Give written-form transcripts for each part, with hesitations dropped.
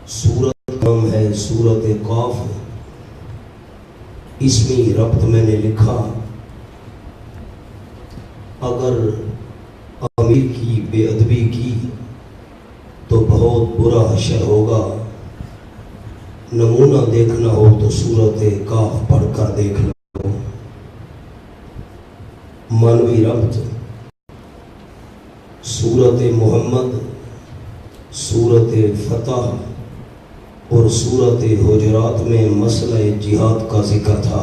سورت نام ہے سورت قاف. اس میں ربط میں نے لکھا اگر امیر کی بے ادبی کی تو بہت برا حشر ہوگا. نمونہ دیکھنا ہو تو سورت قاف پڑھ کر دیکھ لو. مانوی ربط سورت محمد، سورت فتح اور سورت حجرات میں مسئلہ جہاد کا ذکر تھا.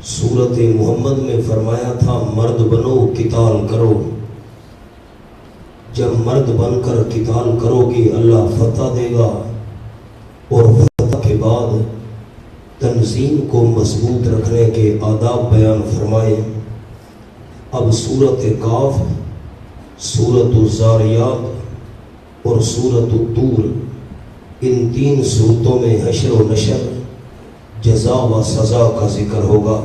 سورت محمد میں فرمایا تھا مرد بنو قتال کرو. جب مرد بن کر قتال کرو گے اللہ فتح دے گا، اور فتح کے بعد تنظیم کو مضبوط رکھنے کے آداب بیان فرمائے. اب سورت قاف، سورت الزاریات اور سورت الطور، ان تین صورتوں میں حشر و نشر، جزا و سزا کا ذکر ہوگا.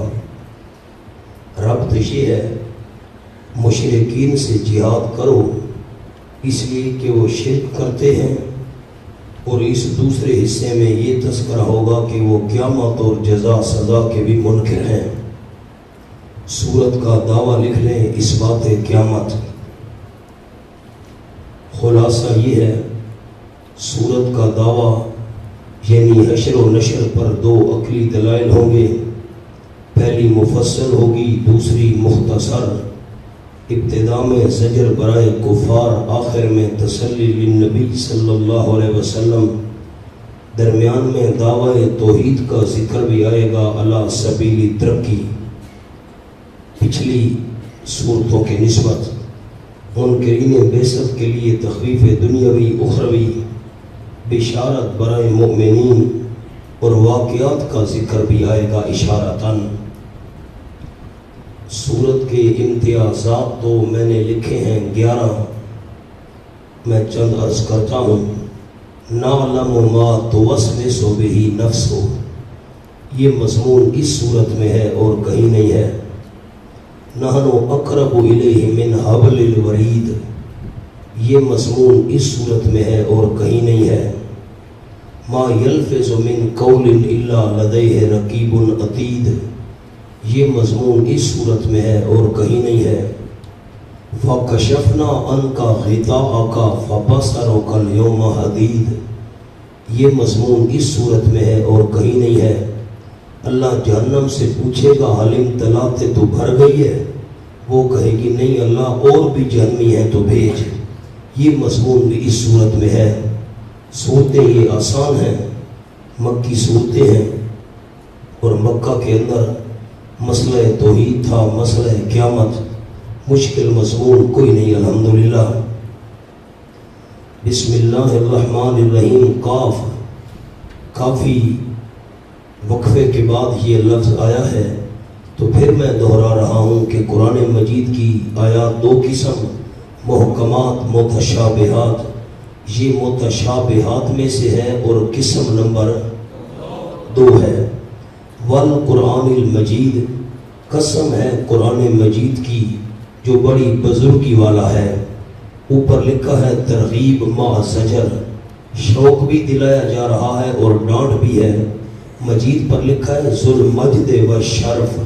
ربط یہ ہے مشرکین سے جہاد کرو اس لیے کہ وہ شرک کرتے ہیں، اور اس دوسرے حصے میں یہ تذکرہ ہوگا کہ وہ قیامت اور جزا سزا کے بھی منکر ہیں. سورت کا دعویٰ لکھ لیں اس بات قیامت. خلاصہ یہ ہے سورت کا دعویٰ یعنی حشر و نشر پر دو عقلی دلائل ہوں گے. پہلی مفصل ہوگی، دوسری مختصر. ابتدا میں زجر برائے کفار، آخر میں تسلی للنبی صلی اللہ علیہ وسلم، درمیان میں دعوی توحید کا ذکر بھی آئے گا علی سبیل ترقی. پچھلی صورتوں کے نسبت منکرین بعثت کے لیے تخفیف دنیاوی اخروی، بشارت برائے مؤمنین اور واقعات کا ذکر بھی آئے گا اشارتاً. سورت کے امتیازات تو میں نے لکھے ہیں 11، میں چند عرض کرتا ہوں. نعلم ما توسوس بہ نفس، یہ مضمون اس صورت میں ہے اور کہیں نہیں ہے. نحن اقرب الیہ من حبل الورید، یہ مضمون اس صورت میں ہے اور کہیں نہیں ہے. ما یلفظ من قول الا لدیہ رقیب عتید، یہ مضمون اس صورت میں ہے اور کہیں نہیں ہے. فَكَشَفْنَا عَنْكَ غِطَاءَكَ فَبَصَرُكَ الْيَوْمَ حَدِيدٌ، یہ مضمون اس صورت میں ہے اور کہیں نہیں ہے. اللہ جہنم سے پوچھے گا حل امتلأت تو بھر گئی ہے؟ وہ کہے گی نہیں اللہ اور بھی جہنمی ہیں تو بھیج. یہ مضمون بھی اس صورت میں ہے. صورتیں یہ آسان ہیں، مکی صورتیں ہیں، اور مکہ کے اندر مسئلہ توحید تھا، مسئلہ قیامت. مشکل مضمون کوئی نہیں الحمدللہ. بسم اللہ الرحمن الرحیم. قاف، کافی وقفے کے بعد یہ لفظ آیا ہے، تو پھر میں دہرا رہا ہوں کہ قرآن مجید کی آیات دو قسم، محکمات، متشابہات. یہ متشابہات میں سے ہے اور قسم نمبر 2 ہے. والقرآن المجید، قسم ہے قرآن مجید کی جو بڑی بزرگی والا ہے. اوپر لکھا ہے ترغیب مع زجر، شوق بھی دلایا جا رہا ہے اور ڈانٹ بھی ہے. مجید پر لکھا ہے ذو المجد و شرف،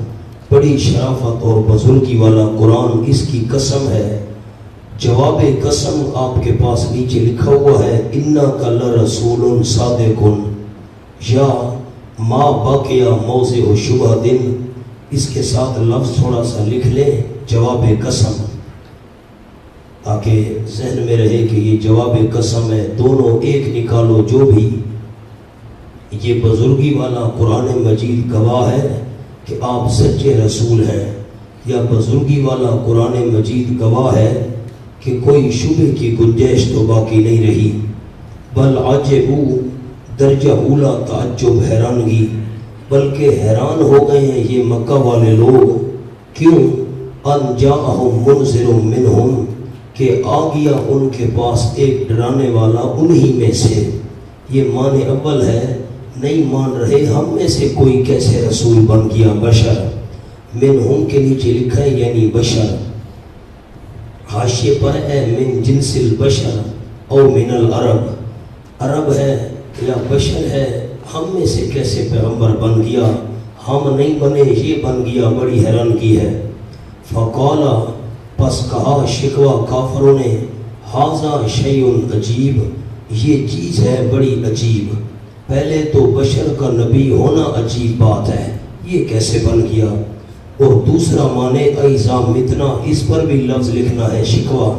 بڑی شرافت اور بزرگی والا قرآن، اس کی قسم ہے. جواب قسم آپ کے پاس نیچے لکھا ہوا ہے انک لرسول صادق یا ما باقیہ موضع شبہ دن. اس کے ساتھ لفظ تھوڑا سا لکھ لیں جواب قسم، تاکہ ذہن میں رہے کہ یہ جواب قسم ہے. دونوں ایک نکالو جو بھی. یہ بزرگی والا قرآن مجید گواہ ہے کہ آپ سچے رسول ہیں، یا بزرگی والا قرآن مجید گواہ ہے کہ کوئی شبہ کی گنجائش تو باقی نہیں رہی. بل عجبوا، درجہ اولا تعجب، حیرانگی، بلکہ حیران ہو گئے ہیں یہ مکہ والے لوگ. کیوں؟ ان جاءہم منذر منہم، کہ آ گیا ان کے پاس ایک ڈرانے والا انہی میں سے. یہ معنی اول ہے، نہیں مان رہے ہم میں سے کوئی کیسے رسول بن گیا. بشر، منہم کے نیچے لکھا ہے یعنی بشر. حاشیے پر ہے من جنس البشر او من العرب، عرب ہے یا بشر ہے، ہم میں سے کیسے پیغمبر بن گیا؟ ہم نہیں بنے، یہ بن گیا، بڑی حیران کی ہے۔ فقالا، پس کہا شکوہ کافروں نے، ھذا شیء عجیب، یہ چیز ہے بڑی عجیب۔ پہلے تو بشر کا نبی ہونا عجیب بات ہے، یہ کیسے بن گیا؟ اور دوسرا معنی اذا متنا، اس پر بھی لفظ لکھنا ہے شکوہ،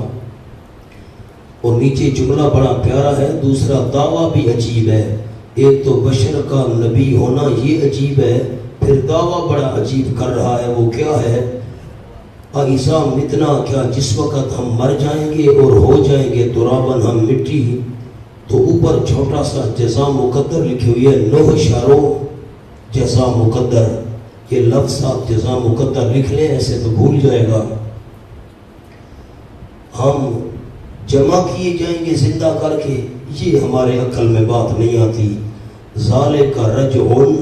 اور نیچے جملہ بڑا پیارا ہے، دوسرا دعویٰ بھی عجیب ہے۔ ایک تو بشر کا نبی ہونا یہ عجیب ہے، پھر دعویٰ بڑا عجیب کر رہا ہے، وہ کیا ہے؟ اذا متنا، کیا جس وقت ہم مر جائیں گے اور ہو جائیں گے ترابن، ہم مٹی، تو اوپر چھوٹا سا جزا مقدر لکھی ہوئی ہے، 9 اشاروں جزا مقدر، یہ لفظ آپ جزا مقدر لکھ لیں، ایسے تو بھول جائے گا۔ ہم جمع کیے جائیں گے زندہ کر کے، یہ ہمارے عقل میں بات نہیں آتی۔ ذالک رجعن،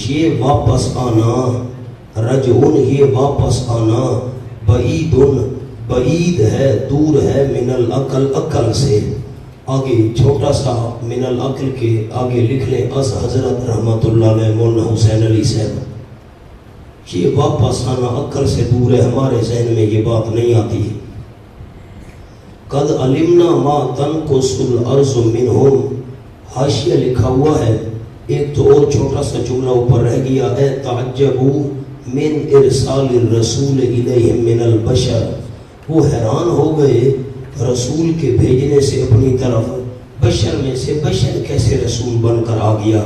یہ واپس آنا، رجعن یہ واپس آنا، بعیدن بعید ہے، دور ہے، من العقل عقل سے۔ آگے چھوٹا سا من العقل کے آگے لکھ لیں از حضرت رحمت اللہ علیہ مولانا حسین علی صاحب، یہ واپس آنا عقل سے دور ہے، ہمارے ذہن میں یہ بات نہیں آتی۔ قد علمنا ما تنقص الارض منہم، حاشیہ لکھا ہوا ہے، ایک تو اور چھوٹا سا جملہ اوپر رہ گیا، اے تعجبوا من ارسال الرسول الیہم من البشر، وہ حیران ہو گئے رسول کے بھیجنے سے اپنی طرف، بشر میں سے بشر کیسے رسول بن کر آ گیا؟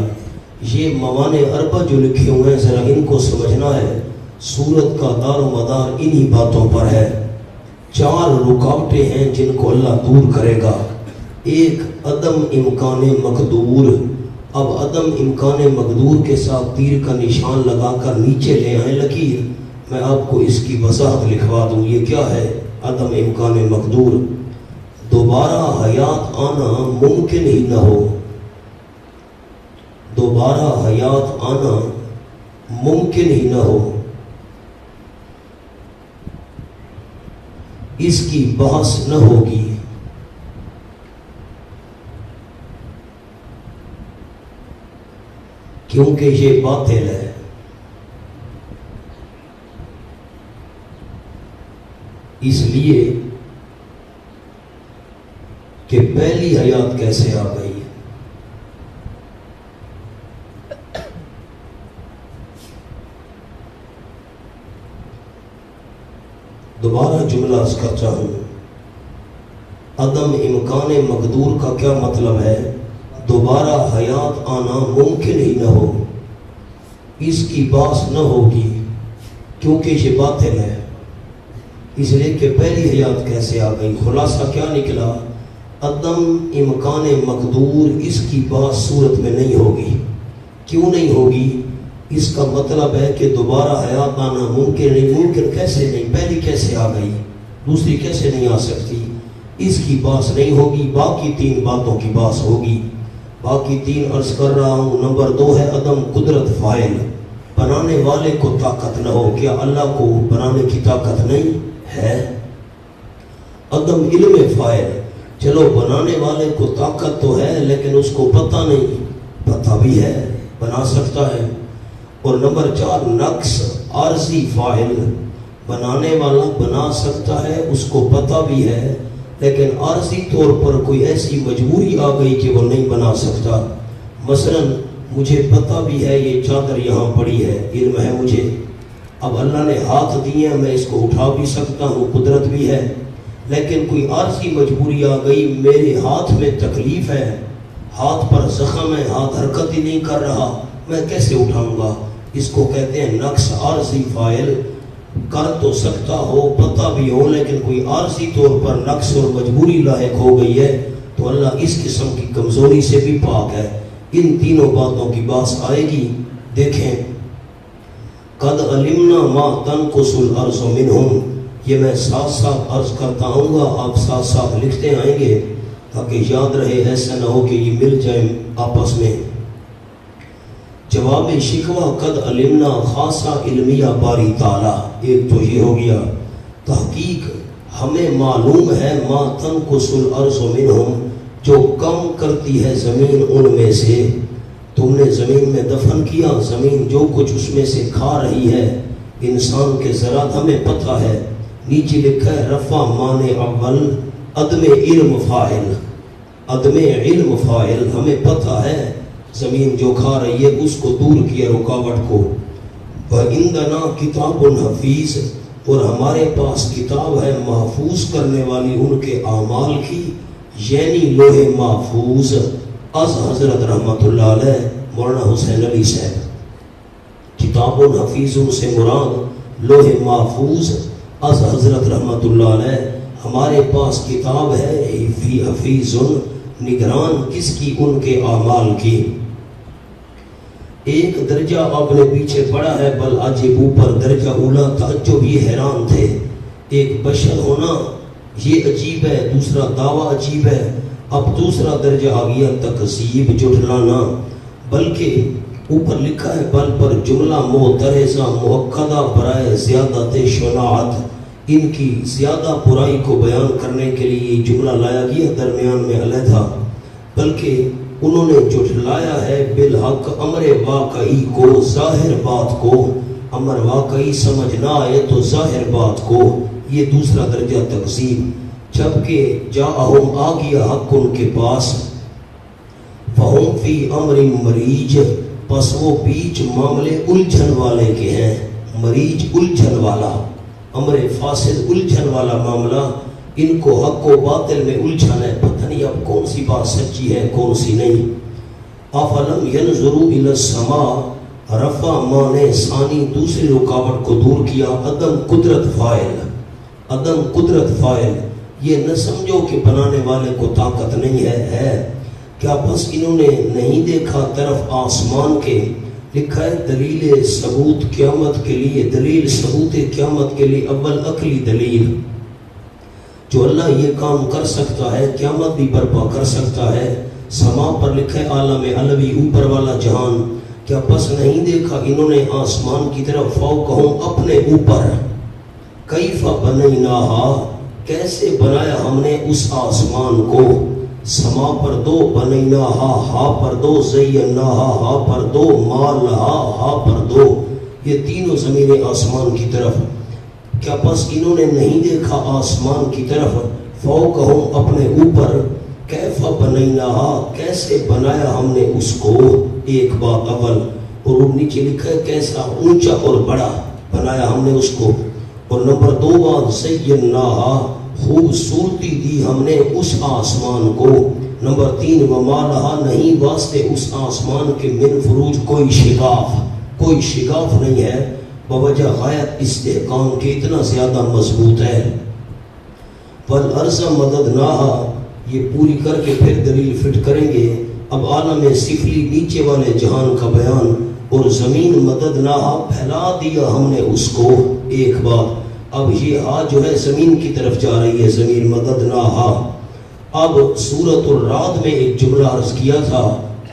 یہ موانع اربع جو لکھے ہوئے ہیں ذرا ان کو سمجھنا ہے، سورت کا دار و مدار انہی باتوں پر ہے۔ 4 رکاوٹیں ہیں جن کو اللہ دور کرے گا۔ ایک عدم امکان مقدور، اب عدم امکان مقدور کے ساتھ تیر کا نشان لگا کر نیچے لے آئیں لکیر، میں آپ کو اس کی وضاحت لکھوا دوں، یہ کیا ہے عدم امکان مقدور؟ دوبارہ حیات آنا ممکن ہی نہ ہو، دوبارہ حیات آنا ممکن ہی نہ ہو، اس کی بحث نہ ہوگی۔ کیونکہ یہ باطل ہے۔ اس لیے کہ پہلی حیات کیسے آ گئی؟ دوبارہ جملہ اس کا چاہوں، عدم امکان مقدور کا کیا مطلب ہے؟ دوبارہ حیات آنا ممکن ہی نہ ہو، اس کی باس نہ ہوگی، کیونکہ یہ باطل ہے۔ اس لیے کہ پہلی حیات کیسے آ گئی؟ خلاصہ کیا نکلا؟ عدم امکان مقدور، اس کی باس صورت میں نہیں ہوگی۔ کیوں نہیں ہوگی؟ اس کا مطلب ہے کہ دوبارہ حیات آنا ممکن نہیں، ممکن کیسے نہیں؟ پہلی کیسے آ گئی، دوسری کیسے نہیں آ سکتی؟ اس کی باس نہیں ہوگی، باقی 3 باتوں کی باس ہوگی۔ باقی 3 عرض کر رہا ہوں۔ نمبر 2 ہے عدم قدرت فاعل، بنانے والے کو طاقت نہ ہو، کیا اللہ کو بنانے کی طاقت نہیں ہے؟ عدم علم فاعل، چلو بنانے والے کو طاقت تو ہے لیکن اس کو پتہ نہیں، پتہ بھی ہے، بنا سکتا ہے۔ اور نمبر 4 نقص عارضی فاعل، بنانے والا بنا سکتا ہے، اس کو پتہ بھی ہے، لیکن عارضی طور پر کوئی ایسی مجبوری آ گئی کہ وہ نہیں بنا سکتا۔ مثلا مجھے پتہ بھی ہے یہ چادر یہاں پڑی ہے، علم ہے مجھے، اب اللہ نے ہاتھ دیے ہیں، میں اس کو اٹھا بھی سکتا ہوں، قدرت بھی ہے، لیکن کوئی عارضی مجبوری آ گئی، میرے ہاتھ میں تکلیف ہے، ہاتھ پر زخم ہے، ہاتھ حرکت ہی نہیں کر رہا، میں کیسے اٹھاؤں گا؟ اس کو کہتے ہیں نقص عارضی فاعل۔ کر تو سکتا ہو، پتہ بھی ہو، لیکن کوئی عارضی طور پر نقص اور مجبوری لاحق ہو گئی ہے، تو اللہ اس قسم کی کمزوری سے بھی پاک ہے۔ ان تینوں باتوں کی باس آئے گی۔ دیکھیں، قد علمنا ما تنقص الارض منہم، یہ میں ساتھ ساتھ عرض کرتا ہوں گا، آپ ساتھ ساتھ لکھتے آئیں گے تاکہ یاد رہے، ایسا نہ ہو کہ یہ مل جائیں آپس میں۔ جواب شکوہ قد علمنا خاصہ علمیہ باری تعالیٰ، ایک تو یہ ہو گیا۔ تحقیق ہمیں معلوم ہے ما تنقص الارض منہم، جو کم کرتی ہے زمین ان میں سے، تم نے زمین میں دفن کیا، زمین جو کچھ اس میں سے کھا رہی ہے انسان کے ذرات ہمیں پتہ ہے۔ نیچے لکھا ہے رفع معنی اول عدم علم فاعل، عدم علم فاعل، ہمیں پتہ ہے زمین جو کھا رہی ہے اس کو دور کیا رکاوٹ کو۔ وَعِندَنَا کتاب حفیظ، اور ہمارے پاس کتاب ہے محفوظ کرنے والی ان کے اعمال کی، یعنی لوح محفوظ، از حضرت رحمت اللہ علیہ مولانا حسین علی صاحب۔ کتاب حفیظ سے مراد لوح محفوظ از حضرت رحمت اللہ علیہ، ہمارے پاس کتاب ہے فی حفیظ، نگران کس کی؟ ان کے اعمال کی۔ ایک درجہ آپ نے پیچھے پڑھا ہے، بل عجب اوپر درجہ اولا تعجب، یہ حیران تھے ایک بشر ہونا یہ عجیب ہے، دوسرا دعویٰ عجیب ہے، اب دوسرا درجہ آ گیا تکذیب، جھٹلانا۔ بلکہ اوپر لکھا ہے بل پر جملہ معترضہ مؤکدہ برائے زیادت شناعت، ان کی زیادہ برائی کو بیان کرنے کے لیے جملہ لایا گیا درمیان میں علیحدہ، بلکہ انہوں نے جھٹلایا ہے بالحق امر واقعی کو، ظاہر بات کو، امر واقعی سمجھ نہ آئے تو ظاہر بات کو، یہ دوسرا درجہ تکذیب۔ جبکہ جاءہم آ گیا حق ان کے پاس، فہم فی امر مریج، پس وہ بیچ معاملے الجھن والے کے ہیں، مریج الجھن والا، امر فاسد الجھن والا معاملہ، ان کو حق و باطل میں الجھن ہے، پتہ نہیں اب کون سی بات سچی ہے کون سی نہیں۔ افلم ینظروا الی السماء، رفع معنی ثانی دوسری رکاوٹ کو دور کیا، عدم قدرت فاعل، عدم قدرت فاعل، یہ نہ سمجھو کہ بنانے والے کو طاقت نہیں ہے کیا بس انہوں نے نہیں دیکھا طرف آسمان کے؟ لکھا ہے دلیل ثبوت قیامت کے لیے، دلیل ثبوت قیامت کے لیے اول عقلی دلیل، جو اللہ یہ کام کر سکتا ہے قیامت بھی برپا کر سکتا ہے۔ سما پر لکھا ہے عالم علوی، اوپر والا جہان، کیا بس نہیں دیکھا انہوں نے آسمان کی طرف فوقہم اپنے اوپر، کیف بنیناہا کیسے بنایا ہم نے اس آسمان کو، سما پر دو بنیناہا ہا پر دو، زیناہا ہا پر دو، مالہا ہا پر دو، یہ تینوں زمینیں آسمان کی طرف، کیا بس انہوں نے نہیں دیکھا آسمان کی طرف، فوقہم اپنے اوپر، کیف بنیناہا کیسے بنایا ہم نے اس کو، ایک بات اول، اور نیچے لکھا ہے کیسا اونچا اور بڑا بنایا ہم نے اس کو، اور نمبر دو بات زیناہا خوبصورتی دی ہم نے اس آسمان کو، نمبر تین ومالہا نہیں واسطے اس آسمان کے من فروج کوئی شگاف نہیں ہے، بوجہ غایت استحکام کے اتنا زیادہ مضبوط ہے۔ والارض مددناہا، یہ پوری کر کے پھر دلیل فٹ کریں گے، اب عالم سفلی نیچے والے جہان کا بیان، اور زمین مددناہا پھیلا دیا ہم نے اس کو، ایک بات، اب یہ ہا جو ہے زمین کی طرف جا رہی ہے، زمین مددناہا۔ اب سورۃ الرعد میں ایک جملہ عرض کیا تھا،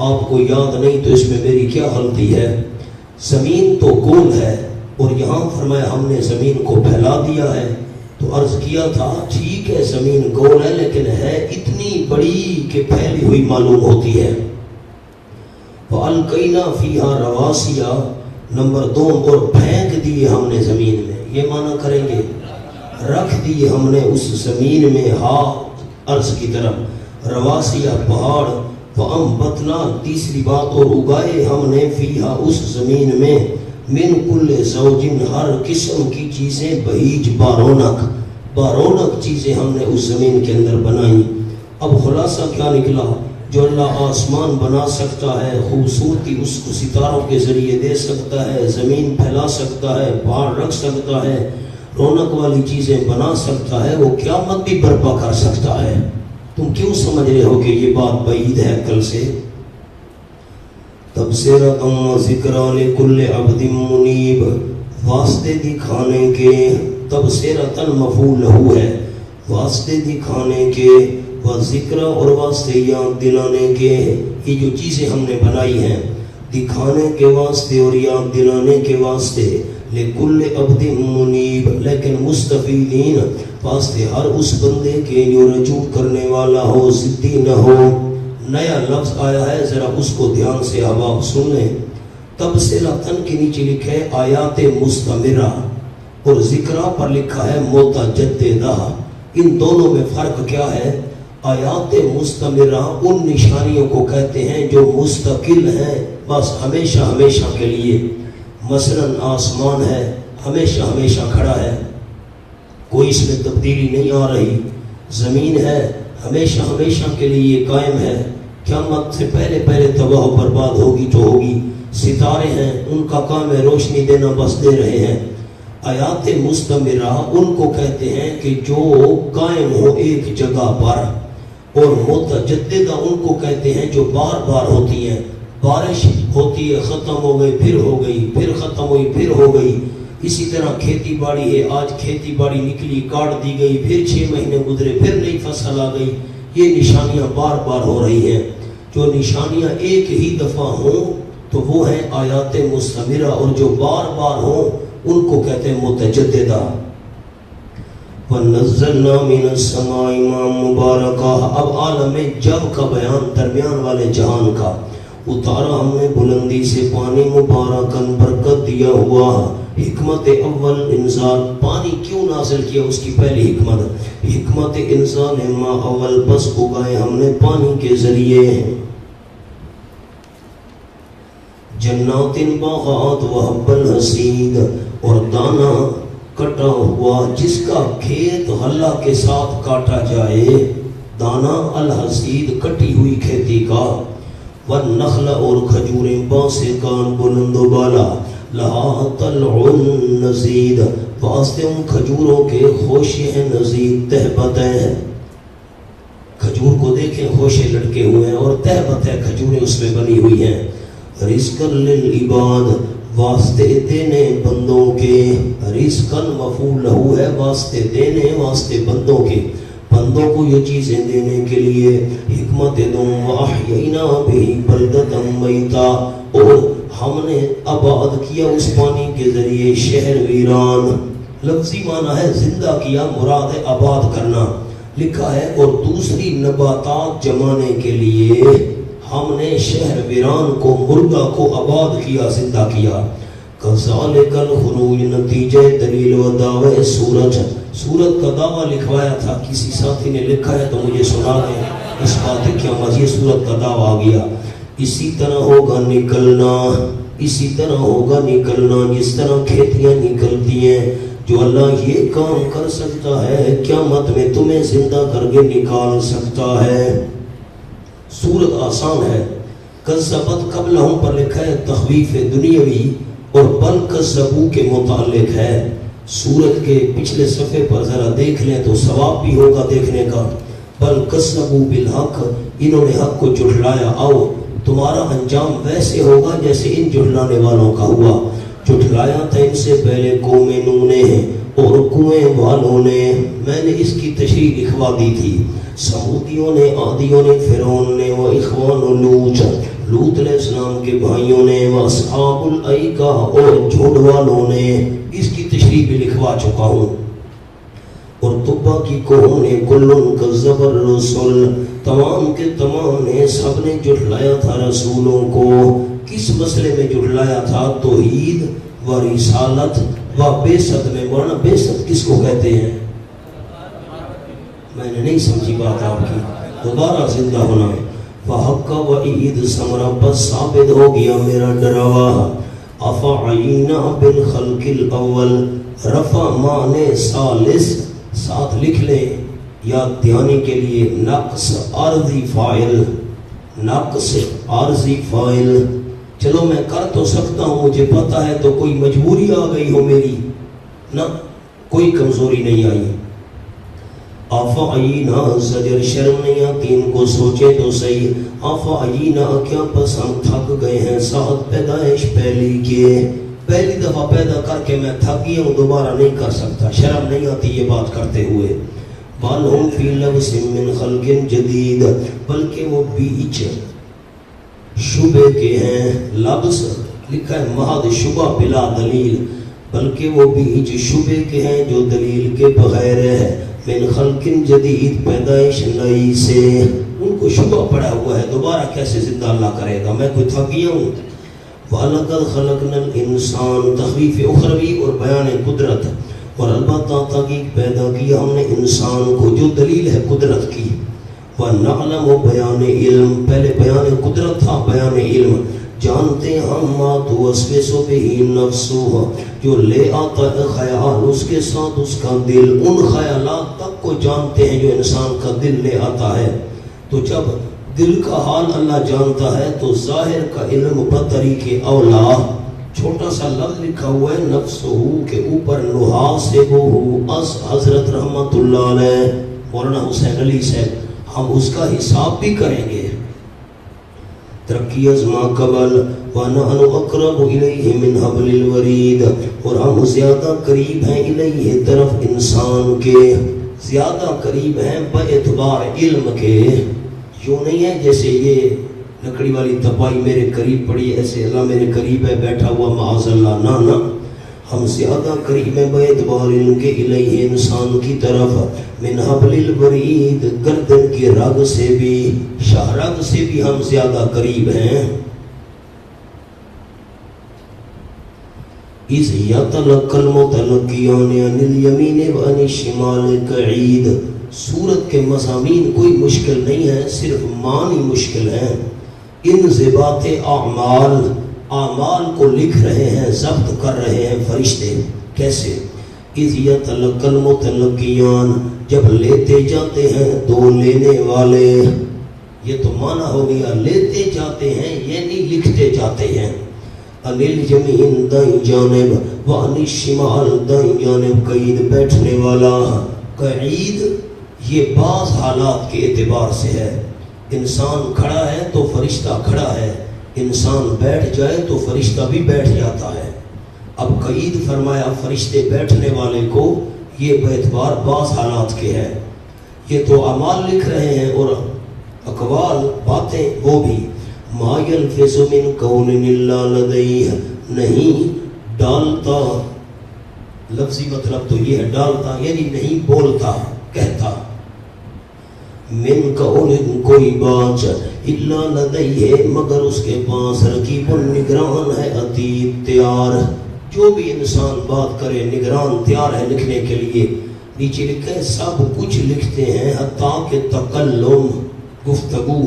آپ کو یاد نہیں تو اس میں میری کیا غلطی ہے، زمین تو گول ہے اور یہاں فرمایا ہم نے زمین کو پھیلا دیا ہے، تو عرض کیا تھا ٹھیک ہے زمین گول ہے لیکن ہے اتنی بڑی کہ پھیلی ہوئی معلوم ہوتی ہے۔ وَأَلْقَيْنَا فِيهَا رَوَاسِيَ، نمبر دو، اور پھینک دیے ہم نے زمین میں، یہ معنی کریں گے رکھ دیے ہم نے اس زمین میں، ہا عرض کی طرف، رواسیہ پہاڑ، وَأَنبَتْنَا تیسری بات، اور اگائے ہم نے فیہا اس زمین میں، من کل زوجن ہر قسم کی چیزیں، بہیج بارونق چیزیں ہم نے اس زمین کے اندر بنائی۔ اب خلاصہ کیا نکلا، جو اللہ آسمان بنا سکتا ہے، خوبصورتی اس کو ستاروں کے ذریعے دے سکتا ہے، زمین پھیلا سکتا ہے، پہاڑ رکھ سکتا ہے، رونق والی چیزیں بنا سکتا ہے، وہ قیامت بھی برپا کر سکتا ہے، تم کیوں سمجھ رہے ہو کہ یہ بات بعید ہے عقل سے؟ تبصرۃ و ذکریٰ لکل عبد منیب، واسطے دکھانے کے، تبصرۃ مفعول لہو ہے، واسطے دکھانے کے، و ذکر اور واسطے یاد دلانے کے، یہ جو چیزیں ہم نے بنائی ہیں دکھانے کے واسطے اور یاد دلانے کے واسطے، لکل عبد منیب، لیکن مستفیدین واسطے ہر اس بندے کے جو رجوع کرنے والا ہو، ضدی نہ ہو۔ نیا لفظ آیا ہے، ذرا اس کو دھیان سے آپ سنیں۔ تبصرۃً کے نیچے لکھا ہے آیات مستمرہ، اور ذکرہ پر لکھا ہے متجددہ۔ ان دونوں میں فرق کیا ہے؟ آیات مستمرہ ان نشانیوں کو کہتے ہیں جو مستقل ہیں، بس ہمیشہ ہمیشہ کے لیے۔ مثلاً آسمان ہے، ہمیشہ ہمیشہ کھڑا ہے، کوئی اس میں تبدیلی نہیں آ رہی۔ زمین ہے، ہمیشہ ہمیشہ کے لیے قائم ہے، قیامت سے پہلے پہلے تباہ و برباد ہوگی تو ہوگی۔ ستارے ہیں، ان کا کام ہے روشنی دینا، بس دے رہے ہیں۔ آیات مستمرہ ان کو کہتے ہیں کہ جو قائم ہو ایک جگہ پر، اور متجددہ ان کو کہتے ہیں جو بار بار ہوتی ہیں۔ بارش ہوتی ہے، ختم ہو گئی، پھر ہو گئی، پھر ختم ہوئی، پھر ہو گئی۔ اسی طرح کھیتی باڑی ہے، آج کھیتی باڑی نکلی، کاٹ دی گئی، پھر 6 مہینے گزرے، پھر نئی فصل آ گئی۔ یہ نشانیاں بار بار ہو رہی ہیں۔ جو نشانیاں ایک ہی دفعہ ہوں تو وہ ہیں آیات مستمرہ، اور جو بار بار ہوں ان کو کہتے ہیں متجددہ۔ وَنَزَّلْنَا مِنَ السَّمَاءِ مَاءً مُبَارَكًا، اب عالم جب کا بیان، درمیان والے جہان کا۔ اتارا ہم نے بلندی سے پانی مبارکن، برکت دیا ہوا۔ حکمت اول انزال، پانی کیوں نازل کیا، اس کی پہلی حکمت انزال ما اول، بس اگائے ہم نے پانی کے ذریعے۔ جنات باغات وحب الحصید، اور دانا کٹا ہوا جس کا کھیت حلہ کے ساتھ کاٹا جائے، دانا الحصید کٹی ہوئی کھیتی کا۔ والنخل، اور کھجوریں باسقان بلند و بالا، لہا طلع نضید، واسطے ان کھجوروں کے خوشے ہیں نضید، تہبتیں ہیں۔ کھجور کو دیکھیں، خوشے لڑکے ہوئے ہیں، اور تہبتیں کھجوریں اس میں بنی ہوئی ہیں۔ رزقا للعباد، واسطے دینے بندوں کے۔ رزقا مفعول لہو ہے، واسطے دینے، واسطے بندوں کے، بندوں کو یہ چیزیں دینے کے لیے۔ حکمت دوں وَأَحْيَيْنَا بِهِ بَلْدَةً مَيْتًا، اور ہم نے آباد کیا اس پانی کے ذریعے شہر ویران۔ لفظی معنی ہے زندہ کیا، مراد ہے آباد کرنا لکھا ہے۔ اور دوسری نباتات جمانے کے لیے ہم نے شہر ویران کو، مردہ کو آباد کیا، زندہ کیا۔ کذالک الخروج، نتیجہ دلیل و دعوی سورج، سورت کا دعویٰ لکھوایا تھا، کسی ساتھی نے لکھا ہے تو مجھے سنا دیں، اس بات کیا مزید سورت کا دعویٰ آ گیا۔ اسی طرح ہوگا نکلنا، اسی طرح ہوگا نکلنا، جس طرح کھیتیاں نکلتی ہیں۔ جو اللہ یہ کام کر سکتا ہے، قیامت میں تمہیں زندہ کر کے نکال سکتا ہے۔ سورت آسان ہے۔ کذبت قبلہم پر لکھا ہے تخویف دنیاوی، اور بل کذبوا کے متعلق ہے۔ سورت کے پچھلے صفحے پر ذرا دیکھ لیں تو ثواب بھی ہوگا دیکھنے کا۔ بل کذبوا بالحق، انہوں نے حق کو جھٹلایا۔ آؤ تمہارا انجام ویسے ہوگا جیسے ان جھٹلانے والوں کا ہوا۔ جھٹلایا تھا ان سے پہلے قوم نوح نے اور کنویں والوں نے، میں نے اس کی تشریح لکھوا دی تھی۔ سمودیوں نے، عادیوں نے، فرعون نے، و اخوان لوط، لوط علیہ السلام کے بھائیوں نے، و اصحاب الایکہ، اور جھوٹ والوں نے، اس کی تشریح بھی لکھوا چکا ہوں۔ اور تبا کی قوم نے، کلن کذب الرسل، تمام کے تمام نے، سب نے جھٹلایا تھا رسولوں کو۔ کس مسئلے میں جھٹلایا تھا؟ توحید و رسالت و بعثت میں۔ مولانا بعثت کس کو کہتے ہیں؟ میں نے نہیں سمجھی بات آپ کی، دوبارہ زندہ ہونا۔ فحق وعید، ثمرہ بس ثابت ہو گیا میرا ڈراوا۔ افعینا بالخلق الاول، رفع معنی ثالث، ساتھ لکھ لیں یاد دہانی کے لیے، نقص عارضی فاعل، نقص عارضی فاعل۔ چلو میں کر تو سکتا ہوں، مجھے پتا ہے، تو کوئی مجبوری آ گئی ہو میری نہ، کوئی کمزوری نہیں آئی۔ آفعینا، زجر شرم نہیں آتی ان کو، سوچے تو صحیح۔ آفعینا، کیا پس ہم تھک گئے ہیں، ساتھ پیدائش پہلی کے، پہلی دفعہ پیدا کر کے میں تھک گیا ہوں، دوبارہ نہیں کر سکتا، شرم نہیں آتی یہ بات کرتے ہوئے۔ بل ہم فی لبس من خلق جدید، بلکہ وہ بیچ شبہ کے ہیں۔ لبس لکھا ہے محض شبہ بلا دلیل، بلکہ وہ بیج شبے کے ہیں جو دلیل کے بغیر ہے، من خلق جدید پیدائش نئی سے، ان کو شبہ پڑا ہوا ہے دوبارہ کیسے زندہ اللہ کرے گا، میں کوئی تھک گیا ہوں۔ وَلَقَدْ خَلَقْنَا الْإِنسَانَ تخفیف اخروی اور بیان قدرت، اور البتہ تحقیق پیدا کیا ہم نے انسان کو جو دلیل ہے قدرت کی، وَنَعْلَمُ بیان علم، پہلے بیان قدرت تھا بیان علم، جانتے ہم ما توسوس بہ نفسہ، جو لے آتا ہے خیال اس کے ساتھ اس کا دل، ان خیالات تک کو جانتے ہیں جو انسان کا دل لے آتا ہے۔ تو جب دل کا حال اللہ جانتا ہے تو ظاہر کا علم بطریق اولا، چھوٹا سا لفظ لکھا ہوا ہے نفسہ کے اوپر نحاسبہ، از حضرت رحمت اللہ علیہ مولانا حسین علی صاحب، ہم اس کا حساب بھی کریں گے۔ ترقی از ما قبل وَنَحْنُ أَقْرَبُ إِلَيْهِ مِنْ حَبْلِ الْوَرِيدِ، اور ہم زیادہ قریب ہیں الیہ طرف انسان کے، زیادہ قریب ہیں باعتبار علم کے، یوں نہیں ہے جیسے یہ لکڑی والی تپائی میرے قریب پڑی ایسے اللہ میرے قریب ہے بیٹھا ہوا معاذ اللہ، نہ نہ، ہم زیادہ قریب ہیں باعتبار علم کے الیہ انسان کی طرف، من حبل الورید گردن کی رگ سے بھی، شاہ رگ سے بھی ہم زیادہ قریب ہیں۔ اذ یتلقی المتلقیان عن الیمین وعن الشمال قعید، سورت کے مضامین کوئی مشکل نہیں ہے، صرف معنی مشکل ہیں۔ انضباط اعمال، اعمال کو لکھ رہے ہیں، ضبط کر رہے ہیں فرشتے، کیسے؟ اذ یتلقی المتلقیان، جب لیتے جاتے ہیں دو لینے والے، یہ تو معنی ہو گیا لیتے جاتے ہیں یعنی لکھتے جاتے ہیں، عن الیمین دائیں جانب وعن الشمال دائیں جانب، قعید بیٹھنے والا، قعید یہ بعض حالات کے اعتبار سے ہے، انسان کھڑا ہے تو فرشتہ کھڑا ہے، انسان بیٹھ جائے تو فرشتہ بھی بیٹھ جاتا ہے۔ اب قعید فرمایا فرشتے بیٹھنے والے کو، یہ باعتبار بعض حالات کے ہے، یہ تو اعمال لکھ رہے ہیں اور اقوال باتیں وہ بھی، ما یلفظ من قول الا لدیہ، نہیں ڈالتا، لفظی مطلب تو یہ ہے ڈالتا یعنی نہیں بولتا کہتا، من قول کوئی بات الا لدیہ مگر اس کے پاس رقیب نگران ہے، عتید تیار، جو بھی انسان بات کرے نگران تیار ہے لکھنے کے لیے، نیچے لکھے سب کچھ لکھتے ہیں حتیٰ کہ تکلم گفتگو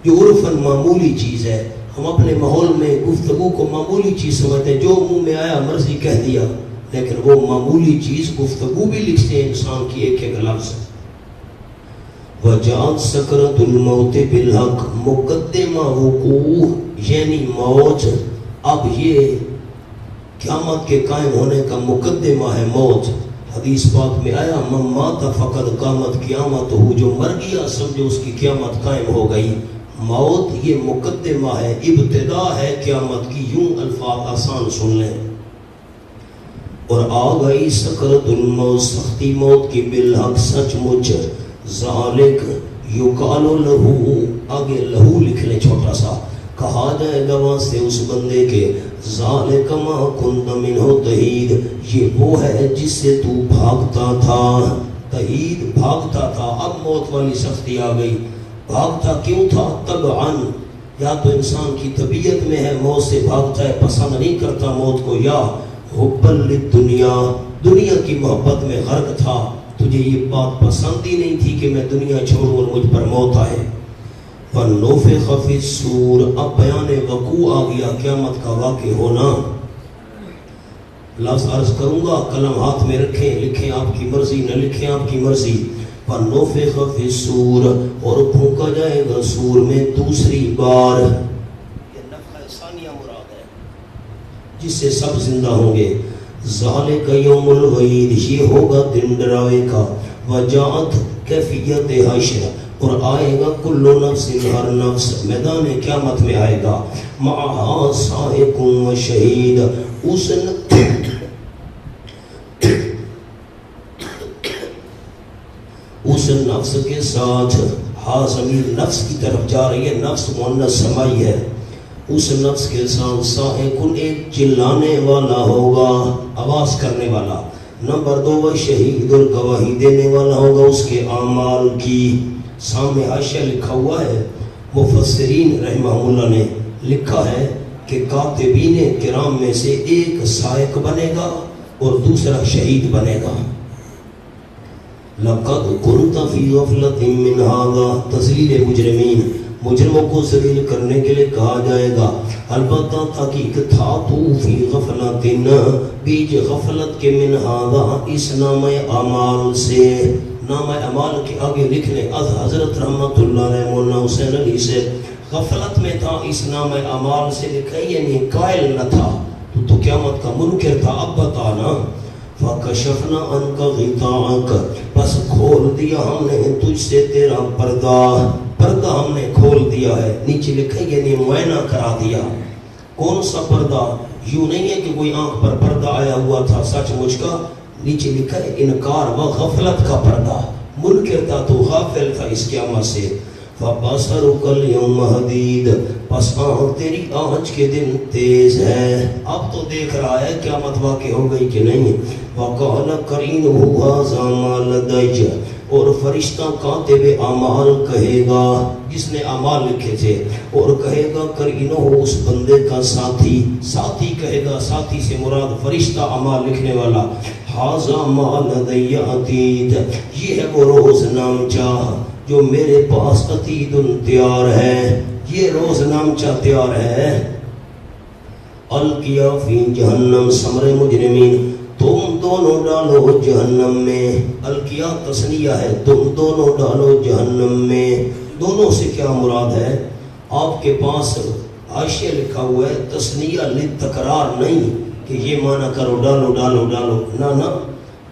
جو عرفاً معمولی چیز ہے، ہم اپنے ماحول میں گفتگو کو معمولی چیز سمجھتے ہیں، جو منہ میں آیا مرضی کہہ دیا، لیکن وہ معمولی چیز گفتگو بھی لکھتے ہیں انسان کی ایک ایک لفظ۔ وجات سکرت الموت بالحق، مقدمہ وقوع یعنی موت، اب یہ قیامت کے قائم ہونے کا مقدمہ ہے موت، حدیث پاک میں آیا من مات فقد قامت قیامت ہو، جو مر گیا سمجھو اس کی قیامت قائم ہو گئی، موت یہ مقدمہ ہے، ابتدا ہے قیامت کی، یوں الفاظ آسان سن لیں۔ اور آ گئی سکرت الموت، سختی موت کی بالحق سچ مچ، ذالک یقال لہو، آگے لہو لکھ لیں چھوٹا سا، کہا جائے گا وہاں سے اس بندے کے، ذالک ما کنت منہ تحید، یہ وہ ہے جس سے تو بھاگتا تھا، تحید بھاگتا تھا، اب موت والی سختی آ گئی، بھاگتا کیوں تھا؟ طبعاً، یا تو انسان کی طبیعت میں ہے موت سے بھاگتا ہے، پسند نہیں کرتا موت کو، یا حبا للدنیا، دنیا کی محبت میں غرق تھا، تجھے یہ بات پسند ہی نہیں تھی کہ میں دنیا چھوڑوں اور مجھ پر موت آئے۔ فَنُفِخَ فِي الصُّورِ، اب بیان وقوع آ گیا، قیامت کا واقع ہونا، لفظ عرض کروں گا، قلم ہاتھ میں رکھیں، لکھیں آپ کی مرضی نہ لکھیں آپ کی مرضی۔ فَنُفِخَ فِي الصُّورِ، اور پھونکا جائے گا سور میں دوسری بار، یہ نفخہ ثانیہ مراد ہے جس سے سب زندہ ہوں گے، ذالک یوم الوعید، یہ ہوگا دن ڈراوے کا، وجاءت کیفیت حشر، اور آئے گا کل نفس، ہر نفس میدان قیامت میں آئے گا، معہا سائق و شہید، اس نفس کے ساتھ، ہا ضمیر نفس کی طرف جا رہی ہے، نفس مؤنث سمائی ہے، اس نفس کے ساتھ صائقن ایک چلانے والا ہوگا، آواز کرنے والا۔ نمبر 2 وہ شہید اور گواہی دینے والا ہوگا اس کے اعمال کی۔ سامنے حاشیہ لکھا ہوا ہے، مفسرین رحمہ اللہ نے لکھا ہے کہ کاتبین کرام میں سے ایک سائق بنے گا اور دوسرا شہید بنے گا۔ لقد كنت في غفلة من هذا، تذلیل مجرمین، مجرموں کو ذلیل کرنے کے لیے کہا جائے گا۔ البتہ تحقیق تھا تو فی غفلت، بیچ غفلت کے من هذا، اس نام اعمال سے۔ نام اعمال کے آگے لکھنے از حضرت رحمت اللہ علیہ مولانا حسین علی سے غفلت میں تھا، اس نام اعمال سے لکھا، یعنی قائل نہ تھا تو قیامت کا منکر تھا۔ اب بتانا فَكَشَفْنَا عَنْكَ غِطَاءَكَ، بس کھول دیا ہم نے تجھ سے تیرا پردہ، پردہ ہم نے کھول دیا ہے۔ نیچے لکھا یعنی معائنہ کرا دیا۔ کون سا پردہ؟ یوں نہیں ہے کہ کوئی آنکھ پر پردہ آیا ہوا تھا سچ مجھ کا، نیچے لکھا ہے انکار و غفلت کا پردہ، منکر تھا تو غافل تھا اس قیامت سے۔ فَبَصَرُكَ الْيَوْمَ حَدِيدٌ، پس آنکھ تیری آج کے دن تیز ہے، اب تو دیکھ رہا ہے قیامت واقع ہو گئی کہ نہیں۔ وَقَالَ قَرِينُهُ هَٰذَا مَا لَدَيَّ، اور فرشتہ کاتب اعمال کہے گا، جس نے اعمال لکھے تھے، اور کہے گا قرینہ، اس بندے کا ساتھی، ساتھی کہے گا، ساتھی سے مراد فرشتہ اعمال لکھنے والا۔ هَٰذَا مَا لَدَيَّ عَتِيدٌ، یہ ہے وہ روز نامچہ جو میرے پاس عتید تیار ہے، یہ روز نامچہ تیار ہے۔ القیا فی جہنم ثمر مجرمین، تم دونوں ڈالو جہنم میں۔ القیا تثنیہ ہے، تم دونوں ڈالو جہنم میں۔ دونوں سے کیا مراد ہے؟ آپ کے پاس حاشیہ لکھا ہوا ہے تثنیہ للتکرار نہیں کہ یہ معنی کرو ڈالو ڈالو ڈالو، نہ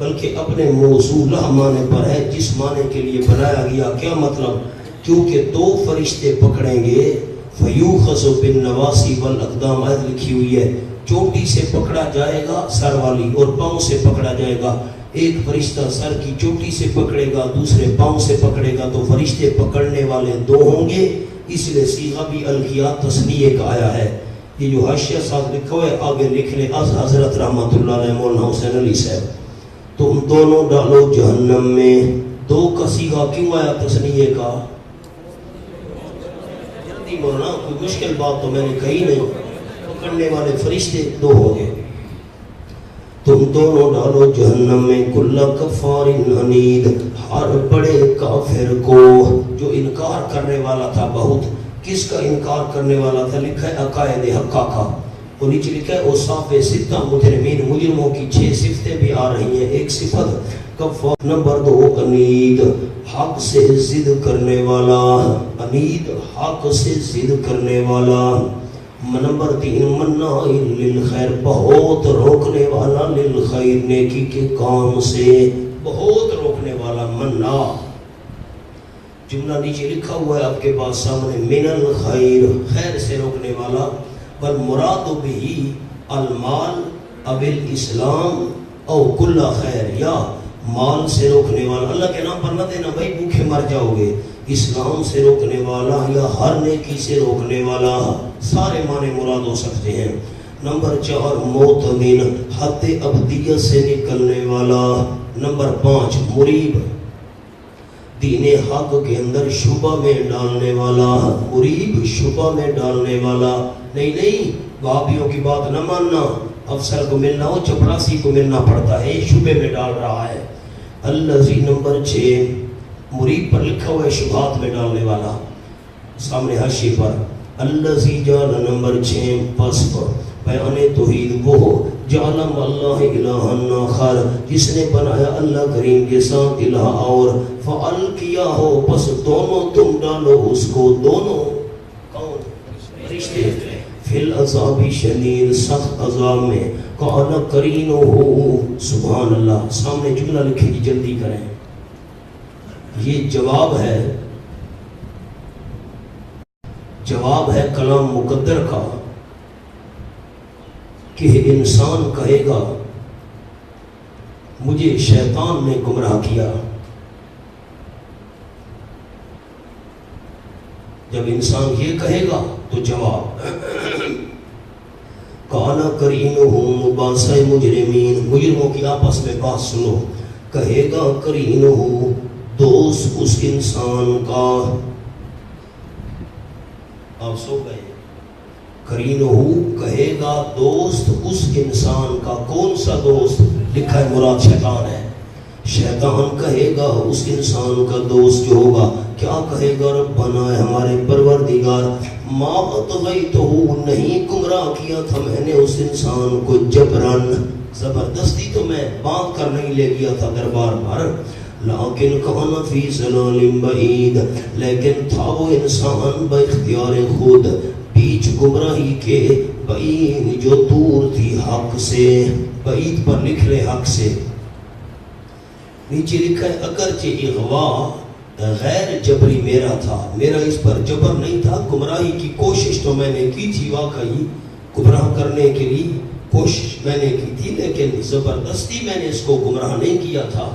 بلکہ اپنے موصولہ معنی پر ہے، جس معنی کے لیے بنایا گیا۔ کیا مطلب؟ کیونکہ دو فرشتے پکڑیں گے، فیوخذ بالنواصی والاقدام، آیت لکھی ہوئی ہے، چوٹی سے پکڑا جائے گا سر والی اور پاؤں سے پکڑا جائے گا۔ ایک فرشتہ سر کی چوٹی سے پکڑے گا، دوسرے پاؤں سے پکڑے گا، تو فرشتے پکڑنے والے دو ہوں گے، اس لیے صیغہ بھی القیا تثنیہ کا آیا ہے۔ یہ جو حاشیہ ساتھ لکھا ہوا ہے آگے لکھ لیں، از حضرت رحمت اللہ علیہ مولانا حسین علی صاحب، تم دونوں ڈالو جہنم میں۔ دو کا صیغہ کیوں آیا تثنیہ کا؟ جلدی بولنا، کوئی مشکل بات تو میں نے کہی نہیں، پکڑنے والے فرشتے دو ہو گئے۔ تم دونوں ڈالو جہنم میں کل کفار عنید، ہر بڑے کافر کو جو انکار کرنے والا تھا بہت۔ کس کا انکار کرنے والا تھا؟ لکھا ہے عقائد حقہ کا، وہ نیچے لکھا ہے اوصاف ستہ مجرمین، مجرموں کی 6 صفتیں بھی آ رہی ہیں۔ ایک صفت کفار، نمبر 2 انید، حق سے ضد کرنے والا، انید حق سے ضد کرنے والا۔ نمبر 3 مناع للخیر، بہت روکنے والا، للخیر نیکی کے کام سے بہت روکنے والا، مناع۔ جملہ نیچے لکھا ہوا ہے آپ کے پاس سامنے، من الخیر، خیر سے روکنے والا، والمراد به المال او الاسلام او کل خیر، یا مال سے روکنے والا، اللہ کے نام پر نہ دینا بھائی بھوکے مر جاؤ گے، اسلام سے روکنے والا یا ہر نیکی سے روکنے والا، سارے معنی مراد ہو سکتے ہیں۔ نمبر 4 معتدل، حد ابدیت سے نکلنے والا۔ نمبر 5 مریب، دین حق کے اندر شبہ میں ڈالنے والا، مریب شبہ میں ڈالنے والا۔ نہیں وہابیوں کی بات نہ ماننا، افسر کو ملنا ہو چپراسی کو ملنا پڑتا ہے، شبے میں ڈال رہا ہے۔ الذی، نمبر 6 مریب پر لکھا ہوا ہے شبہات میں ڈالنے والا، سامنے حاشیے پر الذی جعل، نمبر 6 پس بیان توحید، وہ جعلم اللہ الہ آخر، جس نے بنایا اللہ کریم کے ساتھ الہ اور، فالقیا ہو، بس دونوں تم ڈالو اس کو، دونوں کون؟ فرشتے، فی العذاب شدید، سخت عذاب میں، قال قرینہ ہو، سبحان اللہ۔ سامنے جملہ لکھے جی، جلدی کریں، یہ جواب ہے کلام مقدر کا کہ انسان کہے گا مجھے شیطان نے گمراہ کیا، جب انسان یہ کہے گا تو جواب کانا کرینہم باسا مجرمین، مجرموں کی آپس میں بات سنو، کہے گا کرینہم دوست اس انسان کا، آپ سو گئے، کرینہم کہے گا دوست اس انسان کا، کون سا دوست؟ لکھا ہے مراد شیطان ہے، شیطان کہے گا اس انسان کا دوست جو ہوگا، کیا کہے گا؟ ربنا ہمارے پروردگار ما اطغیتہ نہیں گمراہ کیا تھا میں نے اس انسان کو جبرن، زبردستی تو میں باندھ کر نہیں لے گیا تھا دربار پر، لیکن کان فی ضلال بعید، لیکن تھا وہ انسان با اختیار خود بیچ گمراہی کے، بعید جو دور تھی حق سے، بعید پر لکھ لے حق سے، نیچے لکھا ہے اگرچہ اغوا غیر جبری میرا تھا، میرا اس پر جبر نہیں تھا، گمراہی کی کوشش تو میں نے کی تھی، واقعی گمراہ کرنے کے لیے کوشش میں نے کی تھی، لیکن زبردستی میں نے اس کو گمراہ نہیں کیا تھا۔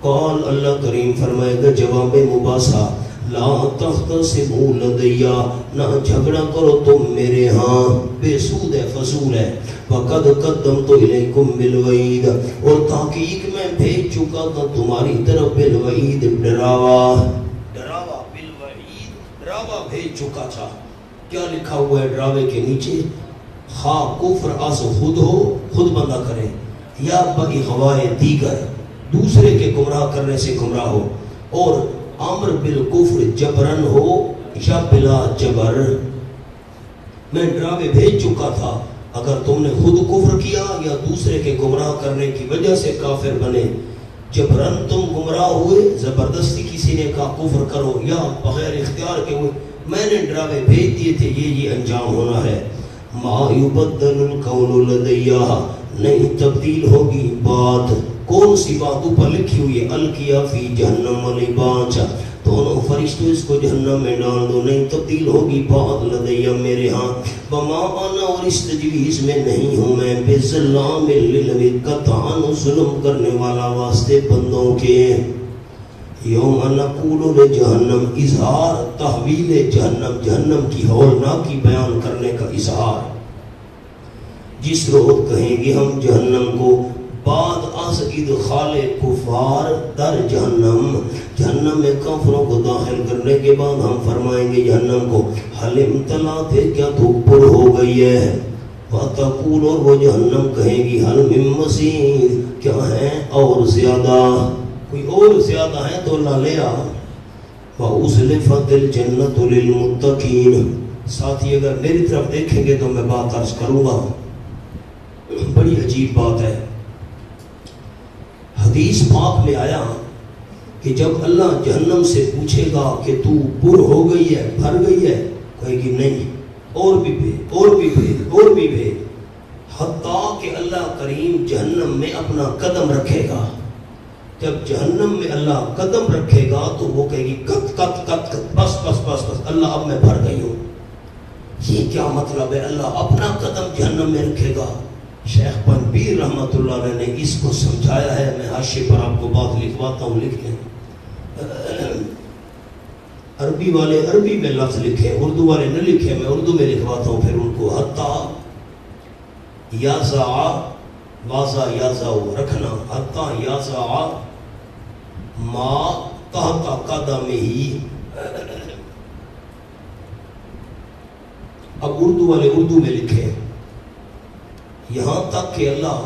قال اللہ کریم فرمائے گا جواب مباحثہ، لا تختصموا لدیا، نہ جھگڑا کرو تم میرے ہاں، بے سود ہے، فضول ہے، وقد قدمت الیکم بالوعید، اور تحقیق میں بھیج چکا تھا تمہاری طرف بالوعید، ڈراوا، ڈراوا بالوعید، ڈراوا بھیج چکا تھا۔ کیا لکھا ہوا ہے ڈراوے کے نیچے؟ خواہ کفر از خود ہو، خود بندہ کرے، یا باغوائے دیگر، دوسرے کے گمراہ کرنے سے گمراہ ہو، اور امر بالکفر جبرن ہو یا بلا جبر، میں ڈراوے بھیج چکا تھا، اگر تم نے خود کفر کیا یا دوسرے کے گمراہ کرنے کی وجہ سے کافر بنے، جبرن تم گمراہ ہوئے، زبردستی کسی نے کہا کفر کرو، یا بغیر اختیار کے ہوئے، میں نے ڈراوے بھیج دیے تھے، یہ انجام ہونا ہے۔ ما یبدل القول لدیہ، نہیں تبدیل ہوگی بات، کون سی بات اوپر لکھی ہوئی ہے؟ القیا فی جہنم لباس، دونوں فرشتوں اس کو جہنم میں ڈال دو، نہیں تبدیل ہوگی بات لدیہ میرے ہاں، وما انا، اور اس تجویز میں نہیں ہوں میں، بظلام للعبید، قطعاً ظلم کرنے والا واسطے بندوں کے۔ یوم نقول لجہنم، اظہار تحویل جہنم، جہنم کی ہولناکی بیان کرنے کا اظہار، جس روز کہیں گے ہم جہنم کو، بعد از ادخال کفار در جہنم، جہنم میں کافروں کو داخل کرنے کے بعد ہم فرمائیں گے جہنم کو، حل امتلأت، کیا تو پر ہو گئی ہے؟ وَتَقُولُ، اور وہ جہنم کہیں گی، حل من مزید، کیا ہے اور زیادہ، کوئی اور زیادہ ہے تو اللہ لے آ۔ وَأُزْلِفَتِ الْجَنَّةُ لِلْمُتَّقِينَ، ساتھی اگر میری طرف دیکھیں گے تو میں بات عرض کروں گا، بڑی عجیب بات ہے۔ حدیث پاک میں آیا کہ جب اللہ جہنم سے پوچھے گا کہ تو پر ہو گئی ہے، بھر گئی ہے، کہے گی نہیں، اور بھی بھیج، اور بھی بھیج، اور بھی بھیج، حتیٰ کہ اللہ کریم جہنم میں اپنا قدم رکھے گا، جب جہنم میں اللہ قدم رکھے گا تو وہ کہے گی کت کت کت کت، بس بس بس بس، اللہ اب میں بھر گئی ہوں۔ یہ کیا مطلب ہے؟ اللہ اپنا قدم جہنم میں رکھے گا۔ شیخ پنبیر رحمۃ اللہ علیہ نے اس کو سمجھایا ہے، میں حاشیے پر آپ کو بات لکھواتا ہوں، لکھ لیں، عربی والے عربی میں لفظ لکھیں، اردو والے نہ لکھیں، میں اردو میں لکھواتا ہوں پھر ان کو، حتی یازع، واضح یازع رکھنا، حتی یازع ما تحت قدمہ، اب اردو والے اردو میں لکھیں، یہاں تک کہ اللہ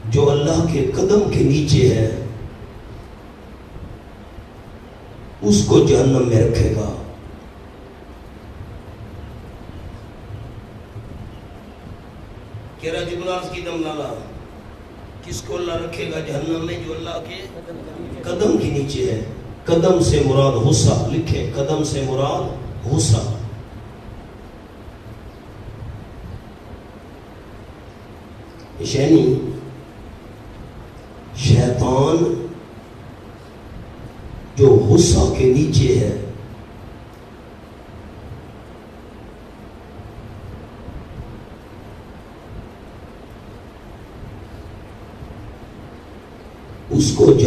جو اللہ کے قدم کے نیچے ہے اس کو جہنم میں رکھے گا۔ کہہ رہا جبرائیل کی دم لالا، کس کو اللہ رکھے گا جہنم میں؟ جو اللہ کے قدم کے نیچے ہے۔ قدم سے مراد غصہ، لکھیں، قدم سے مراد غصہ۔ یعنی شیطان جو غصہ کے نیچے ہے، اس کو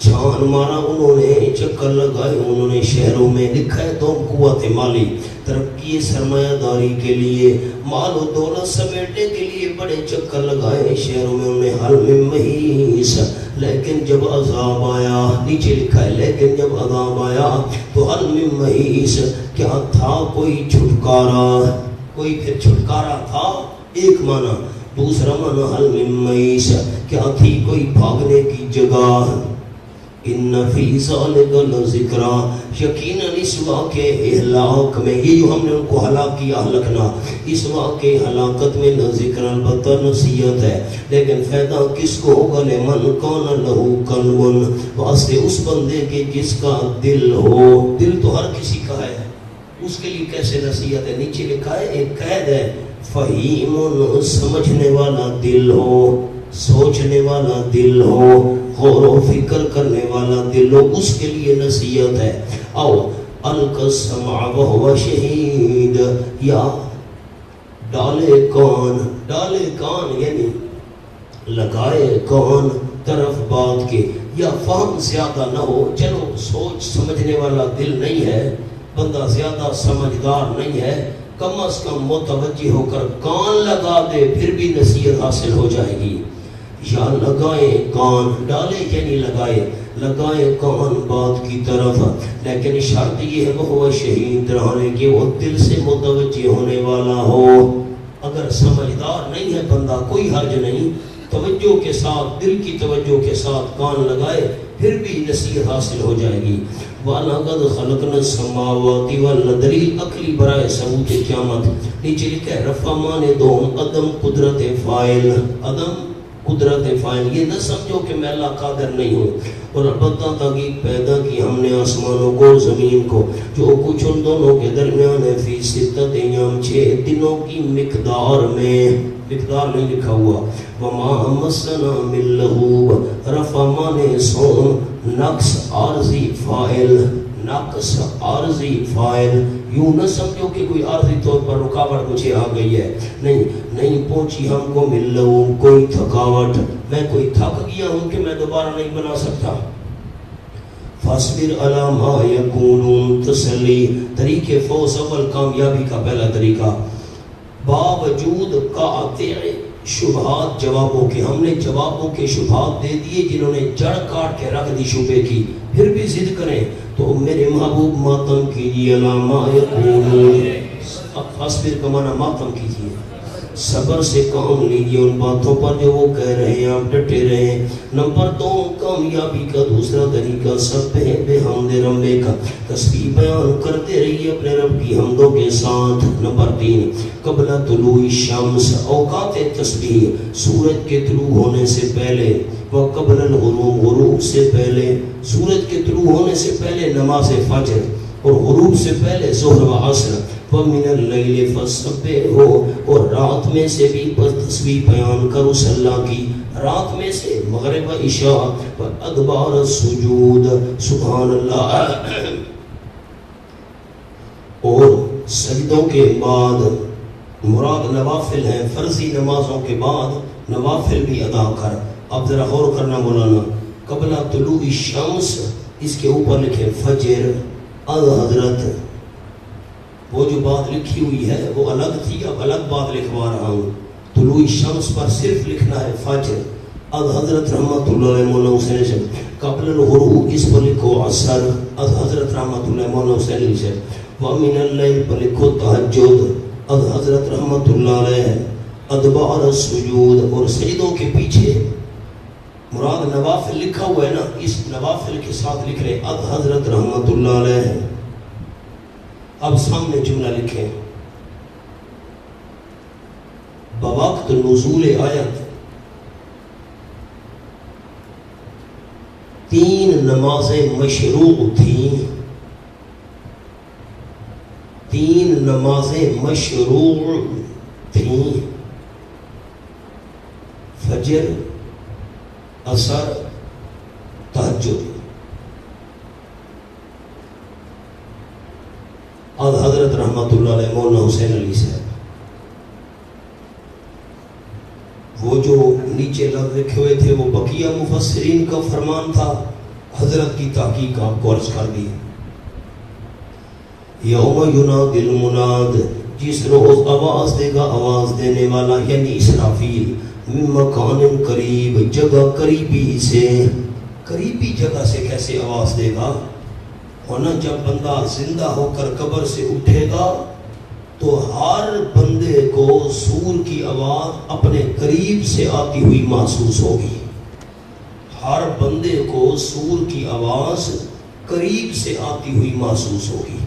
چھان مارا انہوں نے، چکر لگائے انہوں نے، شہروں میں لکھا ہے تو قوت مالی ترقی سرمایہ داری کے لیے، مال و دولت سمیٹنے کے لیے بڑے چکر لگائے شہروں میں انہوں نے، حل من محیص، لیکن جب عذاب آیا، نیچے لکھا ہے لیکن جب عذاب آیا تو حل من محیص، کیا تھا کوئی چھٹکارا، کوئی پھر چھٹکارا تھا، ایک معنی، دوسرا معنی حل من محیص، کیا تھی کوئی بھاگنے کی جگہ، ان فی ذالک لذکرا، یقیناً اس واقعے اہلاک میں، یہ جو ہم نے ان کو ہلاک کیا ہلکنا، اس واقعے ہلاکت میں لذکر، البتہ نصیحت ہے، لیکن فائدہ کس کو ہوگا، لمن کان لہ قلب، واسطے اس بندے کے جس کا دل ہو، دل تو ہر کسی کا ہے، اس کے لیے کیسے نصیحت ہے، نیچے لکھا ہے ایک قید ہے، فہیم، سمجھنے والا دل ہو، سوچنے والا دل ہو، غور و فکر کرنے والا دل ہو، اس کے لیے نصیحت ہے، او القى السمع وهو شہید، یا ڈالے کان یعنی لگائے کان طرف بات کے، یا فہم زیادہ نہ ہو، چلو سوچ سمجھنے والا دل نہیں ہے، بندہ زیادہ سمجھدار نہیں ہے، کم از کم متوجہ ہو کر کان لگا دے، پھر بھی نصیحت حاصل ہو جائے گی، یا لگائے کان، ڈالے یعنی لگائے کان بات کی طرف، لیکن شرط یہ ہے وہ شہید رہنے کہ وہ دل سے متوجہ ہونے والا ہو، اگر سمجھدار نہیں ہے بندہ کوئی حرج نہیں، توجہ کے ساتھ، دل کی توجہ کے ساتھ کان لگائے، پھر بھی نصیحت حاصل ہو جائے گی، وَلَقَدْ خَلَقْنَا السَّمَاوَاتِ وَالْأَرْضَ، دلیل عقلی برائے ثبوت قیامت، نیچے لکھا ہے رفع مانے دوم، عدم قدرت فاعل، عدم قدرت فاعل، یہ نہ سمجھو کہ میں اللہ قادر نہیں ہوں، اور البتہ تحقیق پیدا کی ہم نے آسمانوں کو اور زمین کو، جو کچھ ان دونوں کے درمیان ہے، فی ستۃ ایام، 6 دنوں کی مقدار میں، مقدار نہیں لکھا ہوا، وما مسنا من لغوب، رفع مانے سوم، نقص عارضی فاعل، نقص عارضی فاعل، یوں نہ سمجھو کہ کوئی عارضی طور پر رکاوٹ مجھے آ گئی ہے، نہیں پہنچی ہم کو مل لہو کوئی تھکاوٹ، میں کوئی تھک گیا ہوں کہ میں دوبارہ نہیں بنا سکتا، فاصبر علی ما یقولون، تسلی، طریقے فوز اول کامیابی کا پہلا طریقہ، باوجود قاطع شبہات جوابوں کے، ہم نے جوابوں کے شبہات دے دیے جنہوں نے جڑ کاٹ کے رکھ دی شبے کی، پھر بھی ضد کریں تو میرے محبوب ماتم کیجیے، علامہ یقولون، فاصبر کا معنی ماتم کیجیے، صبر سے کام لیجیے ان باتوں پر جو وہ کہہ رہے ہیں، آپ ڈٹے رہیں۔ نمبر 2 کامیابی کا دوسرا طریقہ سبح بحمد ربک، تسبیح بیان کرتے رہیے اپنے رب کی حمدوں کے ساتھ۔ نمبر 3 قبل طلوع الشمس، اوقات تسبیح سورج کے طلوع ہونے سے پہلے، و قبل الغروب، غروب سے پہلے، سورج کے طلوع ہونے سے پہلے نماز فجر، اور غروب سے پہلے ظہر و عصر، وَمِنَ اللَّيْلِ فَسَبِّحْهُ، اور رات میں سے بھی تسبیح بیان کرو اللہ کی، رات میں سے مغرب و عشاء، وَأَدْبَارَ السُّجُودِ، سبحان اللہ، اور سجدوں کے بعد، مراد نوافل ہیں، فرضی نمازوں کے بعد نوافل بھی ادا کر۔ اب ذرا غور کرنا مولانا، قبل طلوع الشمس، اس کے اوپر لکھے فجر، حضرت، وہ جو بات لکھی ہوئی ہے وہ الگ تھی، اب الگ بات لکھوا رہا ہوں۔ طلوع الشمس پر صرف لکھنا ہے فجر، اب حضرت رحمت اللہ علیہ مولانا حسین سے قبل الغروب اس پر لکھو عصر، اب حضرت رحمت اللہ مولانا حسین سے، وَمِنَ اللَّيْلِ پر لکھو تہجد، اب حضرت رحمت اللہ علیہ، ادبار السجود، اور سجدوں کے پیچھے مراد نوافل لکھا ہوا ہے نا، اس نوافل کے ساتھ لکھ رہے اب حضرت رحمت اللہ علیہ۔ اب سامنے جملہ لکھیں، بوقت نزول آیت 3 نمازیں مشروع تھیں، 3 نمازیں مشروع تھیں، فجر، عصر، تہجد۔ اور حضرت رحمت اللہ علیہ مولانا حسین علی صاحب، وہ جو نیچے لفظ لکھے ہوئے تھے وہ بقیہ مفسرین کا فرمان تھا، حضرت کی تحقیق آپ کو عرض کر دی. یوم ینادی المناد، جس روز آواز دے گا آواز دینے والا یعنی اسرافیل، من مکان قریب، جگہ قریبی سے. قریبی جگہ سے کیسے آواز دے گا؟ ہونا جب بندہ زندہ ہو کر قبر سے اٹھے گا تو ہر بندے کو سور کی آواز اپنے قریب سے آتی ہوئی محسوس ہوگی. ہر بندے کو سور کی آواز قریب سے آتی ہوئی محسوس ہوگی.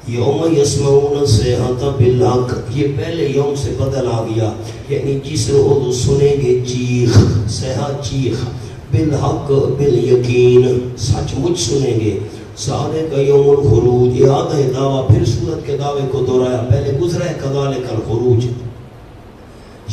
یوم یسمعون الصیحۃ بالحق، یہ پہلے یوم سے بدل آ گیا، یعنی جس روز سنیں گے چیخ، صیحہ چیخ، بالحق بالیقین، سچ مچ سنیں گے. ذالک یوم الخروج، یہ آدھا دعویٰ پھر سورت کے دعوے کو دہرایا، پہلے گزرا ہے کذالک الخروج.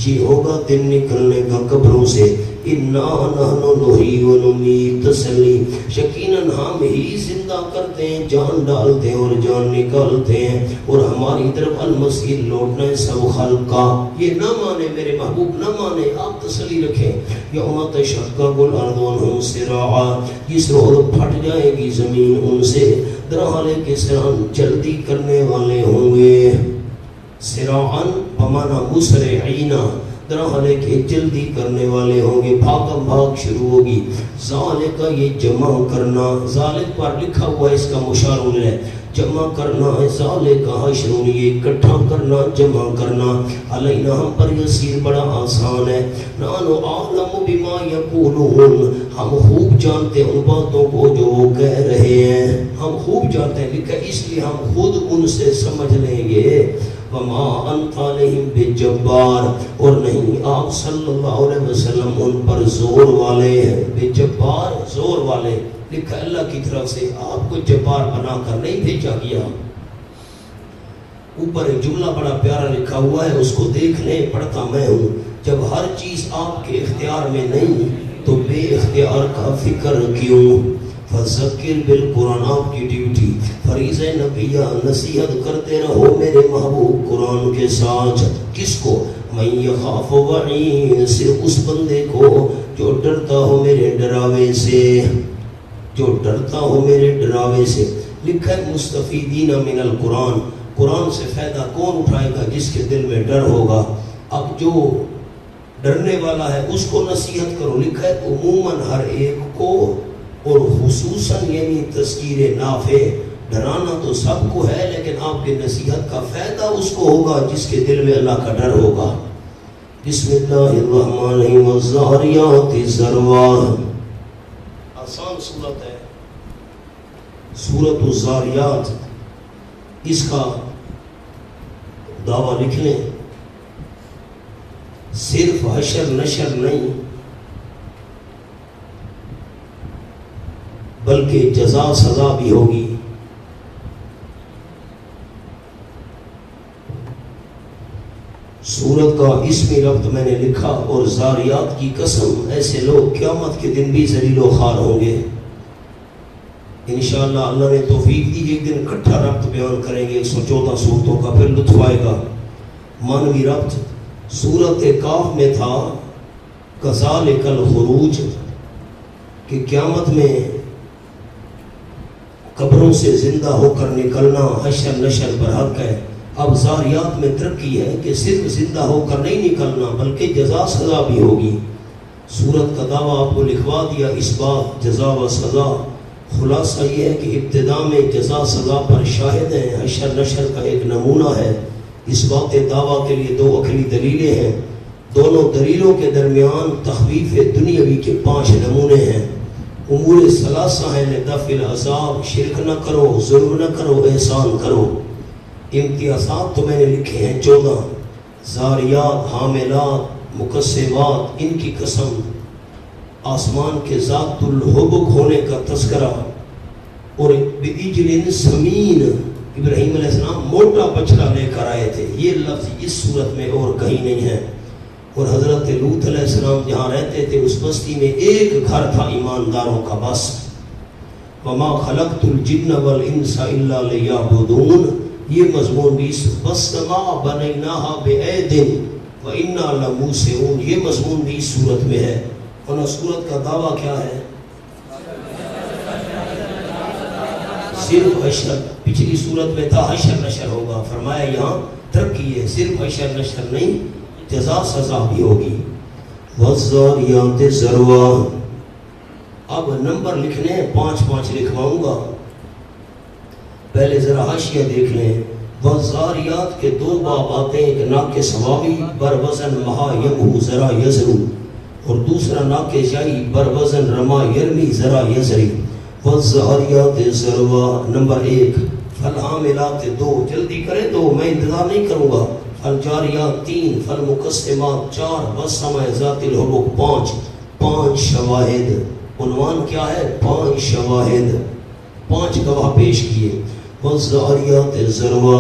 یہ ہوگا دن نکلنے کا قبروں سے. انا نحن نحیی و نمیت، تسلی، یقیناً ہم ہی زندہ کرتے ہیں، جان ڈالتے ہیں اور جان نکالتے ہیں، اور ہماری طرف المصیر لوٹنا ہے سب خلق کا. یہ نہ مانے میرے محبوب، نہ مانے، آپ تسلی رکھیں. یوم تشقق الارض عنہم سراعا، جس روز پھٹ جائے گی زمین ان سے، درحالے کے سران جلدی کرنے والے ہوں گے. سراعاً بمعنی مسرعین، درحالے کے جلدی کرنے والے ہوں گے، بھاگم بھاگ شروع ہوگی. ذالک، یہ جمع کرنا، ذالک پر لکھا ہوا ہے، اس کا مشار ہے جمع کرنا ہے. ذالک حشر، یہ اکٹھا کرنا، جمع کرنا. علینا، ہم پر یسیر، بڑا آسان ہے. نحن اعلم بما یقولون، ہم خوب جانتے ہیں ان باتوں کو جو وہ کہہ رہے ہیں، ہم خوب جانتے ہیں، لکھا اس لیے ہم خود ان سے سمجھ لیں گے. وما انت علیہم بجبار، اور نہیں آپ صلی اللہ علیہ وسلم ان پر زور والے ہیں. بجبار، زور والے، لکھا اللہ کی طرف سے، آپ کو جبار بنا کر نہیں بھیجا گیا. اوپر ایک جملہ بڑا پیارا لکھا ہوا ہے، اس کو دیکھ لیں، پڑھتا میں ہوں. جب ہر چیز آپ کے اختیار میں نہیں تو بے اختیار کا فکر کیوں؟ فذکر بالقرآن، آپ کی ڈیوٹی، فریضہ نبیہ، نصیحت کرتے رہو میرے محبوب قرآن کے ساتھ. کس کو؟ من یخاف وعید، صرف اس بندے کو جو ڈرتا ہو میرے ڈراوے سے، جو ڈرتا ہو میرے ڈراوے سے. لکھا ہے مستفیدین من القرآن، قرآن سے فائدہ کون اٹھائے گا؟ جس کے دل میں ڈر ہوگا. اب جو ڈرنے والا ہے اس کو نصیحت کرو. لکھا ہے عموماً ہر ایک کو، اور خصوصاً یعنی تذکیر نافع، ڈرانا تو سب کو ہے، لیکن آپ کی نصیحت کا فائدہ اس کو ہوگا جس کے دل میں اللہ کا ڈر ہوگا. بسم اللہ الرحمن الرحیم، والذاریات ذروا، آسان صورت ہے سورۃ الذاریات. اس کا دعویٰ لکھ لیں، صرف حشر نشر نہیں بلکہ جزا سزا بھی ہوگی. سورت کا اسمی لفظ میں نے لکھا، اور زاریات کی قسم، ایسے لوگ قیامت کے دن بھی ذلیل و خوار ہوں گے. انشاءاللہ اللہ نے توفیق دی، ایک دن اکٹھا ربط بیان کریں گے 114 صورتوں کا، پھر لطف آئے گا. مانوی ربط سورت کاف میں تھا کذالک الخروج، کہ قیامت میں قبروں سے زندہ ہو کر نکلنا حشر نشر پر حق ہے. اب زاریات میں ترقی ہے کہ صرف زندہ ہو کر نہیں نکلنا بلکہ جزا سزا بھی ہوگی. سورت کا دعویٰ آپ کو لکھوا دیا، اس بات جزا و سزا. خلاصہ یہ ہے کہ ابتدا میں جزا سزا پر شاہد ہیں، حشر نشر کا ایک نمونہ ہے. اس بات دعویٰ کے لیے 2 عقلی دلیلیں ہیں، دونوں دلیلوں کے درمیان تخفیف دنیاوی کے 5 نمونے ہیں. امور ثلاثہ ہیں لدفع العذاب، شرک نہ کرو، ظلم نہ کرو، احسان کرو. امتیازات تو میں نے لکھے ہیں 14، زاریات، حاملات، مقسمات، ان کی قسم، آسمان کے ذات الحبک ہونے کا تذکرہ، اور بِعِجْلٍ سمین، ابراہیم علیہ السلام موٹا بچڑا لے کر آئے تھے. یہ لفظ اس صورت میں اور کہیں نہیں ہے. اور حضرت لوط علیہ السلام جہاں رہتے تھے اس بستی میں ایک گھر تھا ایمانداروں کا بس. وما خلقت الجن والانس الا لیعبدون، یہ مضمون بھی والسماء بنیناها بعید وانا لموسعون، یہ مضمون بھی اس صورت میں ہے. اور صورت کا دعویٰ کیا ہے؟ صرف حشر، پچھلی صورت میں تھا حشر نشر ہوگا، فرمایا یہاں ترقی ہے، صرف حشر نشر نہیں، جزا سزا بھی ہوگی۔ والذاریات ذروا، اب نمبر لکھنے ہیں، 5 لکھواؤں گا، پہلے ذرا حاشیہ دیکھ لیں۔ والذاریات کے 2 باب آتے ہیں، ایک ناقص ثوابی بر وزن مہا یمہو ذرا یزرو، اور دوسرا ناقص جائی بر وزن رما یرمی ذرا یزری۔ والذاریات ذروا نمبر 1، فالحاملات 2، جلدی کریں 2، میں انتظار نہیں کروں گا۔ فالجاریات 3، فالمقسمات 4، والسماء ذات الحبک 5 شواہد، عنوان کیا ہے؟ 5 شواہد، 5 گواہ پیش کیے۔ والذاریات ذروا،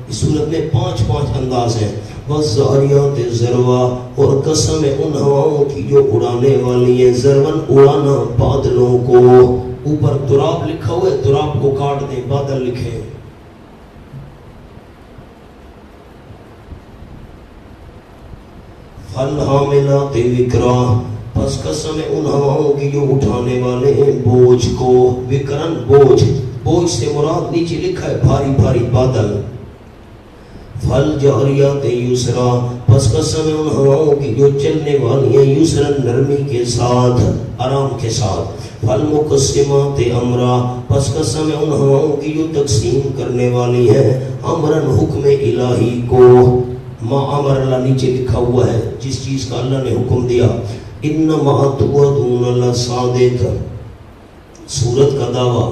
اس صورت میں 5 انداز ہیں۔ والذاریات ذروا، اور قسم ان ہواؤں کی جو اڑانے والی ہیں، ذرون اڑانا بادلوں کو، اوپر تراب لکھا ہوا ہے، تراب کو کاٹ دیں، بادل لکھیں۔ فالحاملات وکرا، پس قسم ان ہواؤں کی جو اٹھانے والے ہیں بوجھ کو، وکرن بوجھ سے مراد نیچے لکھا ہے بھاری بھاری بادل۔ فالجاریات یسرا، پس قسم ان ہواؤں کی جو چلنے والی ہیں یسرن نرمی کے ساتھ، آرام کے ساتھ۔ فالمقسمات امرا، پس قسم ان ہواؤں کی جو تقسیم کرنے والی ہے امرن حکم الہی کو، ما امر اللہ نیچے لکھا ہوا ہے، جس چیز کا اللہ نے حکم دیا۔ انما توعدون لصادق، سورت کا دعویٰ،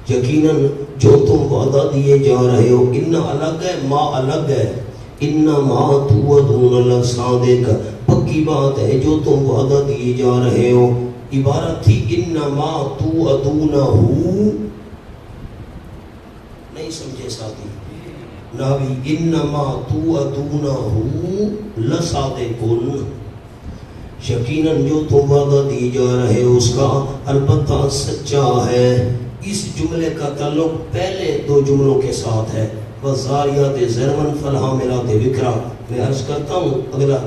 یقیناً جو تم وعدہ دیے جا رہے ہو، ان الگ ہے، ما الگ ہے، انما توعدون لصادق، پکی بات ہے جو تم وعدہ دیے جا رہے ہو۔ عبارت تھی انما توعدونہ، نہیں سمجھے ساتھی ناوی، انما توعدونہ لصادقون، یقیناً جو تم وعدہ دیے جا رہے ہو اس کا البتہ سچا ہے۔ اس جملے کا تعلق پہلے 2 جملوں کے ساتھ ہے، والذاریات ذروا فالحاملات وکرا۔ میں عرض کرتا ہوں، اگلا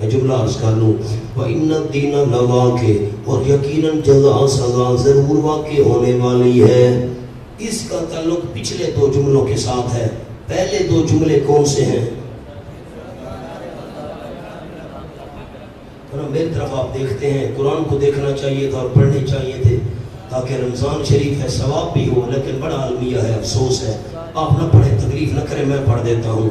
جملہ عرض کر لوں، وَإِنَّ الدِّينَ لَوَاقِعٌ، اور یقیناً جزا سزا ضرور واقع ہونے والی ہے۔ اس کا تعلق پچھلے 2 جملوں کے ساتھ ہے۔ پہلے 2 جملے کون سے ہیں؟ میری طرف آپ دیکھتے ہیں، قرآن کو دیکھنا چاہیے تھا اور پڑھنے چاہیے تھے، تاکہ رمضان شریف ہے ثواب بھی ہو، لیکن بڑا المیہ ہے، افسوس ہے، آپ نہ پڑھیں، تکلیف نہ کریں، میں پڑھ دیتا ہوں۔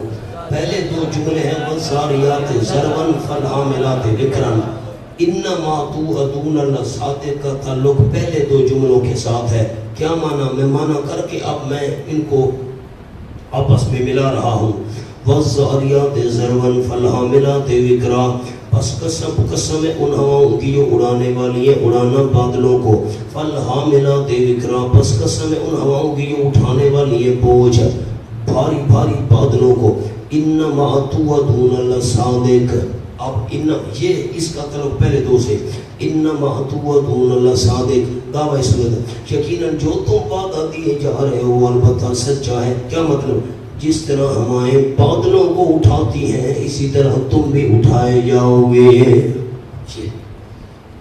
پہلے 2 جملے ہیں، والذاریات ذروا فالحاملات وکرا، انما توعدون لصادق، کا تعلق پہلے 2 جملوں کے ساتھ ہے۔ کیا معنی؟ میں معنی کر کے اب میں ان کو آپس میں ملا رہا ہوں۔ والذاریات ذروا فالحاملات وکرا، پس قسم ان ہواؤں کی جو اڑانے والی ہے، اڑانا بادلوں کو۔ فالحاملات وکرا، پس قسم ان ہواؤں کی جو اٹھانے والی ہے بوجھ، بھاری بھاری بادلوں کو۔ انما توعدون لصادق، اب یہ اس کا تعلق پہلے 2 سے، انما توعدون لصادق، دعویٰ صورت، یقیناً جو تم وعدہ دیے جا رہے ہو البتہ سچا ہے۔ کیا مطلب؟ جس طرح ہمارے بادلوں کو اٹھاتی ہیں اسی طرح تم بھی اٹھائے جاؤ گے۔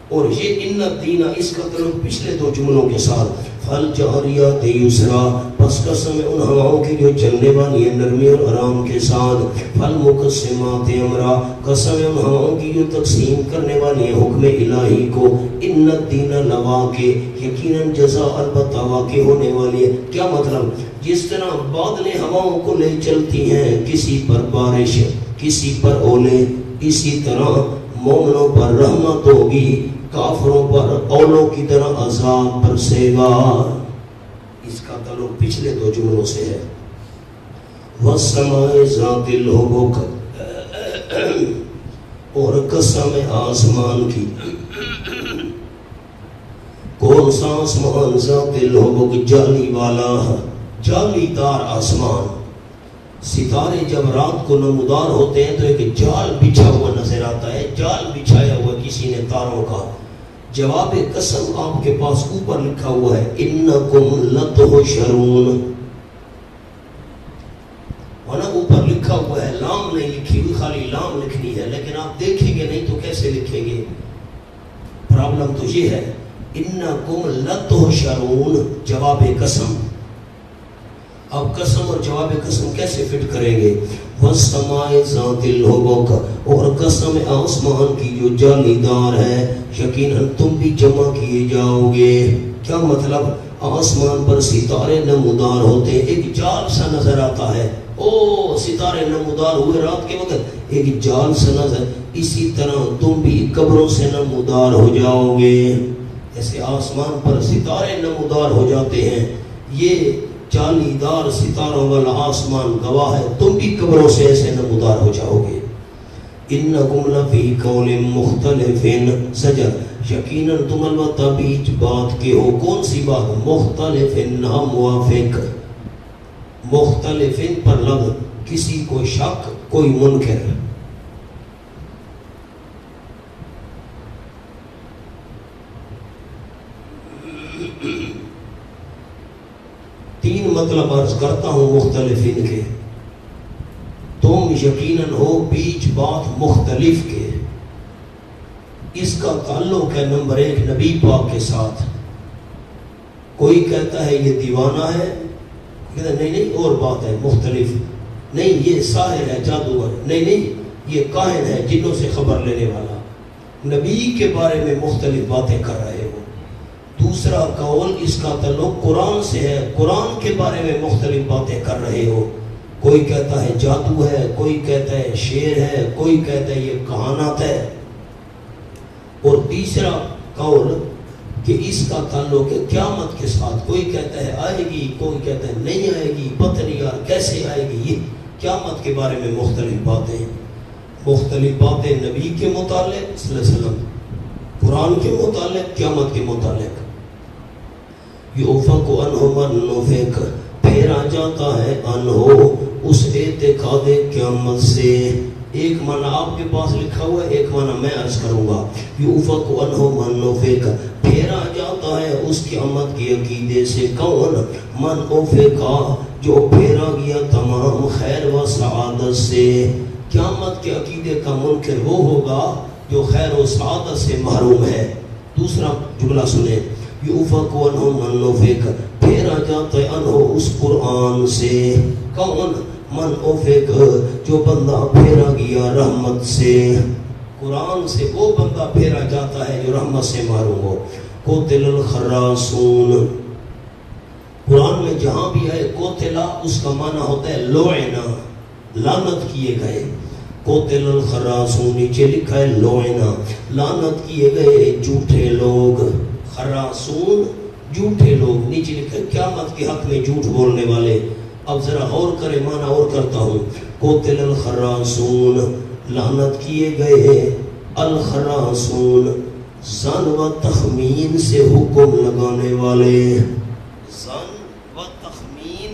اور یہ ان الدین، اس کا تعلق پچھلے 2 جملوں کے ساتھ۔ فالجاریات یسرا، پس قسم ان ہواؤں کی جو چلنے والی ہے نرمی اور آرام کے ساتھ۔ فالمقسمات امرا، قسم ان ہواؤں کی جو تقسیم کرنے والی ہے حکم الہی کو۔ ان الدین لواقع، یقیناً جزا البتہ واقع ہونے والی ہے۔ کیا مطلب؟ جس طرح بادلیں ہواؤں کو لے چلتی ہیں، کسی پر بارش، کسی پر اولے، اسی طرح مومنوں پر رحمت ہوگی، کافروں پر اولوں کی طرح عذاب برسے گا۔ اس کا تعلق پچھلے 2 جملوں سے ہے۔ والسماء ذات الحبک، اور قسم آسمان کی، کون سا آسمان؟ ذات الحبک، جالی والا، جالی دار آسمان۔ ستارے جب رات کو نمودار ہوتے ہیں تو ایک جال بچھا ہوا نظر آتا ہے، جال بچھایا ہوا کسی نے تاروں کا۔ جواب قسم آپ کے پاس اوپر لکھا ہوا ہے، انکم لتحشرون، ورنہ اوپر لکھا ہوا ہے، لام نہیں لکھی ہوئی، خالی لام لکھنی ہے، لیکن آپ دیکھیں گے نہیں تو کیسے لکھیں گے؟ پرابلم تو یہ ہے، انکم لتحشرون، جواب قسم، اب قسم اور جواب قسم کیسے فٹ کریں گے؟ وَالسَّمَاءِ ذَاتِ الْحُبُكَ، اور قسم آسمان کی جو جالی دار ہے، یقیناً تم بھی جمع کیے جاؤ گے۔ کیا مطلب؟ آسمان پر ستارے نمودار ہوتے ہیں، ایک جال سا نظر آتا ہے، او ستارے نمودار ہوئے رات کے وقت، ایک جال سا نظر، اسی طرح تم بھی قبروں سے نمودار ہو جاؤ گے۔ جیسے آسمان پر ستارے نمودار ہو جاتے ہیں، یہ جالی دار ستاروں والا آسمان گواہ ہے، تم بھی قبروں سے ایسے نمودار ہو جاؤ گے۔ اِنَّكُمْ لَفِي قَوْلٍ مُخْتَلِفٍ زجر، یقیناً تم البتہ بیچ بات کے ہو۔ کون سی بات؟ مختلف نہ موافق، مختلف پر لفظ، کسی کو شک کوئی منکر۔ تین مطلب عرض کرتا ہوں مختلفین کے۔ تم یقیناً ہو بیچ بات مختلف کے، اس کا تعلق ہے نمبر ایک نبی پاک کے ساتھ۔ کوئی کہتا ہے یہ دیوانہ ہے، کہتا ہے نہیں اور بات ہے مختلف، نہیں یہ ساحر ہے جادوگر، نہیں یہ کاہن ہے جنوں سے خبر لینے والا۔ نبی کے بارے میں مختلف باتیں کر رہے ہو۔ دوسرا قول اس کا تعلق قرآن سے ہے، قرآن کے بارے میں مختلف باتیں کر رہے ہو۔ کوئی کہتا ہے جادو ہے، کوئی کہتا ہے شعر ہے، کوئی کہتا ہے یہ کہانت ہے۔ اور تیسرا قول کہ اس کا تعلق ہے قیامت کے ساتھ، کوئی کہتا ہے آئے گی، کوئی کہتا ہے نہیں آئے گی، پتہ نہیں یار کیسے آئے گی۔ یہ قیامت کے بارے میں مختلف باتیں نبی کے متعلق صلی اللہ علیہ وسلم، قرآن کے متعلق، قیامت کے متعلق۔ یؤفک عنہ من نفک، پھیرا جاتا ہے عنہ اس اعتقاد قیامت سے۔ ایک معنی آپ کے پاس لکھا ہوا ہے، ایک معنی میں عرض کروں گا۔ یؤفک عنہ من نفک، پھیرا جاتا ہے اس قیامت کے عقیدے سے۔ کون؟ من افکا، جو پھیرا گیا تمام خیر و سعادت سے۔ قیامت کے عقیدے کا منکر وہ ہوگا جو خیر و سعادت سے محروم ہے۔ دوسرا جملہ سنیں، یؤفک عنہ من نفک، پھیرا جاتا ہے عنہ اس قرآن سے۔ کون؟ من افک، جو بندہ پھیرا گیا رحمت سے۔ قرآن سے وہ بندہ پھیرا جاتا ہے جو رحمت سے محروم ہو۔ قتل الخراسون، قرآن میں جہاں بھی ہے قتلا اس کا معنی ہوتا ہے لعنا، لعنت کیے گئے۔ قتل الخراسون نیچے لکھا ہے لعنا، لعنت کیے گئے جھوٹے لوگ۔ خراسون جھوٹے لوگ، نیچے لکھا ہے قیامت کے حق میں جھوٹ بولنے والے۔ اب ذرا غور کرے، معنی اور کرتا ہوں۔ قتل الخراسون، لعنت کیے گئے الخراسون، ظن و تخمین سے حکم لگانے والے۔ ظن و تخمین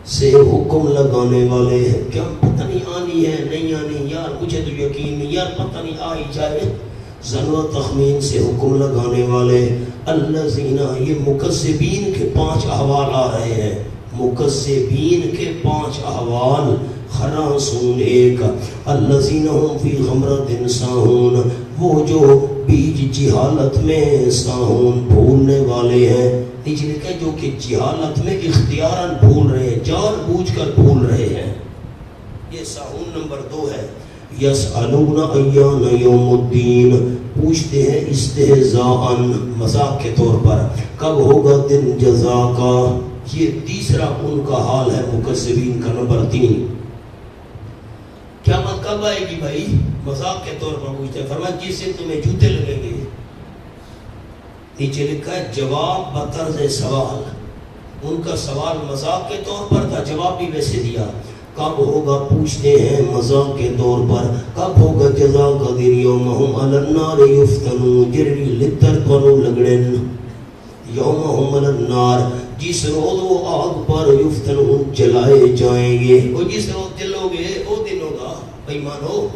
سے حکم لگانے والے ہیں۔ کیا پتہ نہیں آنی ہے نہیں آنی، یار مجھے تو یقین نہیں، یار پتہ نہیں آ ہی جائے۔ ظن و تخمین سے حکم لگانے والے۔ الذین، یہ مکذبین کے 5 احوال آ رہے ہیں، مکذبین کے 5 احوال۔ خراسون ایک، الذین هم فی غمرۃ ساہون، وہ جو بیچ جہالت میں ساہون بھولنے والے ہیں۔ نیچے لکھا ہے جو کہ جہالت میں اختیاراً بھول رہے ہیں، جان بوجھ کر بھول رہے ہیں۔ یہ ساہون نمبر 2 ہے۔ یسألون ایان یوم الدین، پوچھتے ہیں استہزاءً، مذاق کے طور پر، کب ہوگا دن جزا کا۔ یہ تیسرا ان کا حال ہے مکذبین کا، نمبر 3۔ قیامت کب آئے گی بھائی؟ مذاق کے طور پر پوچھتے ہیں، فرمایا جس سے تمہیں جوتے لگیں گے۔ نیچے لکھا ہے جواب بطرز سوال، ان کا سوال مذاق کے طور پر تھا، جواب بھی ویسے دیا۔ کب ہوگا پوچھتے ہیں مذاق کے طور پر، کب ہوگا جزا کا دن، یومہم علی النار یفتنون، جرری لتر پرو لگڑن، یومہم علی النار، جس روز وہ آگ پر یفتنون جلائے جائیں گے۔ وہ جس روز جلو گے وہ دن ہوگا بھائی مانو،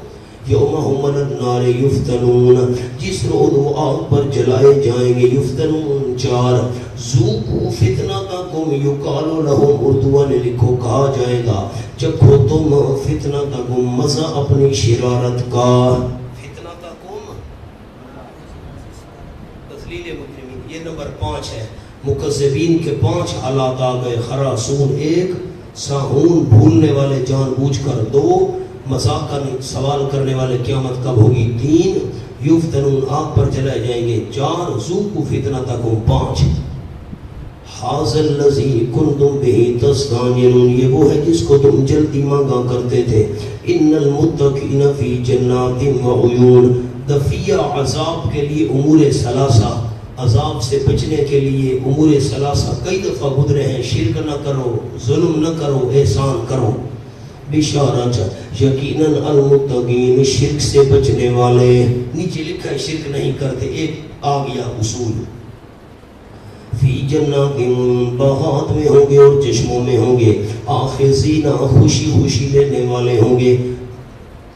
یومہم علی النار یفتنون، جس روز وہ آگ پر جلائے جائیں گے۔ یفتنون 4، ذوقوا فتنتکم یقال لہم، اردو نے لکھو کہا جائے گا چکھو تم فتنتکم، مزہ اپنی شرارت کا۔ فتنتکم تذلیل مجرمین، یہ نمبر 5 ہے۔ مکذبین کے 5 حالات آ گئے، خراسون 1، ساہون بھولنے والے جان بوجھ کر 2، مذاق کا سوال کرنے والے قیامت کب ہوگی 3، یفتنون آگ پر جلائے جائیں گے 4، ذوقوا فتنتکم 5۔ ھذا الذی کنتم بہ تستعجلون، یہ وہ ہے جس کو تم جلدی مانگا کرتے تھے۔ ان المتقین فی جنات وعیون، دفیہ عذاب کے لیے امور ثلاثہ، عذاب سے بچنے کے لیے امور ثلاثہ کئی دفعہ گزرے ہیں، شرک نہ کرو، ظلم نہ کرو، احسان کرو۔ بشارت، یقیناً المتقین شرک سے بچنے والے، نیچے لکھا ہے شرک نہیں کرتے، ایک آ گیا اصول، فی جنات باغات میں ہوں گے اور چشموں میں ہوں گے، آخذین خوشی خوشی لینے والے ہوں گے۔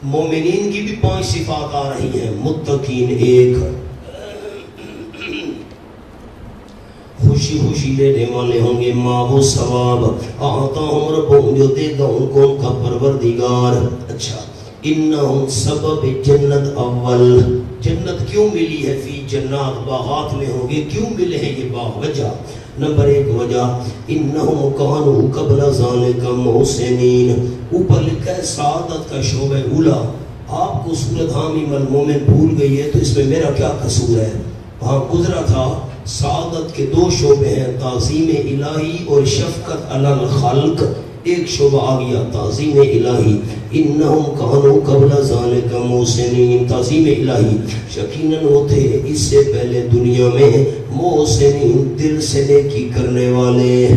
مومنین کی بھی 5 صفات آ رہی ہیں، متقین 1، خوشی خوشی لینے والے ہوں گے، ما وہ ثواب آتاہم ربہم، جو دے گا ان کو ان کا پروردگار۔ اچھا، انہم سبب جنت اول، جنت کیوں ملی ہے؟ فی جنات باغات میں ہوں گے، کیوں ملے ہیں یہ باغ؟ وجہ نمبر 1 وجہ، انہم کانوا قبل ذالک محسنین، اوپر لکھا ہے سعادت کا شعبہ اولا۔ آپ کو سورۃ حامیم المومن بھول گئی ہے تو اس میں میرا کیا قصور ہے؟ وہاں گزرا تھا سعادت کے 2 شعبے ہیں، تعظیم الہی اور شفقت علی الخلق۔ ایک شعبہ آ گیا تعظیم الہی، انہم کانوا قبل ذالک محسنین، تعظیم الہی، یقیناً وہ تھے اس سے پہلے دنیا میں محسنین، دل سے نیکی کرنے والے،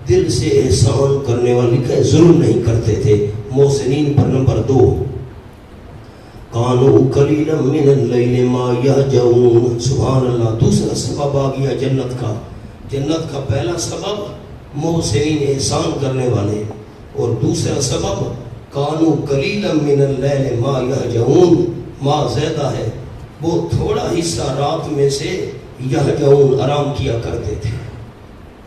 دل سے احسان کرنے والے، کہ ظلم نہیں کرتے تھے۔ محسنین پر نمبر 2، کانوا قلیلا من اللیل ما یہجعون، سبحان اللہ۔ دوسرا سبب آ گیا جنت کا، جنت کا پہلا سبب محسنین احسان کرنے والے، اور دوسرا سبب کانوا قلیلا من اللیل ما یہجعون، ما زیادہ ہے، وہ تھوڑا حصہ رات میں سے یہجعون آرام کیا کرتے تھے،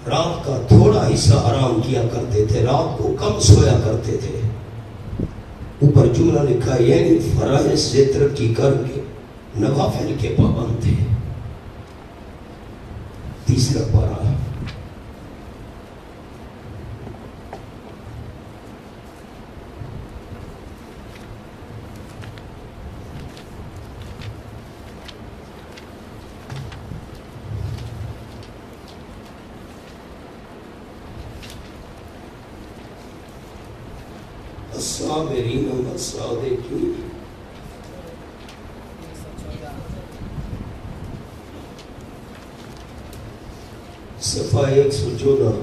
رات کا تھوڑا حصہ آرام کیا کرتے تھے، رات کو کم سویا کرتے تھے۔ اوپر جملہ لکھا ہے یعنی فرائض سے ترقی کر کے نوافل کے پابند تھے۔ تیسرا پارہ، الصابرین والصادقین، صفحہ 114۔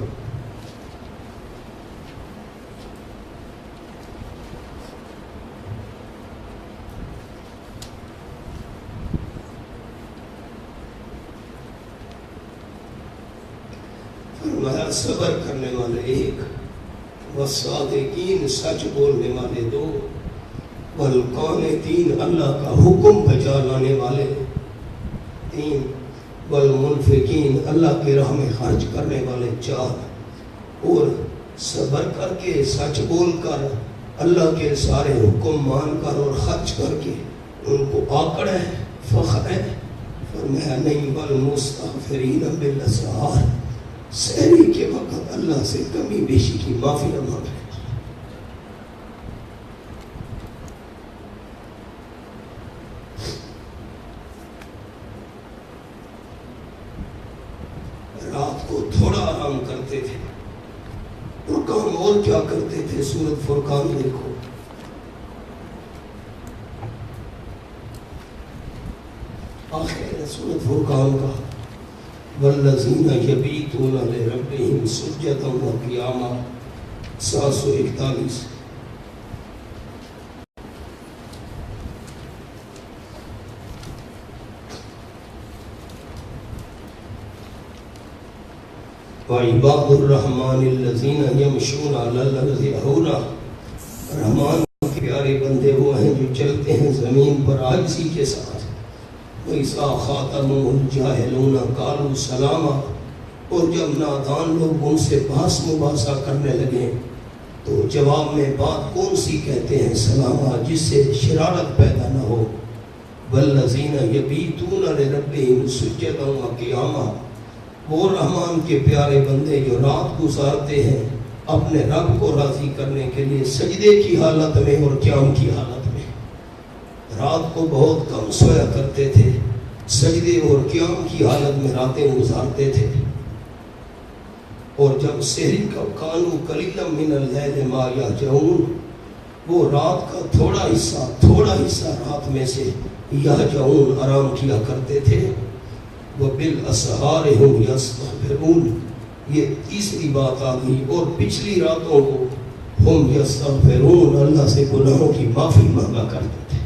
فرمایا صبر کرنے والے 1، والصادقین سچ بولنے والے 2، والقانتین اللہ کا حکم بجا لانے والے 3، والمنفقین اللہ کی راہ میں خرچ کرنے والے 4۔ اور صبر کر کے، سچ بول کر، اللہ کے سارے حکم مان کر اور خرچ کر کے ان کو آکڑ ہے، فخر ہے۔ فرمایا نہیں، والمستغفرین بالاسحار، سحری کے وقت اللہ سے کمی بیشی کی معافی نہ مانگے۔ رات کو تھوڑا آرام کرتے تھے، اور کام اور کیا کرتے تھے؟ سورۃ فرقان دیکھو، آخر سورۃ فرقان کا، والذین یبیتون لربہم سجدا وقیاما، 741۔ وعباد الرحمن الذین یمشون علی الارض ہونا، رحمان کے پیارے بندے وہ ہیں جو چلتے ہیں زمین پر عاجزی کے ساتھ۔ وَإِذَا خَاطَبَهُمُ الْجَاهِلُونَ قَالُوا سَلَامًا، اور جب نادان لوگ ان سے بحث مباحثہ کرنے لگے تو جواب میں بات کون سی کہتے ہیں؟ سلامہ، جس سے شرارت پیدا نہ ہو۔ وَالَّذِينَ يَبِيتُونَ لِرَبِّهِمْ سُجَّدًا وَقِيَامًا، وہ رحمان کے پیارے بندے جو رات گزارتے ہیں اپنے رب کو راضی کرنے کے لیے سجدے کی حالت میں اور قیام کی حالت میں. رات کو بہت کم سویا کرتے تھے, سجدے اور قیام کی حالت میں راتیں گزارتے تھے. اور جب سحری کا کانو قلیلا من اللیل ما یہجعون, وہ رات کا تھوڑا حصہ رات میں سے یہجعون آرام کیا کرتے تھے. وبالاسحار هم یستغفرون, یہ تیسری بات آ گئی. اور پچھلی راتوں کو ہم یستغفرون, اللہ سے گناہوں کی معافی مانگا کرتے تھے.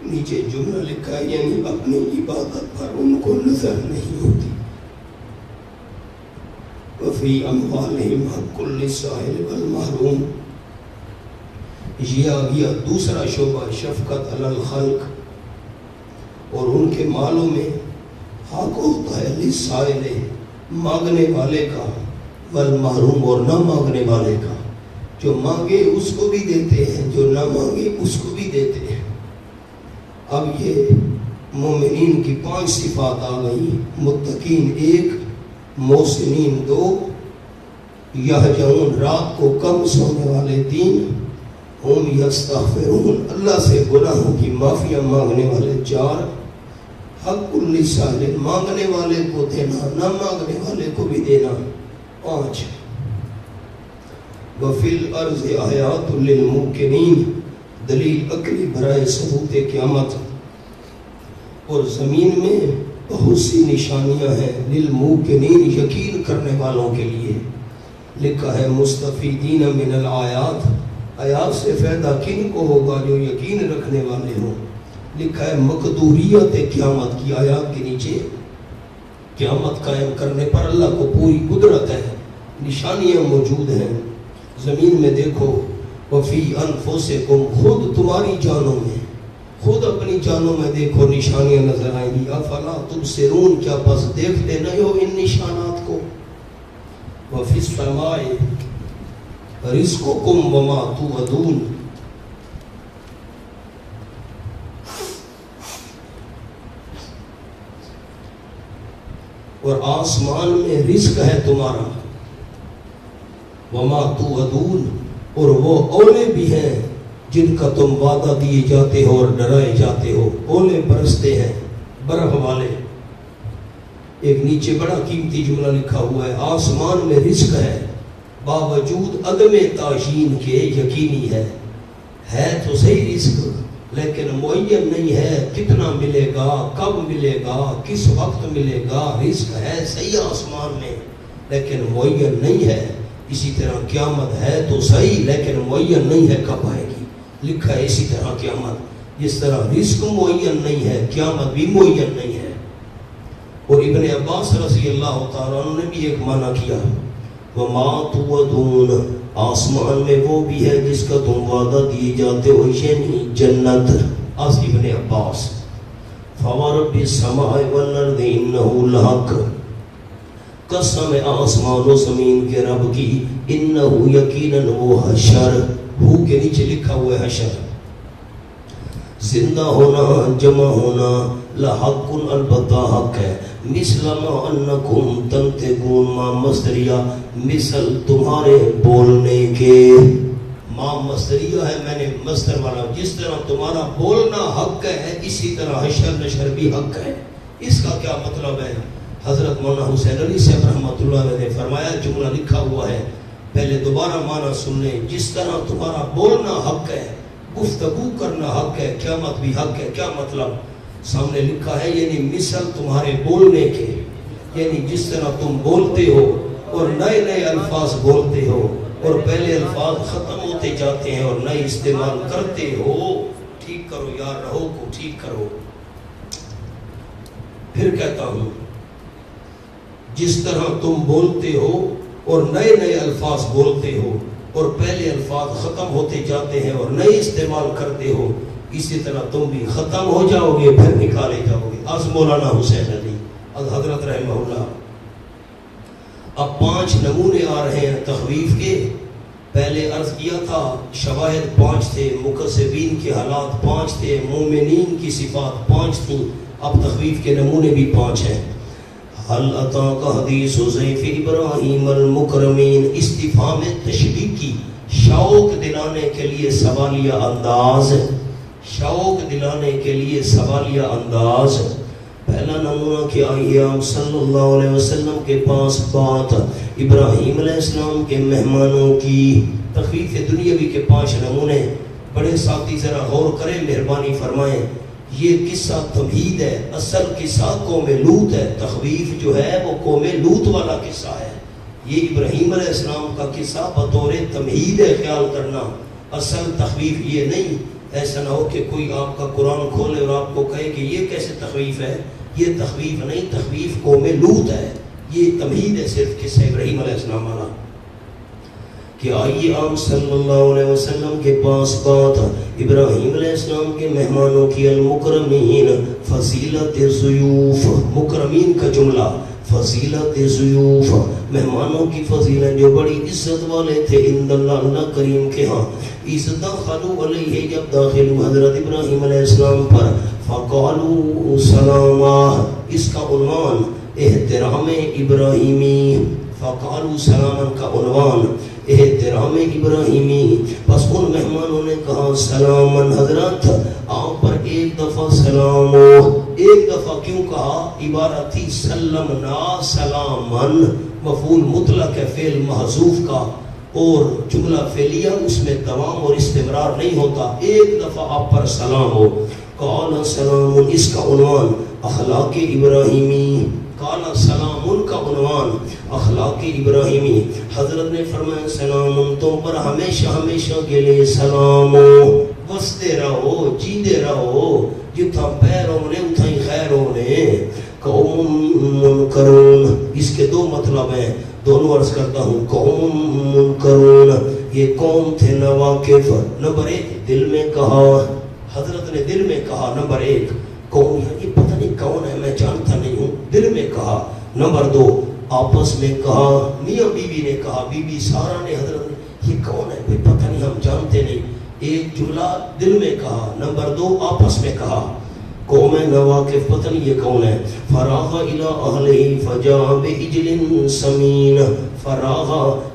نیچے جملہ لکھا ہے, یعنی اپنی عبادت پر ان کو نظر نہیں ہوتی. وفی اموالہم حق للسائل والمحروم, یہ آ گیا دوسرا شعبہ شفقت علی الخلق. اور ان کے مالوں میں حق ہوتا ہے للسائل, مانگنے والے کا, والمحروم, اور نہ مانگنے والے کا. جو مانگے اس کو بھی دیتے ہیں, جو نہ مانگے اس کو بھی دیتے ہیں. اب یہ مومنین کی 5 صفات آ گئی. متقین 1, محسنین 2, یہجعون رات کو کم سونے والے 3, ہم یستغفرون اللہ سے گناہوں کی معافیاں مانگنے والے 4, حق للسائل مانگنے والے کو دینا, نہ مانگنے والے کو بھی دینا 5. وفی الارض آیات للموقنین, دلیل عقلی برائے ثبوت قیامت. اور زمین میں بہت سی نشانیاں ہیں للموقنین, یقین کرنے والوں کے لیے. لکھا ہے مستفیدین من الآیات, آیات سے فائدہ کن کو ہوگا؟ جو یقین رکھنے والے ہوں. لکھا ہے مقدوریت قیامت کی, آیات کے نیچے قیامت قائم کرنے پر اللہ کو پوری قدرت ہے, نشانیاں موجود ہیں. زمین میں دیکھو, وفی انفسکم, خود تمہاری جانوں میں, خود اپنی جانوں میں دیکھو نشانیاں نظر آئیں گی. افلا تبصرون, کیا بس دیکھتے نہیں ہو ان نشانات کو؟ وفی السماء رزقکم وما توعدون, اور آسمان میں رزق ہے تمہارا. وما توعدون, اور وہ اولے بھی ہیں جن کا تم وعدہ دیے جاتے ہو اور ڈرائے جاتے ہو. اولے برستے ہیں, برف والے. ایک نیچے بڑا قیمتی جملہ لکھا ہوا ہے, آسمان میں رزق ہے باوجود عدم تعین کے یقینی ہے. ہے تو صحیح رزق, لیکن معین نہیں ہے کتنا ملے گا, کب ملے گا, کس وقت ملے گا. رزق ہے صحیح آسمان میں, لیکن معین نہیں ہے. اسی طرح قیامت ہے تو صحیح, لیکن معین نہیں ہے کب آئے گی. لکھا ہے اسی طرح قیامت, جس طرح رزق معین نہیں ہے قیامت بھی معین نہیں ہے. اور ابن عباس رضی اللہ تعالیٰ عنہ نے بھی ایک معنی کیا, وما توعدون, آسمان میں وہ بھی ہے جس کا تم وعدہ دیے جاتے ہو, یعنی جنت. از ابن عباس, فورب السماء والارض انہ لحق, قسم آسمان و زمین کے رب کی, انہو یقیناً وہ حشر, ہو کے نیچے لکھا ہوا ہے حشر. زندہ ہونا جمع ہونا لحق البتہ حق ہے. مثل ما انکم تنطقون ما مصدریہ مثل تمہارے بولنے کے. ماں مصدریہ ہے میں نے مصدر والا. جس طرح تمہارا بولنا حق ہے اسی طرح حشر نشر بھی حق ہے. اس کا کیا مطلب ہے؟ حضرت مولانا حسین علی صاحب رحمۃ اللہ علیہ نے فرمایا, جملہ لکھا ہوا ہے, پہلے دوبارہ معنی سن لیں. جس طرح تمہارا بولنا حق ہے, گفتگو کرنا حق ہے, قیامت بھی حق ہے. کیا مطلب؟ سامنے لکھا ہے یعنی مثل تمہارے بولنے کے, یعنی جس طرح تم بولتے ہو اور نئے نئے الفاظ بولتے ہو اور پہلے الفاظ ختم ہوتے جاتے ہیں اور نئے استعمال کرتے ہو. ٹھیک کرو یار, رہو کو ٹھیک کرو. پھر کہتا ہوں, جس طرح تم بولتے ہو اور نئے نئے الفاظ بولتے ہو اور پہلے الفاظ ختم ہوتے جاتے ہیں اور نئے استعمال کرتے ہو, اسی طرح تم بھی ختم ہو جاؤ گے پھر نکالے جاؤ گے. از مولانا حسین علی از حضرت رحمہ اللہ. اب 5 نمونے آ رہے ہیں تخویف کے. پہلے عرض کیا تھا شواہد 5 تھے, مکذبین کے حالات 5 تھے, مومنین کی صفات 5 تھیں. اب تخویف کے نمونے بھی 5 ہیں. حل اتاک حدیث ضیف ابراہیم المکرمین. استفہام تشبیہ کی, شوق دلانے کے لیے سوالیہ انداز, شوق دلانے کے لیے سوالیہ انداز. پہلا نمونہ کہ آئیے آپ صلی اللہ علیہ وسلم کے پاس بات ابراہیم علیہ السلام کے مہمانوں کی. تخفیف دنیاوی کے 5 نمونے. بڑے ساتھی ذرا غور کریں, مہربانی فرمائیں. یہ قصہ تمہید ہے, اصل قصہ قوم لوط ہے. تخویف جو ہے وہ قوم لوط والا قصہ ہے. یہ ابراہیم علیہ السلام کا قصہ بطور تمہید ہے, خیال کرنا. اصل تخویف یہ نہیں. ایسا نہ ہو کہ کوئی آپ کا قرآن کھولے اور آپ کو کہے کہ یہ کیسے تخویف ہے. یہ تخویف نہیں, تخویف قوم لوط ہے. یہ تمہید ہے صرف قصہ ابراہیم علیہ السلام والا. کہ آئیے آپ صلی اللہ علیہ وسلم کے پاس بات ابراہیم علیہ السلام کے مہمانوں کی. المکرمین فضیلت ضیوف, مکرمین کا جملہ فضیلت ضیوف, مہمانوں کی فضیلت جو بڑی عزت والے تھے عند اللہ, اللہ کریم کے ہاں. اذ دخلوا علیہ, جب داخل حضرت ابراہیم علیہ السلام پر, فقالوا سلاما, اس کا عنوان احترام ابراہیمی. فقالوا سلاما کا عنوان احترام ابراہیمی. بس ان مہمانوں نے کہا سلامن, حضرت آپ پر ایک دفعہ سلام ہو. ایک دفعہ کیوں کہا؟ عبارت تھی سلمنا سلامن, مفعول مطلق ہے فعل محذوف کا, اور جملہ فعلیہ اس میں دوام اور استمرار نہیں ہوتا. ایک دفعہ آپ پر سلام ہو. قال سلام, اس کا عنوان اخلاق ابراہیمی. قال سلام کا عنوان اخلاق ابراہیمی. حضرت نے فرمایا سلام تم پر ہمیشہ ہمیشہ کے لیے سلام ہو. بستے رہو, جیندے رہو, جتھا پیر ہونے اتھا ہی خیر ہونے. قوم منکرون, اس کے 2 مطلب ہیں, دونوں عرض کرتا ہوں. قوم منکرون, یہ قوم تھے نواقف. نمبر 1 دل میں کہا, حضرت نے دل میں کہا. نمبر 1 قوم, یہ پتہ نہیں کون ہے, میں جانتا نہیں ہوں, دل میں کہا. نمبر 2 آپس میں کہا, میاں بیوی نے کہا, بی بی سارا نے, حضرت نے, یہ کون ہے کوئی پتہ نہیں, ہم جانتے نہیں. ایک جملہ دل میں کہا. نمبر 2 آپس میں کہا. قوم نواقف, پتہ نہیں یہ کون ہے. فراغ الی اہلہ فجاء بعجل سمین. فراغ,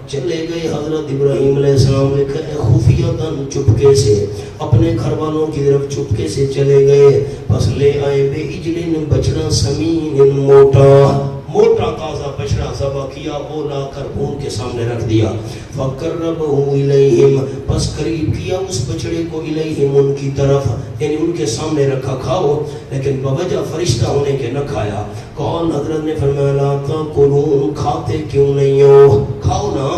چلے گئے حضرت ابراہیم علیہ السلام نے کہا خفیتاً, چپکے سے, اپنے گھر والوں کی طرف چپکے سے چلے گئے. پس لے آئے بعجل, بچڑا, سمین, موٹا, موٹا تازہ بچڑا ذبح کیا, وہ لا کر بھون کے سامنے رکھ دیا. فقربہ الیہم, پس قریب کیا اس بچڑے کو, الیہم, ان کی طرف, یعنی ان کے سامنے رکھا, کھاؤ, لیکن بوجہ فرشتہ ہونے کے نہ کھایا. قال, حضرت نے فرمایا لا تاکلون, کھاتے کیوں نہیں ہو, کھاؤ نا,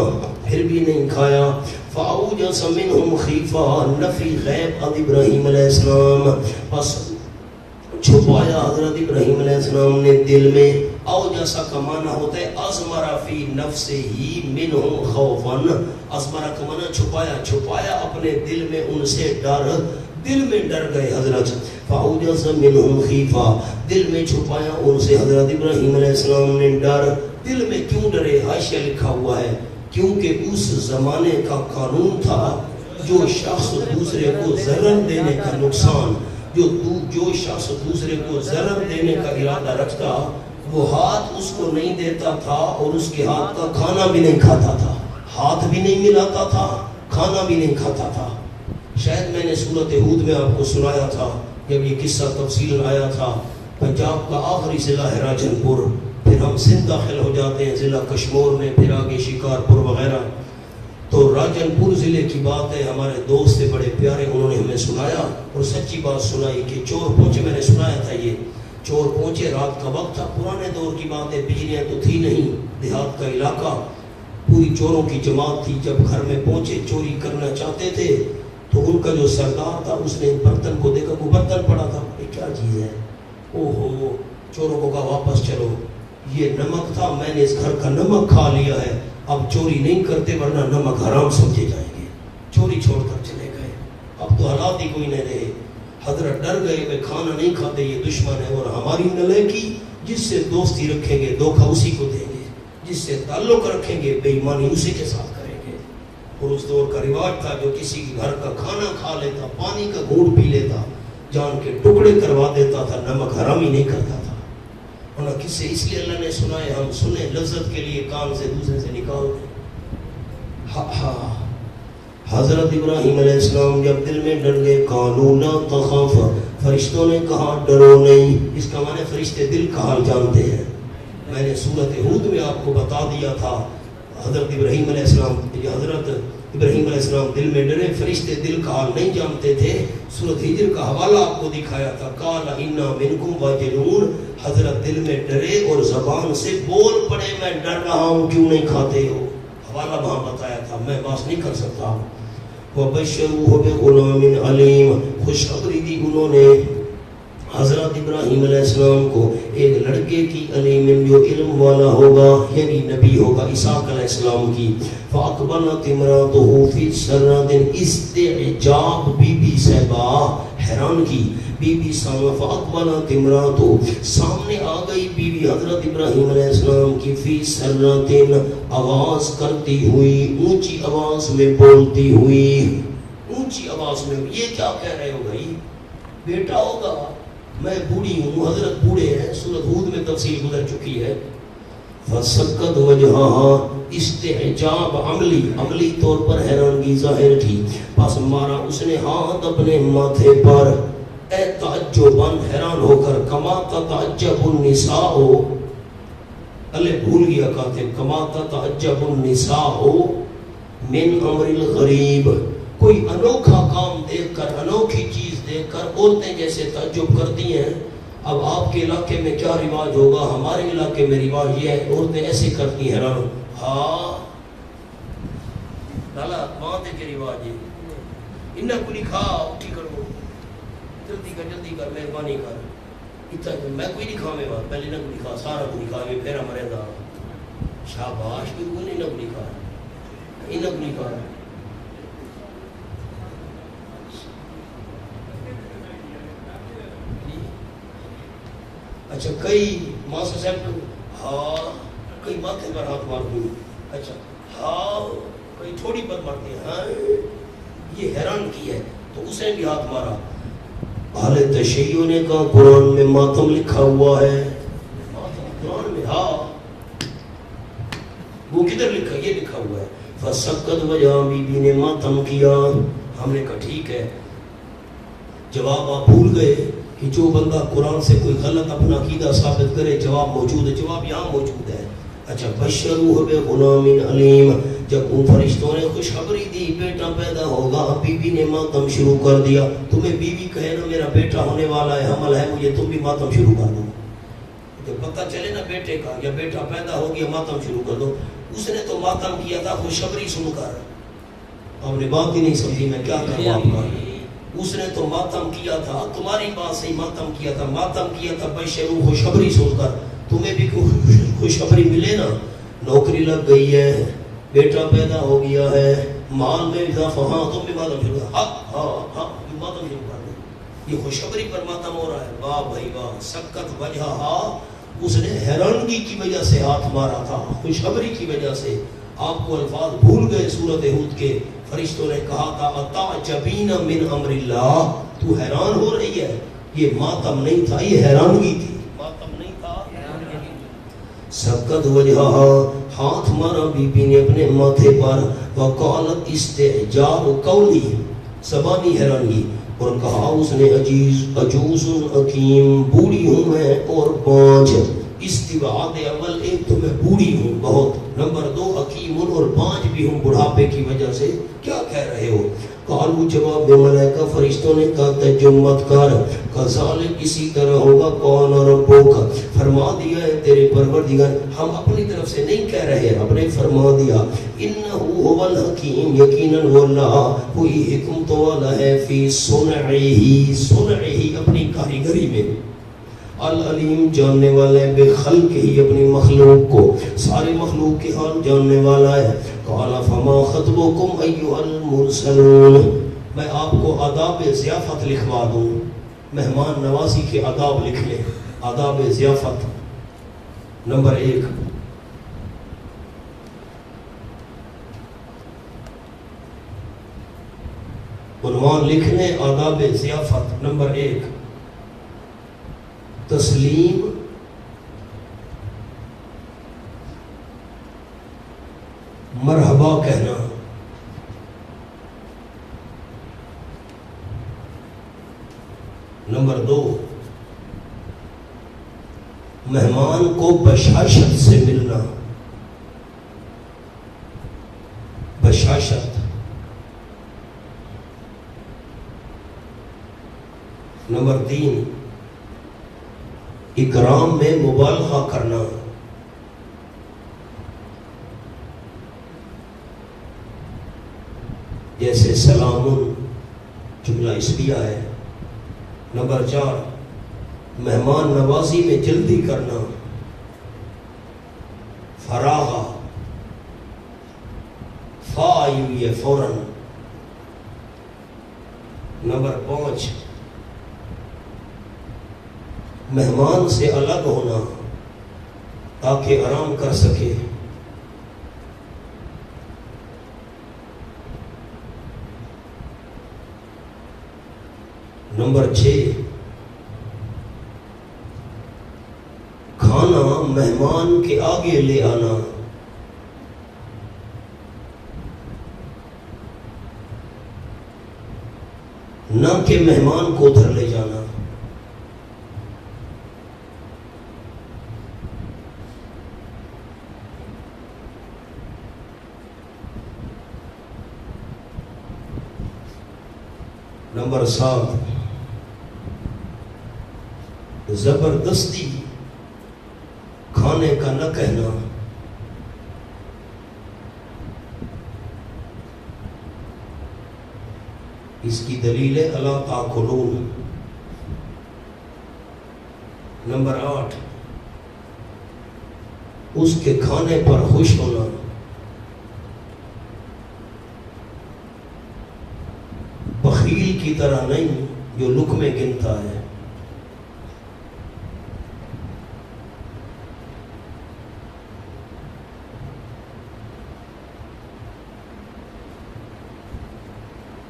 پھر بھی نہیں کھایا. فاوجس منہم خیفہ, نفی غیب از ابراہیم علیہ السلام, پس چھپایا حضرت ابراہیم علیہ السلام نے دل میں. او جیسا کا معنی ہوتا ہے ازمرا فی نفسہ ہی منہم خوفن. ازمرا کا معنی چھپایا, چھپایا اپنے دل میں ان سے ڈر, دل میں ڈر گئے حضرت. فاوجس منہم خیفہ, دل میں چھپایا ان سے حضرت ابراہیم علیہ السلام نے ڈر. دل میں کیوں ڈرے؟ حاشیہ لکھا ہوا ہے کیونکہ اس زمانے کا قانون تھا جو شخص دوسرے کو ضرر دینے کا نقصان جو شخص دوسرے کو ضرر دینے کا ارادہ رکھتا وہ ہاتھ اس کو نہیں دیتا تھا اور اس کے ہاتھ کا کھانا بھی نہیں کھاتا تھا، ہاتھ بھی نہیں ملاتا تھا، کھانا بھی نہیں کھاتا تھا۔ شاید میں نے سورۃ ہود میں آپ کو سنایا تھا جب یہ قصہ تفصیل آیا تھا۔ پنجاب کا آخری ضلع ہے راجن پور، پھر ہم سندھ داخل ہو جاتے ہیں ضلع کشمور میں، پھر آگے شکارپور وغیرہ۔ تو راجن پور ضلع کی بات ہے، ہمارے دوست تھے بڑے پیارے، انہوں نے ہمیں سنایا اور سچی بات سنائی کہ چور پہنچے، میں نے سنایا تھا یہ چور پہنچے، رات کا وقت تھا، پرانے دور کی بات ہے، بجلیاں تو تھی نہیں، دیہات کا علاقہ، پوری چوروں کی جماعت تھی۔ جب گھر میں پہنچے چوری کرنا چاہتے تھے تو ان کا جو سردار تھا اس نے برتن کو دیکھا، وہ برتن پڑا تھا، یہ کیا چیز ہے؟ اوہو، چوروں کو کہا واپس چلو، یہ نمک تھا، میں نے اس گھر کا نمک کھا لیا ہے، اب چوری نہیں کرتے ورنہ نمک حرام سمجھے جائیں گے۔ چوری چھوڑ کر چلے گئے، اب تو حالات ہی کوئی نہیں رہے۔ حضرت ڈر گئے کہ کھانا نہیں کھاتے، یہ دشمن ہے، اور ہماری نالاکی، جس سے دوستی رکھیں گے دھوکہ اسی کو دیں گے، جس سے تعلق رکھیں گے بے ایمانی اسی کے ساتھ کریں گے۔ اور اس دور کا رواج تھا جو کسی کے گھر کا کھانا کھا لیتا، پانی کا گھونٹ پی لیتا، جان کے ٹکڑے کروا دیتا تھا، نمک حرامی نہیں کرتا تھا۔ اور کس سے اس لیے اللہ نے سنائے، ہم سنیں لذت کے لیے، کان سے دوسرے سے نکال دیں۔ حضرت ابراہیم علیہ السلام جب دل میں ڈر گئے، قالوا لا تخاف، فرشتوں نے کہا ڈرو نہیں۔ اس کا معنی فرشتے دل کا حال جانتے ہیں۔ میں نے سورۃ ہود میں آپ کو بتا دیا تھا، حضرت ابراہیم علیہ السلام دل میں ڈرے، فرشتے دل کا حال نہیں جانتے تھے۔ سورۃ ہجر کا حوالہ آپ کو دکھایا تھا، قال انا منکم واجلون، حضرت دل میں ڈرے اور زبان سے بول پڑے میں ڈر رہا ہوں، کیوں نہیں کھاتے ہو؟ حوالہ وہاں بتایا تھا، میں بات نہیں کر سکتا۔ وَبَشَّرُوهُ بِغُلَامٍ عَلِيمٍ، خوشخبری دی انہوں نے حضرت ابراہیم علیہ السلام کو ایک لڑکے کی، علیم جو علم والا ہوگا، یعنی نبی ہوگا، اسحاق علیہ السلام کی۔ فَأَقْبَلَتِ امْرَأَتُهُ فِي سَرَّةٍ، استعجاب بی بی صاحبہ حیران کی، بی بی سامہ، فَأَقْبَلَتِ امْرَأَتُهُ، سامنے آ گئی بی بی حضرت ابراہیم علیہ السلام کی، فی سَرَّةٍ، آواز کرتی ہوئی، اونچی آواز میں بولتی ہوئی، اونچی آواز میں، یہ کیا کہہ رہے ہو بھائی؟ بیٹا ہوگا، میں بوڑھی ہوں، حضرت بوڑھے ہیں، سورۃ ہود میں تفصیل گزر چکی ہے۔ فسکت وجہہا، استعجاب عملی طور پر حیرانگی ظاہر کی، پس مارا اس نے ہاتھ اپنے ماتھے پر، اے تعجباً حیران ہو کر، کما تتعجب النساء، اللہ بھول گیا کاتب، کما تتعجب النساء من امر الغریب، کوئی انوکھا کام دیکھ کر، انوکھی چیز دیکھ کر عورتیں جیسے تعجب کرتی ہیں۔ اب آپ کے علاقے میں کیا رواج ہوگا، ہمارے علاقے میں رواج یہ ہے، عورتیں ایسے کرتی ہیں، حیران، ہاں لالا ماں دے کے رواج ہے، انہا کو نہیں کھا، اٹھی کرو، جلدی کر مہربانی کر، اتنا میں کوئی نہیں کھا، میں بات پہلے نہ کوئی کھا، سارا کوئی کھا، میں پھیرا مرے دا، شاباش کی کوئی نہ کوئی کھا، انہا کو نہیں کھا۔ اچھا کئی ماسٹر صاحب، ہاں کئی ماتھے پر ہاتھ مار دوں، اچھا ہاں کئی تھوڑی پر مارتے ہیں، ہاں یہ حیران کی ہے، تو اسے بھی ہاتھ مارا۔ اہل تشیع نے کہا قرآن میں ماتم لکھا ہوا ہے، قرآن میں، ہاں وہ کدھر لکھا، یہ لکھا ہوا ہے۔ فسکت وجہ، بی بی نے ماتم کیا۔ ہم نے کہا ٹھیک ہے، جواب آپ بھول گئے کہ جو بندہ قرآن سے کوئی غلط اپنا عقیدہ ثابت کرے، جواب موجود ہے، جواب یہاں موجود ہے۔ اچھا بشروہ بغلام علیم، جب ان فرشتوں نے خوشخبری دی بیٹا پیدا ہوگا، بی بی نے ماتم شروع کر دیا۔ تمہیں بی بی کہے نا میرا بیٹا ہونے والا ہے، حمل ہے مجھے، تم بھی ماتم شروع کر دو، جب پتہ چلے نا بیٹے کا یا بیٹا پیدا ہو گیا ماتم شروع کر دو۔ اس نے تو ماتم کیا تھا خوشخبری سن کر، آپ نے بات ہی نہیں سمجھی، میں کیا کروں آپ کا، اس نے تو ماتم کیا تھا، تمہاری بات سے ہی ماتم کیا تھا، ماتم کیا تھا بشرو خوشخبری سن کر، تمہیں بھی خوشخبری ملے نا، نوکری لگ گئی ہے، بیٹا پیدا ہو گیا ہے، مال میں اضافہ، ہاں تم بھی ماتم شروع کر، ہاں ماتم شروع کر دو، یہ خوشخبری پر ماتم ہو رہا ہے۔ واہ بھائی واہ، سکت وجہ، اس نے حیرانگی کی وجہ سے ہاتھ مارا تھا، خوشخبری کی وجہ سے۔ آپ کو الفاظ بھول گئے سورۃ ہود کے. فرشتوں نے کہا تھا اتعجبین من امر اللہ, تو حیران ہو رہی ہے. یہ ماتم نہیں تھا, یہ حیرانگی تھی, ماتم نہیں تھا. سکت وجہا, ہاتھ مارا بی بی نے اپنے ماتھے پر. وقالت استعجاب قولی, زبانی حیرانگی, اور کہا اس نے عجوز حکیم, بوڑھی ہوں میں اور پانچ. استبعاد اول, ایک تو میں بوڑھی ہوں بہت, نمبر دو حکیم اور پانچ بھی ہوں بڑھاپے کی وجہ سے, کیا کہہ رہے ہو؟ قالوا, جواب میں ملائکہ فرشتوں نے کہا تعجب مت کر, کذالک اسی طرح ہوگا, قال ربک, فرما دیا ہے تیرے پروردگار. ہم اپنی طرف سے نہیں کہہ رہے, اپنے فرما دیا. انہ هو الحکیم, یقیناً وہ اللہ کوئی حکمت والا ہے. فی صنعہ, صنعہ اپنی کاریگری میں. العلیم, جاننے والا ہے. بے خلق ہی, اپنی مخلوق کو, سارے مخلوق کے حال جاننے والا ہے. قال فما خطبکم ایھا المرسلون, میں آپ کو آداب ضیافت لکھوا دوں, مہمان نوازی کے آداب لکھ لیں. آداب ضیافت نمبر 1, عنوان لکھ لیں آداب ضیافت. نمبر 1, تسلیم, مرحبا کہنا. نمبر 2, مہمان کو بشاشت سے ملنا. بشاشت. نمبر 3, اکرام میں مبالغہ کرنا. جیسے سلام جملہ اسمیہ ہے. نمبر 4, مہمان نوازی میں جلدی کرنا. فراغ, فا آئی ہوئی ہے فوراً. نمبر 5, مہمان سے الگ ہونا تاکہ آرام کر سکے. نمبر 6, کھانا مہمان کے آگے لے آنا. نہ کہ مہمان کو ادھر لے جانا. نمبر 7, زبردستی کھانے کا نہ کہنا. اس کی دلیل ہے الا تاکلون. نمبر 8, اس کے کھانے پر خوش ہونا. بخیل کی طرح نہیں جو لقمے گنتا ہے.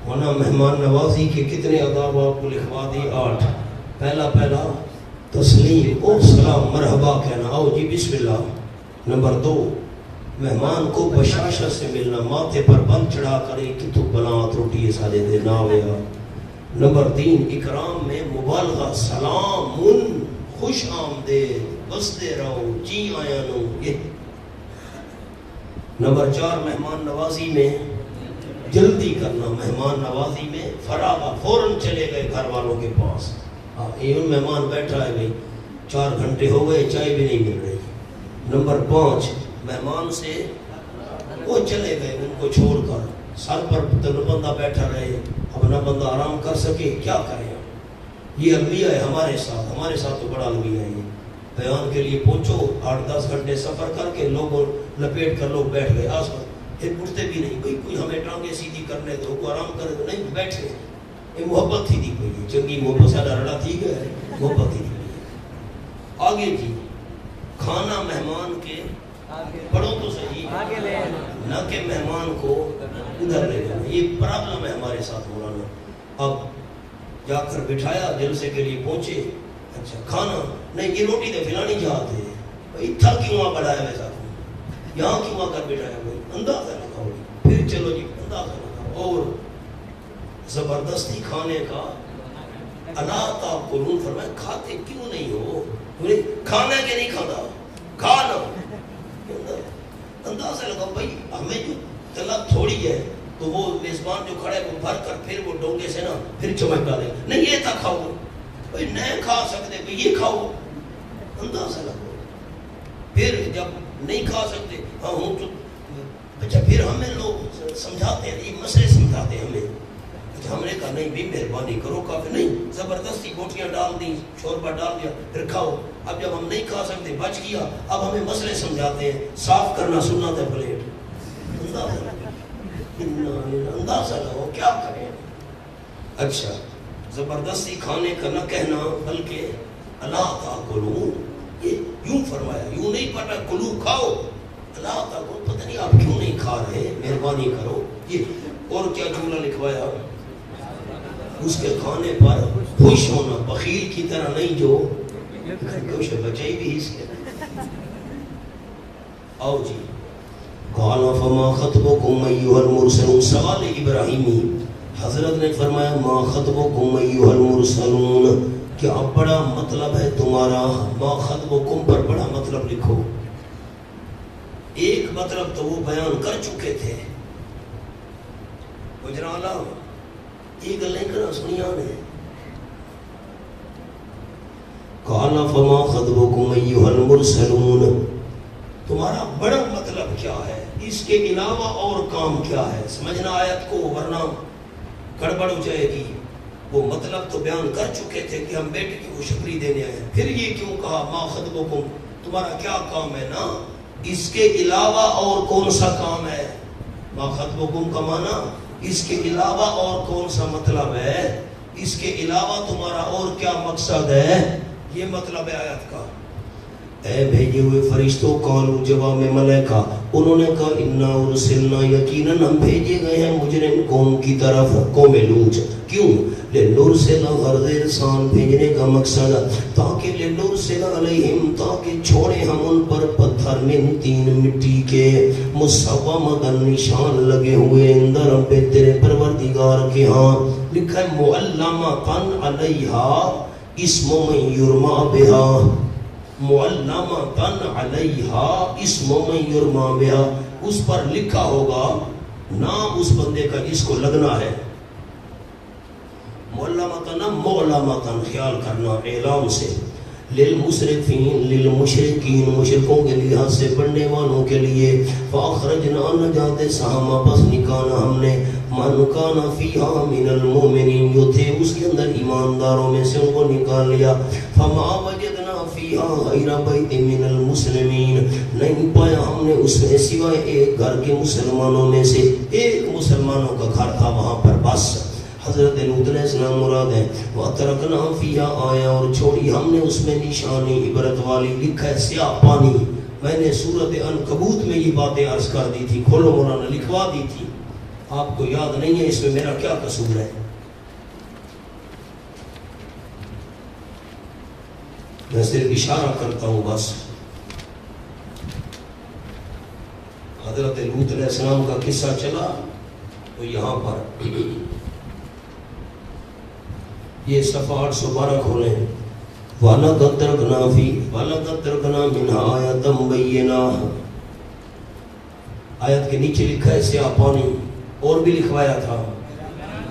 ہونا مہمان نوازی کے کتنے آداب آپ کو لکھوا دی؟ 8. پہلا تسلیم، او سلام مرحبا کہنا، آؤ جی بسم اللہ. نمبر 2 مہمان کو بشاشت سے ملنا، ماتھے پر بند چڑھا کرے کہ تو بنات روٹی سارے دے نہ ہویا. نمبر 3 اکرام میں مبالغہ، سلام خوش آمدید، بستے رہو، جی آیا نو. یہ نمبر 4 مہمان نوازی میں جلدی کرنا، مہمان نوازی میں فراغ، فوراً چلے گئے گھر والوں کے پاس. ایون مہمان بیٹھا ہے بھائی 4 گھنٹے ہو گئے چائے بھی نہیں مل رہی. نمبر 5 مہمان سے وہ چلے گئے ان کو چھوڑ کر، سر پر بندہ بیٹھا رہے، اب نہ بندہ آرام کر سکے، کیا کریں. یہ المیہ ہے ہمارے ساتھ تو بڑا المیہ ہے. یہ بیان کے لیے پہنچو 8-10 گھنٹے سفر کر کے لوگوں لپیٹ کر لوگ بیٹھ گئے، آس پھر اٹھتے بھی نہیں. بھائی کوئی ہمیں ٹانگیں سیدھی کرنے دو، کوئی آرام کرے تو نہیں، بیٹھے. یہ محبت ہی تھی، کوئی چنگی محبت سادہ رڑا تھی گئے، محبت ہی تھی. آگے جی کھانا مہمان کے پڑھو تو صحیح نہ کہ مہمان کو ادھر لے جانا. یہ پرابلم ہے ہمارے ساتھ مولانا. اب جا کر بٹھایا, جلسے کے لیے پہنچے, اچھا کھانا نہیں, یہ روٹی تو فلانی جاتے بھائی تھا کیوں وہاں بڑھایا ویسا, یہاں کیوں آ کر بٹھایا, کوئی اندازہ لگاؤ. پھر چلو جی اندازہ لگاؤ. اور زبردستی کھانے کا اللہ تاکلون فرمایا, کھاتے کیوں نہیں ہو, کھانا کہ نہیں کھاتا, کھانا. اندازہ لگاؤ بھائی, ہمیں جو طلب تھوڑی ہے تو وہ میزبان جو کھڑا ہے وہ بھر کر پھر وہ ڈونگے سے نا پھر چمک ڈالے, نہیں یہ تھا کھاؤ بھائی, نہیں کھا سکتے تو یہ کھاؤ. اندازہ لگاؤ. پھر جب نہیں کھا سکتے ہاں ہوں تو اچھا پھر ہمیں لوگ سمجھاتے ہیں, یہ مسئلے سمجھاتے ہیں ہمیں. اچھا ہم نے کہا نہیں بھی مہربانی کرو, کافی نہیں, زبردستی بوٹیاں ڈال دیں, شوربہ ڈال دیا, پھر کھاؤ. اب جب ہم نہیں کھا سکتے بچ گیا, اب ہمیں مسئلے سمجھاتے ہیں, صاف کرنا سنت ہے پلیٹ. اندازہ لگو کیا کریں. اچھا زبردستی کھانے کا نہ کہنا بلکہ اللہ تاکلون, یہ یوں فرمایا, یوں نہیں پڑھا کلو کھاؤ, اللہ تاکلون, پتہ نہیں آپ کیوں نہیں کھا رہے, مہربانی کرو. یہ اور کیا جملہ لکھوایا, اس کے کھانے پر خوش ہونا, بخیل کی طرح نہیں جو کچھ بچائی بھی اس کے. آؤ جی, قال فما خطبكم ایھا المرسلون, سوال ابراہیمی. حضرت نے فرمایا ما خطبكم ایھا المرسلون, کیا بڑا مطلب ہے تمہارا, ما خطبكم پر بڑا مطلب لکھو. ایک مطلب تو وہ بیان کر چکے تھے. گجرالا یہ گلیں کرنا سنیا نے. قال فما خطبكم ایھا المرسلون, تمہارا بڑا مطلب کیا ہے, اس کے علاوہ اور کام کیا ہے. سمجھنا آیت کو ورنہ گڑبڑ ہو جائے گی. وہ مطلب تو بیان کر چکے تھے کہ ہم بیٹے کی خوشخبری دینے آئے ہیں, پھر یہ کیوں کہا ما خطبکم, تمہارا کیا کام ہے نا, اس کے علاوہ اور کون سا کام ہے. ما خطبکم کا معنی اس کے علاوہ اور کون سا مطلب ہے, اس کے علاوہ تمہارا اور کیا مقصد ہے, یہ مطلب ہے آیت کا. اے بھیجے ہوئے فرشتوں, قالوا جواب میں ملائکہ, انہوں نے کہا انا ارسلنا, یقیناً ہم بھیجے گئے ہیں مجرم قوم کی طرف, قوم لوط. کیوں, لنرسل, غرض ارسال بھیجنے کا مقصد تاکہ لنرسل علیہم, تاکہ چھوڑے ہم ان پر پتھر من تین, مٹی کے, مصومۃ, نشان لگے ہوئے, عند رب, تیرے پروردگار کے ہاں. لکھا ہے معلمۃ علیہا اسم من یرمى بہا, معلمۃ علیہا اسم من یرمى بہا, اس پر لکھا ہوگا نام اس بندے کا جس کو لگنا ہے. معلمۃ نہ معلمۃ, خیال کرنا اعلام سے. للمسرفین, للمشرکین, مشرکوں کے لحاظ سے بڑھنے والوں کے لیے. فاخرجنا, نجات سہما, بس نکالا ہم نے, من کان فیہا من المؤمنین, جو تھے اس کے اندر ایمانداروں میں سے, ان کو نکال لیا. فما وجدنا فیہا غیر بیت من المسلمین, نہیں پایا ہم نے اس میں سوائے ایک گھر کے مسلمانوں میں سے, ایک مسلمانوں کا گھر تھا وہاں پر بس. حضرت لوط علیہ السلام مراد ہے. وَتَرَكْنَا فِيهَا آیا, اور چھوڑی ہم نے اس میں نشانی عبرت والی. لکھا ہے سیاہ پانی. میں نے سورۃ عنکبوت میں یہ باتیں عرض کر دی تھی, کھولو مولانا, لکھوا دی تھی. آپ کو یاد نہیں ہے, اس میں میرا کیا قصور ہے. میں صرف اشارہ کرتا ہوں بس. حضرت لوط علیہ السلام کا قصہ چلا تو یہاں پر یہ صفحہ 812 کھولیں. وَلَقَدْ تَرَكْنَا مِنْهَا آیَةً بَيِّنَةً, آیت کے نیچے لکھا ہے سیاہ پانی, اور بھی لکھوایا تھا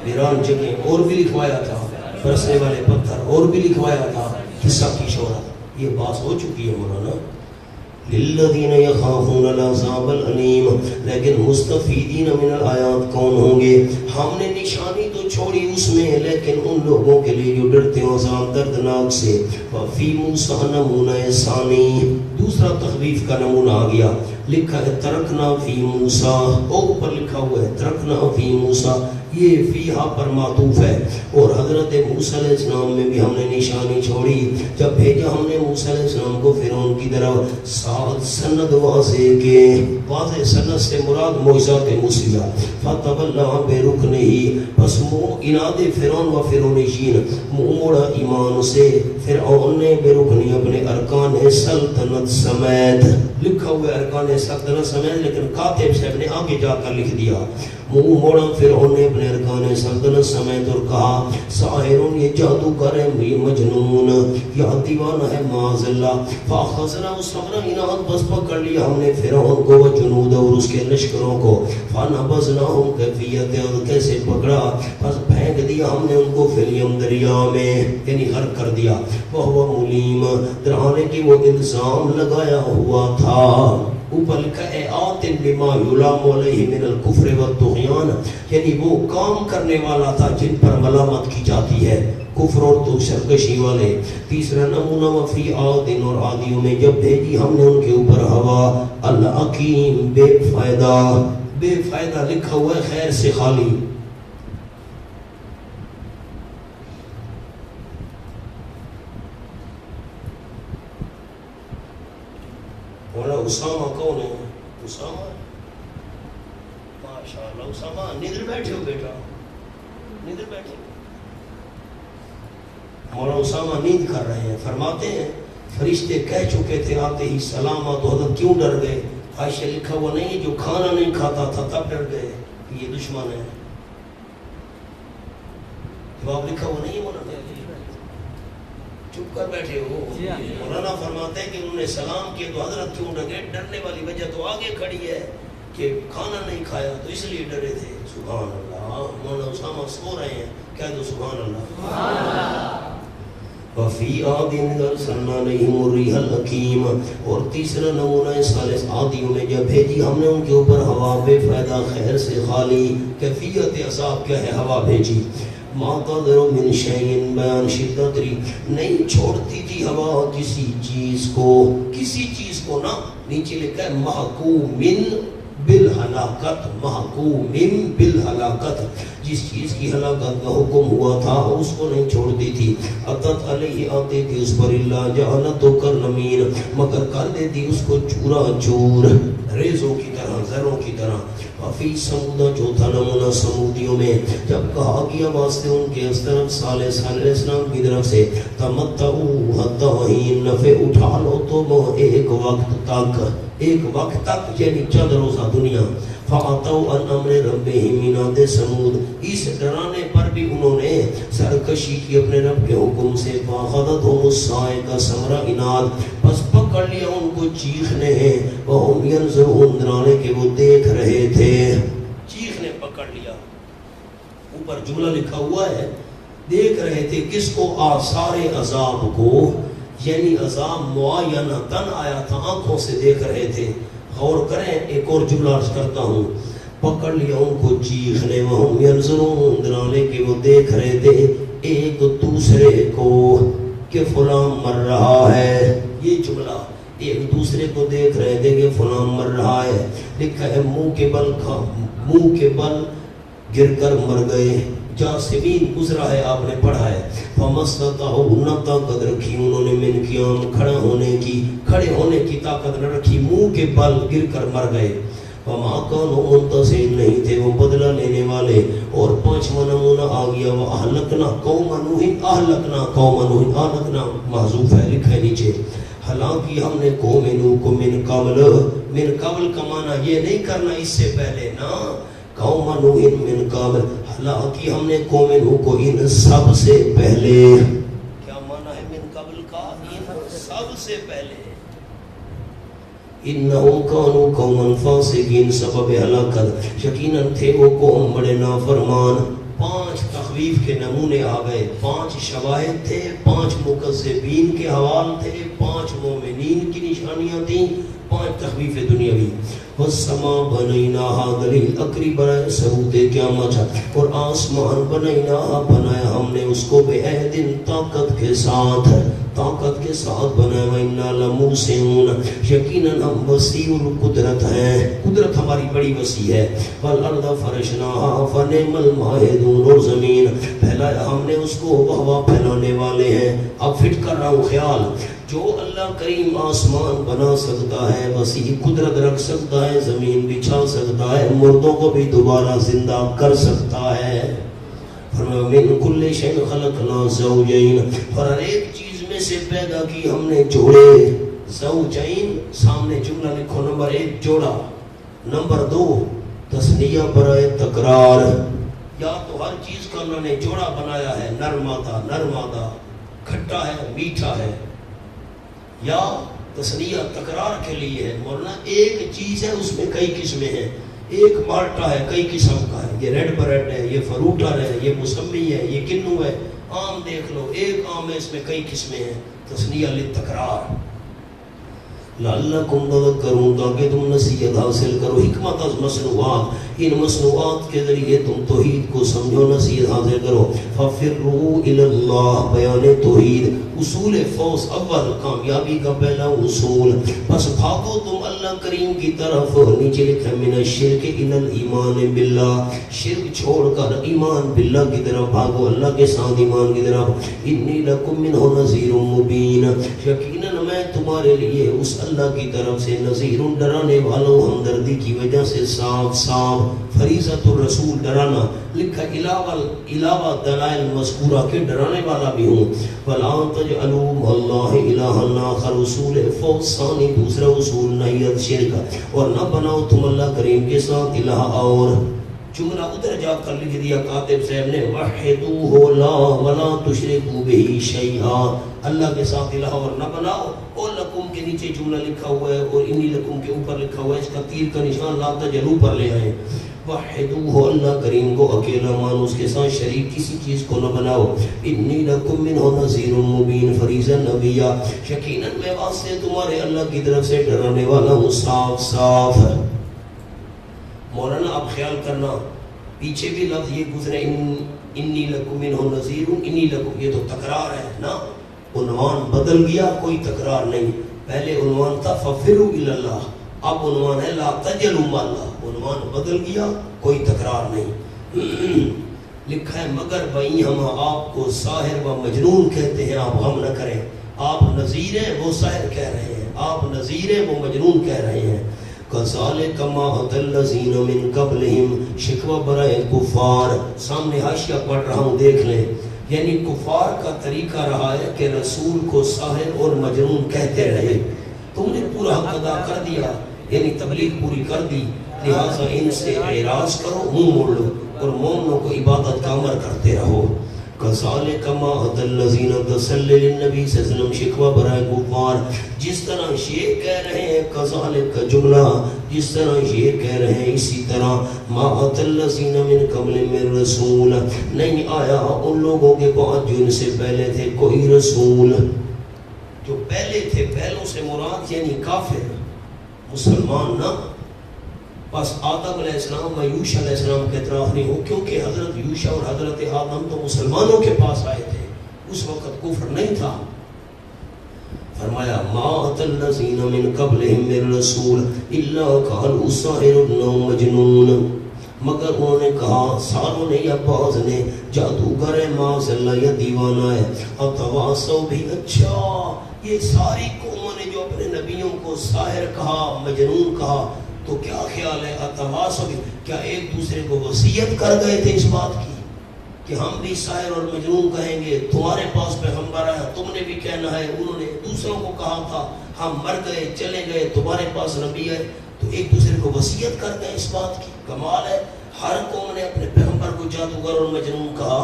ویران جگہیں, اور بھی لکھوایا تھا برسنے والے پتھر, اور بھی لکھوایا تھا قصہ کی شہرت. یہ بات ہو چکی ہے مولانا. للذین یخافون العذاب العلیم, لیکن مستفیدین من الآیات کون ہوں گے. ہم نے نشانی تو چھوڑی اس میں, لیکن ان لوگوں کے لیے جو ڈرتے ہیں عذاب دردناک سے. وفی موسیٰ نمونہ ثانی, دوسرا تخویف کا نمونہ آ گیا. لکھا ہے ترکنا فی موسیٰ، اوپر لکھا ہوا ہے ترکنا فی موسیٰ، یہ فیہا پر معطوف ہے، اور حضرت موسیٰ علیہ السلام میں بھی ہم نے نشانی چھوڑی، جب بھیجا ہم نے موسیٰ علیہ السلام کو فرعون کی طرف، ساتھ سند واضح کے، واضح سند سے مراد معجزات موسیٰ، فتولی برکنہ، پس منہ اناد فرعون و فرعونیین، منہ موڑا ایمان سے فرعون نے برکنی اپنے ارکان سلطنت سمیت، لکھا ہوا ارکان سلطنت سمیت، لیکن کاتب صاحب نے آگے جا کر لکھ دیا منہ موڑا فرعون نے اپنے ارکان سلطنت سمیت اور کہا ساحرون، یہ جادوگر ہے، یہ مجنون، یہ دیوانہ ہے، معاذ اللہ، فاخذنا صبرا، انہاں بس پکڑ لیا ہم نے فرعون کو وجنود اور اس کے لشکروں کو، فنبذناہم، کیفیت اور کیسے پکڑا، بس پھینک دیا ہم نے ان کو فلیم دریا میں، یعنی غرق کر دیا، وہ ملیم، درہانے کی وہ الزام لگایا ہوا تھا، اوپر لکھا ہے آتن بما یلام علیہ من الکفر والطغیان، یعنی وہ کام کرنے والا تھا جن پر ملامت کی جاتی ہے، کفر اور تو سرکشی والے۔ تیسرا نمونہ وفی عادن، اور عادیوں میں جب بھیجی ہم نے ان کے اوپر ہوا العقیم، بے فائدہ، بے فائدہ لکھا ہوا ہے خیر سے خالی، مولا اسامہ کون ہے؟ اسامہ، ماشاءاللہ اسامہ، ندر بیٹھے ہو بیٹا، ندر بیٹھے ہو، مولا اسامہ نیند کر رہے ہیں، فرماتے ہیں فرشتے کہہ چکے تھے آتے ہی سلامہ، تو حضرت کیوں ڈر گئے؟ عائشہ لکھا ہوا نہیں، جو کھانا نہیں کھاتا تھا تب ڈر گئے کہ یہ دشمن ہے، جواب لکھا ہوا نہیں، مولانا چپ کر بیٹھے ہو، مولانا فرماتے ہیں کہ انہوں نے سلام کیا تو حضرت کیوں ڈر گئے؟ ڈرنے والی وجہ تو آگے کھڑی ہے کہ کھانا نہیں کھایا تو اس لیے ڈرے تھے۔ سبحان اللہ، مولانا اسامہ سو رہے ہیں، کہہ دو سبحان اللہ۔ وفی عادٍ ارسلنا علیہم الریح الحکیم، اور تیسرا نمونہ ثالث عادیوں میں جب بھیجی ہم نے ان کے اوپر ہوا بے فائدہ خیر سے خالی، کیفیت عذاب کیا ہے؟ ہوا بھیجی، ما تذر من شیء، بیان شدت ری، نہیں چھوڑتی تھی ہوا کسی چیز کو، کسی چیز کو نا، نیچے لکھا ہے محکوم بالہلاکت، محکوم بالہلاکت، جس چیز کی ہلاکت کا حکم ہوا تھا اس کو نہیں چھوڑتی تھی، اتت علیہ، آتے تھی اس پر اللہ جعلتو کرنمین، مگر کر دیتی اس کو چورا چور، ریزوں کی طرح، زروں کی طرح۔ وفی سمودہ، چوتھا نمونہ سمودیوں میں جب کہا گیا واسطے ان کے اس طرف صالح علیہ السلام کی طرف سے تمتعو حتی حین، نفع اٹھا لو تو ایک وقت تک، ایک وقت تک یعنی چند روزہ دنیا، فَعَطَوْا عَنْ أَمْرِ رَبِّهِمْ مِنَادِ سَمُود، اس ڈرانے پر بھی انہوں نے سرکشی کی اپنے رب کے حکم سے، فَأَخَذَتْهُمُ الصَّاعِقَةُ سَمْرَ اناد، بس پکڑ لیا ان کو چیخنے ہیں، وَهُمْ يَنْظُرُونَ، ڈرانے کے وہ دیکھ رہے تھے، چیخنے پکڑ لیا، اوپر جملہ لکھا ہوا ہے دیکھ رہے تھے کس کو؟ آثار عذاب کو، یعنی عذاب معینتاً آیا تھا، آنکھوں سے دیکھ رہے تھے۔ غور کریں، ایک اور جملہ عرض کرتا ہوں، پکڑ لیا ان کو چیخنے، وہم ینظرون، ڈرانے کے وہ دیکھ رہے تھے ایک دوسرے کو کہ فلاں مر رہا ہے، یہ جملہ، ایک دوسرے کو دیکھ رہے تھے کہ فلاں مر رہا ہے، لکھا ہے منہ کے بل گر کر مر گئے، جاسمین گزرا ہے، آپ نے پڑھا ہے، فَمَسْتَطَعُوا، نہ طاقت رکھی انہوں نے من قیام، کھڑے ہونے کی طاقت نہ رکھی، منہ کے بل گر کر مر گئے، وَمَا كَانُوا مُنْتَصِرِينَ، نہیں تھے وہ بدلہ لینے والے۔ اور پانچواں نمونہ آ گیا، وَأَهْلَكْنَا قَوْمَ نُوحٍ، أَهْلَكْنَا قَوْمَ نُوحٍ، أَهْلَكْنَا محذوف ہے، لکھا ہے نیچے، حالانکہ ہم نے قوم نوح کو من قبل کا معنی یہ نہیں کرنا اس سے پہلے نا، قوم نوح من قبل، حالانکہ ہم نے قوم نوح کو ان سب سے پہلے، کیا معنی ہے من قبل کا؟ ان سب سے پہلے، انہم کانوا قوما فاسقین، سبب ہلاکت یقیناً تھے وہ قوم بڑے نافرمان۔ 5 تخویف کے نمونے آ گئے، 5 شواہد تھے، 5 مکذبین کے حوال تھے، 5 مومنین کی نشانیاں تھیں، 5 تخفیف دنیاوی. والسماء بنیناہا دلیل اکری برائے ثبوت قیامت. اور آسمان بنیناہا بنایا ہم نے اس کو بعہد طاقت کے ساتھ بنایا. وَإِنَّا لَمُوسِعُونَ یقیناً ہم وسیع القدرت ہیں, قدرت ہماری بڑی وسیع ہے. وَالْأَرْضَ فَرَشْنَاهَا فَنِعْمَ الْمَاهِدُونَ. اور زمین پھیلایا ہم نے اس کو, ہوا پھیلانے والے ہیں. اب فٹ کر رہا ہوں خیال, جو اللہ کریم آسمان بنا سکتا ہے, وسیع قدرت رکھ سکتا ہے, زمین بچھا سکتا ہے, مردوں کو بھی دوبارہ زندہ کر سکتا ہے. مِن كُلِّ شَيْءٍ خَلَقْنَا زَوْجَيْنِ. اور ہر ایک چیز میں سے پیدا کی ہم نے جوڑے. زوجین سامنے جملہ لکھو. نمبر 1 جوڑا, نمبر 2 تثنیہ برائے تکرار. یا تو ہر چیز کا اللہ نے جوڑا بنایا ہے, نرمادہ کھٹا ہے میٹھا ہے, یا تثنیہ تکرار کے لیے ہے. ورنہ ایک چیز ہے اس میں کئی قسمیں ہیں. ایک مالٹا ہے کئی قسم کا ہے, یہ ریڈ بریڈ ہے, یہ فروٹر ہے, یہ موسمی ہے, یہ کنو ہے. آم دیکھ لو, ایک آم ہے اس میں کئی قسمیں ہیں. تثنیہ للتکرار. لعلکم تذکرون, تاکہ تم نصیحت حاصل کرو. حکمت از مصنوعات, ان مصنوعات کے ذریعے تم توحید کو سمجھو, نصیحت حاصل کرو. ففروا الی اللہ, بیان توحید. اصول فوز اول, کامیابی کا پہلا اصول. بس بھاگو تم اللہ کریم کی طرف. نیچے لکھا من الشرک الی الایمان باللہ, شرک چھوڑ کر ایمان باللہ کی طرف بھاگو, اللہ کے ساتھ ایمان کی طرف. انی لکم منہ نذیر مبین, یقیناً میں تمہارے لیے اس اللہ کی طرف سے نذیر, ڈرانے والوں, ہمدردی کی وجہ سے صاف صاف. فریضۃ الرسول, ڈرانا. لکھا علاوہ دلائل مذکورہ کے ڈرانے والا بھی ہوں. وَلَا تَجْعَلُوا مَعَ اللَّهِ إِلَٰهًا آخَرَ, اصول فوز ثانی, دوسرا اصول نیت شرک. اور نہ بناؤ تم اللہ کریم کے ساتھ الہ اور. جملہ ادھر جا کر لکھ دیا کاتب صاحب نے, وَحِدُوهُ لَا وَلَا تُشْرِكُوا بِهِ شَيْئًا, اللہ کے ساتھ الہ اور نہ بناؤ. اور لکم کے نیچے جملہ لکھا ہوا ہے, اور انی لکم کے اوپر لکھا ہوا ہے, اس کا تیر کا نشان لا تجلو پر لے آئے. وحدوہ, اللہ کریم کو اکیلا مانو, اس کے ساتھ شریک کسی چیز کو نہ بناؤ. انی لکم منہ نذیر مبین, فریضہ نبیہ, یقیناً میں واسطے تمہارے اللہ کی طرف سے ڈرانے والا ہوں صاف صاف. مولانا اب خیال کرنا, پیچھے بھی لفظ یہ گزرے, انی لکم منہ نذیر, انی لکم, یہ تو تکرار ہے نا. عنوان بدل گیا, کوئی تکرار نہیں. پہلے عنوان تھا ففروا الی اللہ, اب عنوان ہے لا تجلوا مع اللہ. عنوان بدل گیا, کوئی تکرار نہیں. لکھا ہے مگر وہیں ہم آپ کو ساحر و مجنون کہتے ہیں, آپ غم نہ کریں. آپ نذیر ہیں, وہ ساحر کہہ رہے ہیں. آپ نذیر ہیں, وہ مجنون کہہ رہے ہیں. کذالک ما اتى الذین من قبلہم, شکوہ برائے کفار. سامنے حاشیہ پڑھ رہا ہوں, دیکھ لیں. یعنی کفار کا طریقہ رہا ہے کہ رسول کو ساحر اور مجنون کہتے رہے. تم نے پورا حق ادا کر دیا, یعنی تبلیغ پوری کر دی, لہٰذا ان سے اعراض کرو, منہ موڑ لو, اور مومنوں کو عبادت کا امر کرتے رہو. کذالک ما اتى الذین, تسلی للنبی صلی اللہ علیہ وسلم, شکوہ برائے کفار. جس طرح یہ کہہ رہے ہیں کذالک کا جملہ, جس طرح یہ کہہ رہے ہیں اسی طرح. ما اتى الذین من قبلہم من رسول, نہیں آیا ان لوگوں کے بعد جو ان سے پہلے تھے کوئی رسول. جو پہلے تھے, پہلوں سے مراد یعنی کافر, مسلمان نہ. بس آدم علیہ السلام و یوشع علیہ السلام کے اطراف نہیں ہو, کیونکہ حضرت یوشع اور حضرت آدم تو مسلمانوں کے پاس آئے تھے, اس وقت کفر نہیں تھا. فرمایا ما اتى الذین من قبلہم من رسول الا قالوا ساحر او مجنون, مگر انہوں نے کہا, ساروں نے یا بعض نے, جادوگر ہے معاذ اللہ, یا دیوانہ ہے. اتواصوا بھی, اچھا یہ ساری قوموں نے جو اپنے نبیوں کو ساحر کہا, مجنون کہا, تو کیا خیال ہے اتواصوا بھی, کیا ایک دوسرے کو وصیت کر گئے تھے اس بات کی کہ ہم بھی ساحر اور مجنون کہیں گے, تمہارے پاس پیغمبر آیا, تم نے بھی کہنا ہے. انہوں نے دوسروں کو کہا تھا ہم مر گئے چلے گئے, تمہارے پاس نبی ہے, تو ایک دوسرے کو وصیت کر گئے اس بات کی. کمال ہے, ہر قوم نے اپنے پیغمبر کو جادوگر اور مجنون کہا.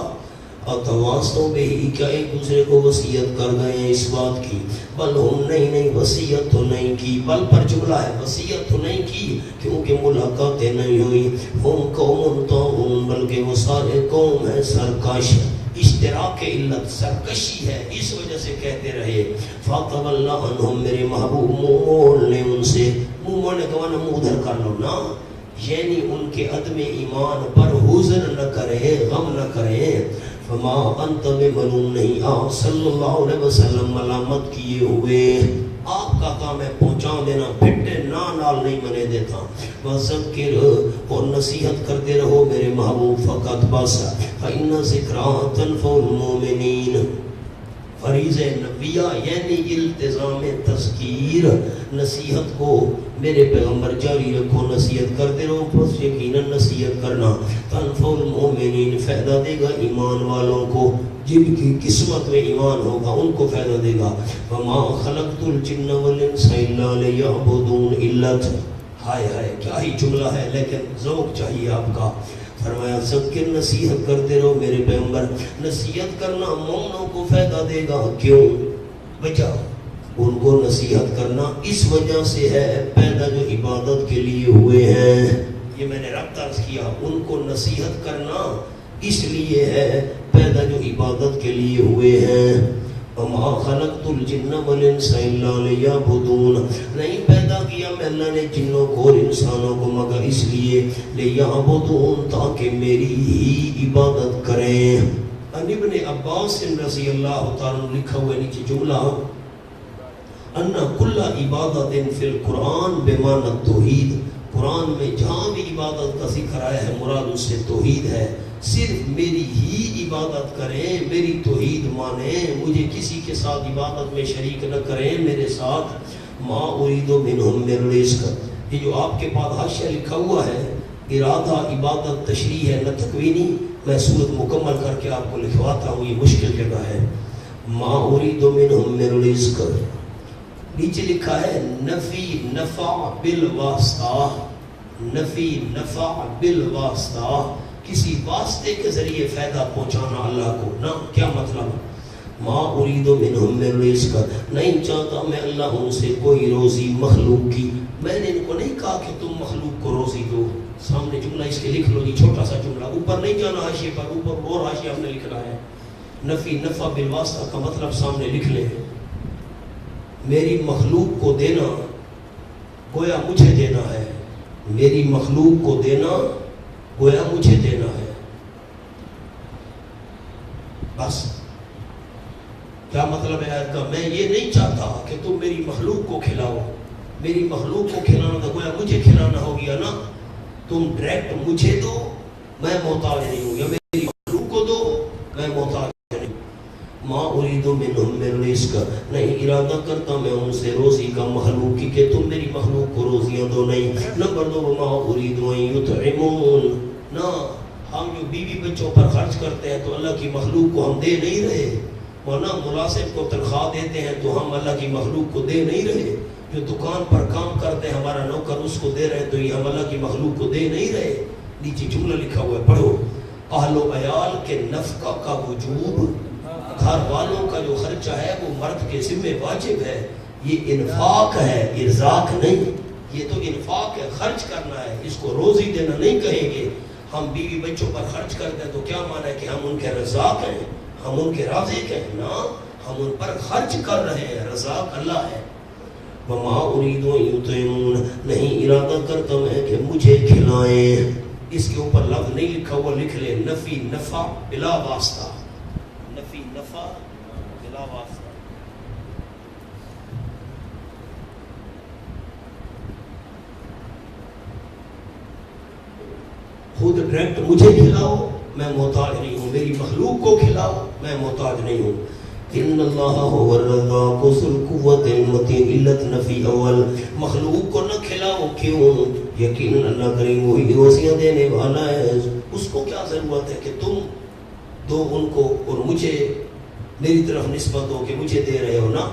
اتواصوا بہ, کیا ایک دوسرے کو وصیت کر گئے ہیں اس بات کی. بل ہم, نہیں وصیت تو نہیں کی, بل پر جملہ ہے, وصیت تو نہیں کی کیونکہ ملاقاتیں نہیں ہوئی. ہم قوم طاغون, بلکہ وہ سارے قوم ہیں سرکش. اشتراک علت سرکشی ہے، اس وجہ سے کہتے رہے فَتَوَلَّ عَنْهُمْ، میرے محبوب منہ موڑ لیں ان سے، منہ موڑنے کا معنی منہ ادھر کر لو نا، یعنی ان کے عدم ایمان پر حزن نہ کریں، غم نہ کریں. فما انت بملوم، نہیں آپ صلی اللہ علیہ وسلم ملامت کیے ہوئے، آپ کا کام ہے پہنچا دینا، پھٹے نال نہیں منے دیتا. وذکر، اور نصیحت کرتے رہو میرے محبوب، فقط بس فإن ذکرى تنفع المؤمنین، فریض نبیہ یعنی التزام تذکیر، نصیحت کو میرے پیغمبر جاری رکھو، نصیحت کرتے رہو، پس یقیناً نصیحت کرنا تنفع المؤمنین، فائدہ دے گا ایمان والوں کو، جن کی قسمت میں ایمان ہوگا ان کو فائدہ دے گا. وما خلقت الجن والانس الا لیعبدون، علت ہائے ہائے کیا ہی جملہ ہے، لیکن ذوق چاہیے آپ کا. فرمایا ذکر، نصیحت کرتے رہو میرے پیغمبر، نصیحت کرنا مومنوں کو فائدہ دے گا. کیوں؟ وجہ ان کو نصیحت کرنا اس وجہ سے ہے پیدا جو عبادت کے لیے ہوئے ہیں، یہ میں نے ربط عرض کیا، ان کو نصیحت کرنا اس لیے ہے پیدا جو عبادت کے لیے ہوئے ہیں. وما خلقت الجن والانس الا لیعبدون، نہیں پیدا کیا میں اللہ نے جنوں کو اور انسانوں کو مگر اس لیے لیعبدون، تاکہ میری ہی عبادت کریں. ان ابن عباس رضی اللہ تعالیٰ عنہ لکھا ہوا نیچے جملہ ان کل عبادت فی القرآن بمعنی التوحید، قرآن میں جہاں بھی عبادت کا ذکر آیا ہے مراد اس سے توحید ہے، صرف میری ہی عبادت کریں، میری توحید مانیں، مجھے کسی کے ساتھ عبادت میں شریک نہ کریں میرے ساتھ. ما اريد منهم من رزق، یہ جو آپ کے پاس حاشیہ لکھا ہوا ہے ارادہ عبادت تشریح ہے نہ تکوینی، میں صورت مکمل کر کے آپ کو لکھواتا ہوں، یہ مشکل جگہ ہے. ما اريد منهم من رزق، نیچے لکھا ہے نفی نفع بالواسطہ، نفی نفع بالواسطہ، کسی واسطے کے ذریعے فائدہ پہنچانا اللہ کو نا. کیا مطلب؟ ما اريد منهم من رزق، نہیں چاہتا میں اللہ ان سے کوئی روزی مخلوق کی، میں نے ان کو نہیں کہا کہ تم مخلوق کو روزی دو. سامنے جملہ اس کے لکھ لو جی، چھوٹا سا جملہ، اوپر نہیں جانا حاشیے پر، اوپر اور حاشیہ ہم نے لکھنا ہے. نفی نفع بالواسطہ کا مطلب سامنے لکھ لیں، میری مخلوق کو دینا گویا مجھے دینا ہے، میری مخلوق کو دینا گویا مجھے دینا ہے. بس کیا مطلب ہے آیت کا؟ میں یہ نہیں چاہتا کہ تم میری مخلوق کو کھلاؤ، میری مخلوق کو کھلانا تو گویا مجھے کھلانا ہو گیا نا. تم ڈائریکٹ مجھے دو، میں محتاج نہیں ہوں، یا میری مخلوق کو دو، میں محتاج نہیں. ما اريد منهم من رزق، نہیں ارادہ کرتا میں ان سے روزی کا مخلوق کی کہ تم میری مخلوق کو روزیاں دو. نہیں. نمبر 2 ما اريد ان يطعمون، نہ ہم جو بیوی بچوں پر خرچ کرتے ہیں تو اللہ کی مخلوق کو ہم دے نہیں رہے، ورنہ ملازم کو تنخواہ دیتے ہیں تو ہم اللہ کی مخلوق کو دے نہیں رہے. جو دکان پر کام کرتے ہیں ہمارا نوکر اس کو دے رہے ہیں تو یہ ہم اللہ کی مخلوق کو دے نہیں رہے. نیچے جملہ لکھا ہوا ہے پڑھو، اہل و عیال کے نفقہ کا وجوب، گھر والوں کا جو خرچہ ہے وہ مرد کے ذمہ واجب ہے. یہ انفاق ہے، ارزاق نہیں. یہ تو انفاق ہے، خرچ کرنا ہے، اس کو روزی دینا نہیں کہیں گے. ہم بیوی بچوں پر خرچ کرتے ہیں تو کیا معنی ہے کہ ہم ان کے رزاق ہیں، ہم ان کے رازق ہیں؟ نا، ہم ان پر خرچ کر رہے ہیں، رزاق اللہ ہے. وما اريد ان يطعمون، نہیں ارادہ کرتا میں کہ مجھے کھلائیں. اس کے اوپر لفظ نہیں لکھا ہوا، لکھ لیں نفی نفع بلا واسطہ، نفی نفع بلا واسطہ. خود ڈائریکٹ مجھے کھلاؤ، میں محتاج نہیں ہوں، میری مخلوق کو کھلاؤ، میں محتاج نہیں ہوں. ان اللہ هو الرزاق ذو القوة المتین، علت نفی اول، مخلوق کو نہ کھلاؤ. کیوں؟ یقیناً اللہ کریم وہی روزیاں دینے والا ہے. اس کو کیا ضرورت ہے کہ تم دو ان کو اور مجھے میری طرف نسبت ہو کہ مجھے دے رہے ہو نا.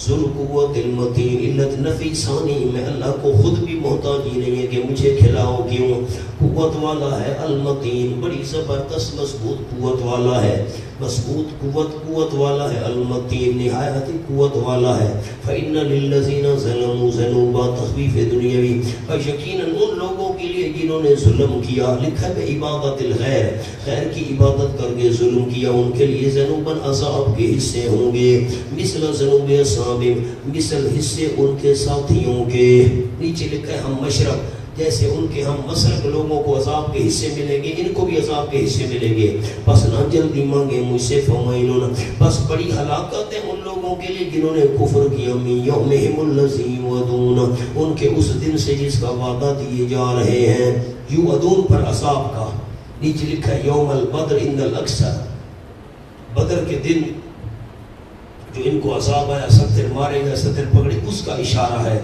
ذو القوة المتین، علت نفی ثانی، میں اللہ کو خود بھی محتاج ہی نہیں ہے کہ مجھے کھلاؤ. کیوں؟ قوت والا ہے، المتین بڑی زبردست مضبوط قوت والا ہے، مضبوط قوت والا ہے، المتین نہایت قوت والا ہے. فإن للذین ظلموا ذنوبا، تخفیف دنیاوی، اور یقیناً ان لوگوں کے لیے جنہوں نے ظلم کیا، لکھا ہے عبادت الغیر، غیر کی عبادت کر کے ظلم کیا، ان کے لیے ذنوباً عذاب کے حصے ہوں گے، مثل ذنوب اصحاب، مثل حصے ان کے ساتھیوں کے۔ نیچے لکھا ہے ہم مشرب، جیسے ان کے ہم مسلک لوگوں کو عذاب کے حصے ملیں گے، ان کو بھی عذاب کے حصے ملیں گے۔ بس نہ جلدی مانگے مجھ سے فوائلون، بس بڑی ہلاکت ہے ان لوگوں کے لیے جنہوں نے کفر کیا، من یومہم الذی یوعدون، ان کے اس دن سے جس کا وعدہ دیے جا رہے ہیں، یوعدون پر عذاب کا۔ نیچے لکھا ہے یوم البدر ان الاکثر، بدر کے دن جو ان کو عذاب آیا، ستر مارے گا، ستر پکڑے، اس کا اشارہ ہے۔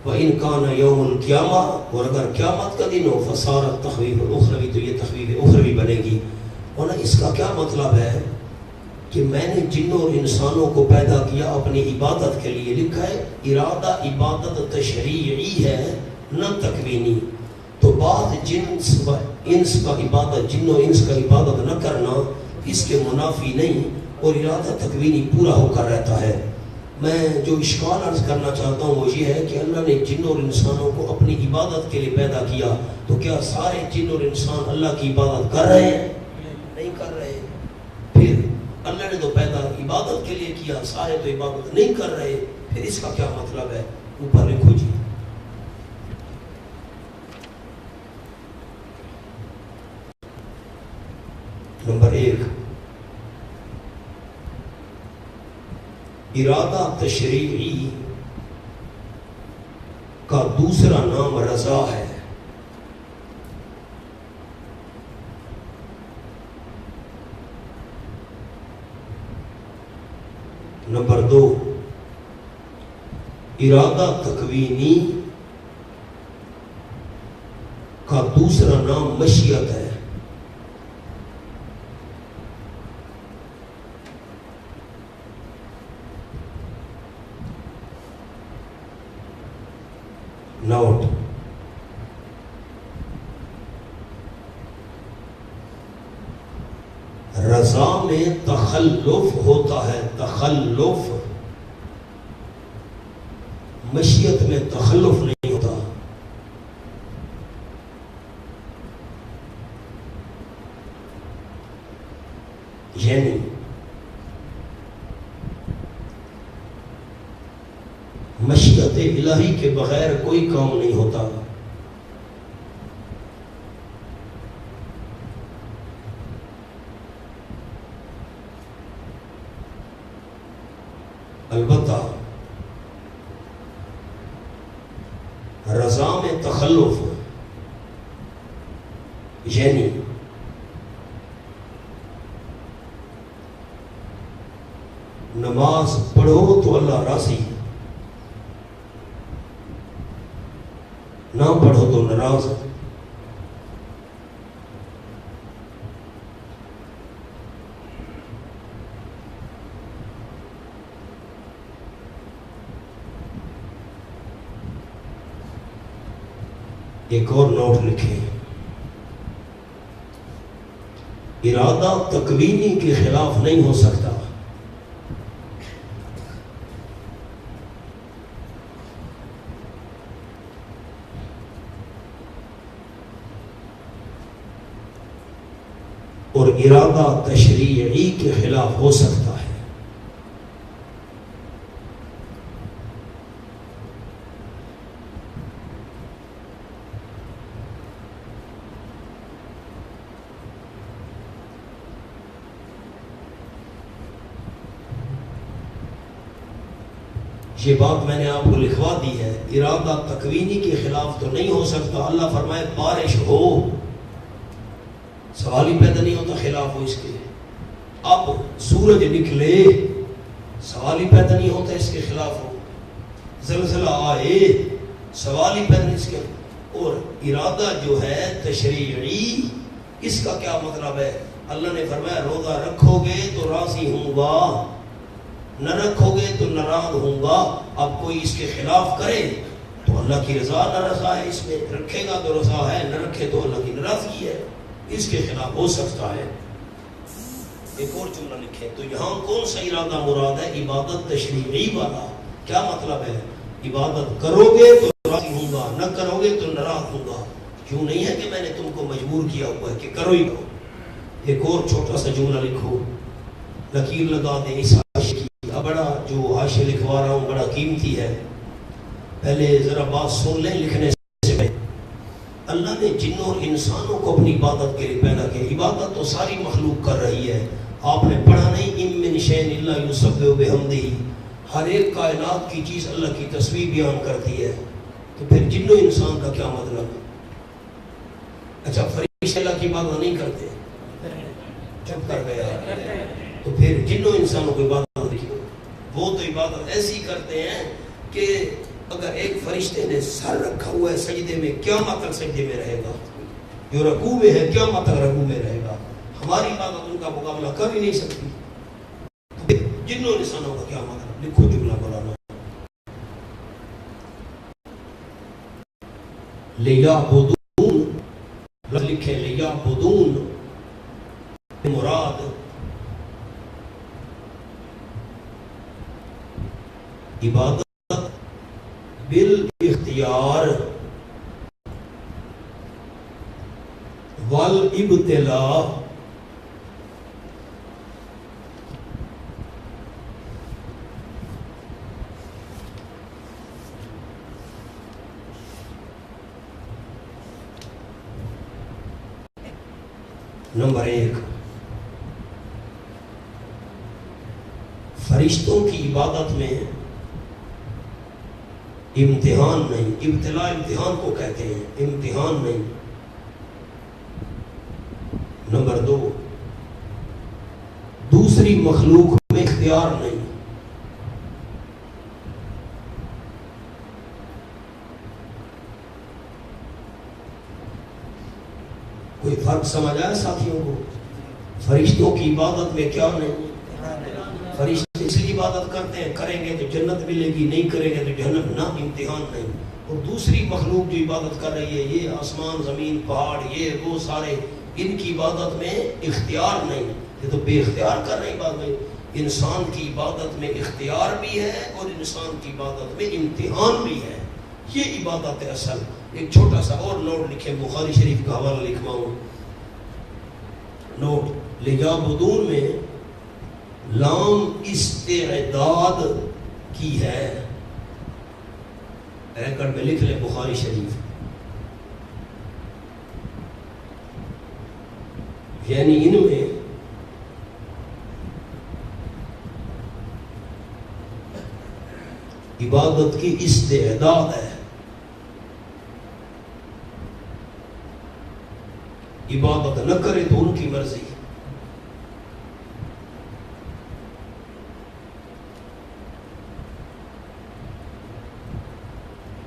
وَإِن كَانَ يَوْمُ الْقِيَامَةِ، اور اگر قیامت کا دن ہو، فَصَارَتْ تَخْوِيفُ الْأُخْرَوِي، تو یہ تخویف اخروی بنے گی۔ اور اس کا کیا مطلب ہے کہ میں نے جنوں اور انسانوں کو پیدا کیا اپنی عبادت کے لیے۔ لکھا ہے ارادہ عبادت تشریعی ہے نہ تکوینی، تو بعض جنس و انس کا عبادت، جن و انس کا عبادت نہ کرنا اس کے منافی نہیں، اور ارادہ تکوینی پورا ہو کر رہتا ہے۔ میں جو اشکال عرض کرنا چاہتا ہوں وہ یہ ہے کہ اللہ نے جن اور انسانوں کو اپنی عبادت کے لیے پیدا کیا، تو کیا سارے جن اور انسان اللہ کی عبادت کر رہے ہیں؟ نہیں کر رہے۔ پھر اللہ نے تو پیدا عبادت کے لیے کیا، سارے تو عبادت نہیں کر رہے، پھر اس کا کیا مطلب ہے؟ اوپر لکھو جی۔ نمبر 1، ارادہ تشریعی کا دوسرا نام رضا ہے۔ نمبر 2، ارادہ تکوینی کا دوسرا نام مشیت ہے۔ نوٹ، رضا میں تخلف ہوتا ہے، تخلف، مشیت میں تخلف نہیں ہوتا۔ یعنی مشیت الہی کے بغیر کوئی کام نہیں ہوتا۔ البتہ رضا میں تخلف، یعنی نماز پڑھو تو اللہ راضی، نہ پڑھو تو ناراض۔ ایک اور نوٹ لکھیں، ارادہ تکوینی کے خلاف نہیں ہو سکتا۔ اور ارادہ تشریعی کے خلاف ہو سکتا ہے۔ یہ بات میں نے آپ کو لکھوا دی ہے، ارادہ تکوینی کے خلاف تو نہیں ہو سکتا۔ اللہ فرمائے بارش ہو، سوال ہی پیدا نہیں ہوتا خلاف ہو اس کے۔ اب سورج نکلے، سوال ہی پیدا نہیں ہوتا اس کے خلاف ہو۔ زلزلہ آئے، سوال ہی پیدا نہیں اس کے۔ اور ارادہ جو ہے تشریعی، اس کا کیا مطلب ہے؟ اللہ نے فرمایا روزہ رکھو گے تو راضی ہوں گا، نہ رکھو گے تو ناراض ہوں گا۔ اب کوئی اس کے خلاف کرے تو اللہ کی رضا نہ رضا ہے، اس میں رکھے گا تو رضا ہے، نہ رکھے تو اللہ کی ناراضگی ہے، اس کے خلاف ہو سکتا ہے۔ ایک اور جملہ لکھیں تو یہاں کون سا ارادہ مراد ہے؟ عبادت تشریعی والا۔ کیا مطلب ہے؟ عبادت کرو گے تو راضی ہوں گا، نہ کرو گے تو ناراض ہوں گا۔ یوں نہیں ہے کہ میں نے تم کو مجبور کیا ہوا ہے کہ کرو ہی کرو. ایک اور چھوٹا سا جملہ لکھو، لکیر لگا دیں اس حاشیے کی. بڑا جو حاشیہ لکھوا رہا ہوں بڑا قیمتی ہے، پہلے ذرا بات سن لیں لکھنے سے پہلے. اللہ نے جنوں اور انسانوں کو اپنی عبادت کے لیے پیدا کیا. عبادت تو ساری مخلوق کر رہی ہے. آپ نے پڑھا نہیں ام من شیء الا یسبح بحمدہ، ہر ایک کائنات کی چیز اللہ کی تسبیح بیان کرتی ہے. تو پھر جنوں انسان کا کیا مطلب؟ اچھا فرشتے اللہ کی عبادت نہیں کرتے؟ چپ کر گیا. تو پھر جنوں انسانوں کو عبادت دیکھو، وہ تو عبادت ایسی کرتے ہیں کہ اگر ایک فرشتے نے سر رکھا ہوا ہے سجدے میں، قیامت تک سجدے میں رہے گا. جو رکوع میں ہے قیامت تک رکوع میں رہے گا. ہماری عبادت ان کا مقابلہ کر ہی نہیں سکتی. جنوں انسانوں کا کیا مطلب؟ لکھو جملہ مولانا. لیعبدون، لکھیں لیعبدون، مراد عبادت بالاختیار والابتلاء. نمبر 1، فرشتوں کی عبادت میں امتحان نہیں. ابتلاء امتحان کو کہتے ہیں، امتحان نہیں. نمبر 2، دوسری مخلوق میں اختیار نہیں. کوئی فرق سمجھ آیا ساتھیوں کو؟ فرشتوں کی عبادت میں کیا نہیں؟ فرشتے اس لیے عبادت کرتے ہیں، کریں گے تو جنت ملے گی، نہیں کریں گے تو جہنم. نہ، امتحان نہیں. اور دوسری مخلوق جو عبادت کر رہی ہے، یہ آسمان زمین پہاڑ یہ وہ سارے، ان کی عبادت میں اختیار نہیں. یہ تو بے اختیار کر رہی بات ہے. انسان کی عبادت میں اختیار بھی ہے اور انسان کی عبادت میں امتحان بھی ہے. یہ عبادت ہے اصل. ایک چھوٹا سا اور نوٹ لکھیں، بخاری شریف کا حوالہ لکھواؤں. نوٹ، لیعبدون میں لام استعداد کی ہے. ریکارڈ میں لکھ لیں بخاری شریف. یعنی ان میں عبادت کی استعداد ہے. عبادت نہ کرے تو ان کی مرضی.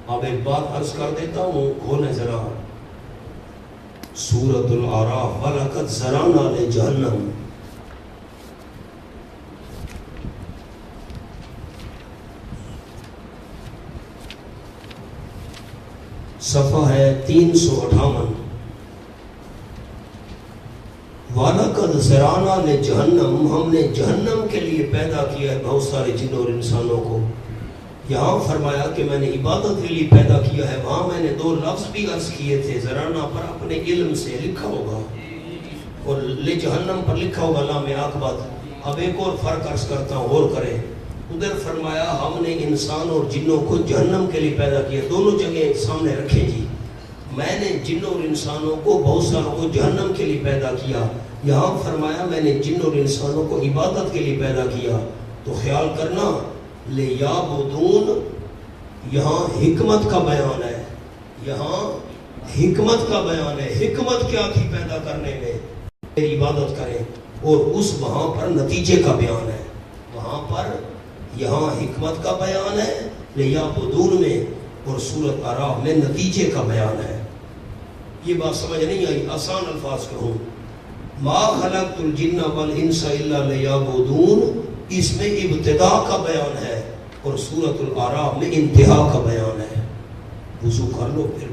اب ایک بات عرض کر دیتا ہوں، کھولیں ذرا سورۃ الاعراف. وَلَقَدْ ذَرَأْنَا لِجَهَنَّمَ، صفحہ ہے 358. وَلَقَدْ ذَرَأْنَا لِجَهَنَّمَ، ہم نے جہنم کے لیے پیدا کیا ہے بہت سارے جنوں اور انسانوں کو. یہاں فرمایا کہ میں نے عبادت کے لیے پیدا کیا ہے. وہاں میں نے 2 لفظ بھی عرض کیے تھے. ذرانا پر اپنے علم سے لکھا ہوگا اور لجہنم پر لکھا ہوگا لام عاقبت. اب ایک اور فرق عرض کرتا ہوں، اور کریں. ادھر فرمایا ہم نے انسان اور جنوں کو جہنم کے لیے پیدا کیا. دونوں جگہ سامنے رکھیں جی. میں نے جنوں اور انسانوں کو، بہت ساروں کو جہنم کے لیے پیدا کیا. یہاں فرمایا میں نے جنوں اور انسانوں کو عبادت کے لیے پیدا کیا. تو خیال کرنا، لیعبدون یہاں حکمت کا بیان ہے. یہاں حکمت کا بیان ہے. حکمت کیا تھی پیدا کرنے میں؟ عبادت کریں. اور اس وہاں پر نتیجے کا بیان ہے. وہاں پر یہاں حکمت کا بیان ہے لیعبدون میں، اور سورۃ اعراف میں نتیجے کا بیان ہے. یہ بات سمجھ نہیں آئی؟ آسان الفاظ کہوں، ما خلقت الجن والانس الا لیعبدون، اس میں ابتدا کا بیان ہے اور سورۃ الاعراف میں انتہا کا بیان ہے. وضو کر لو پھر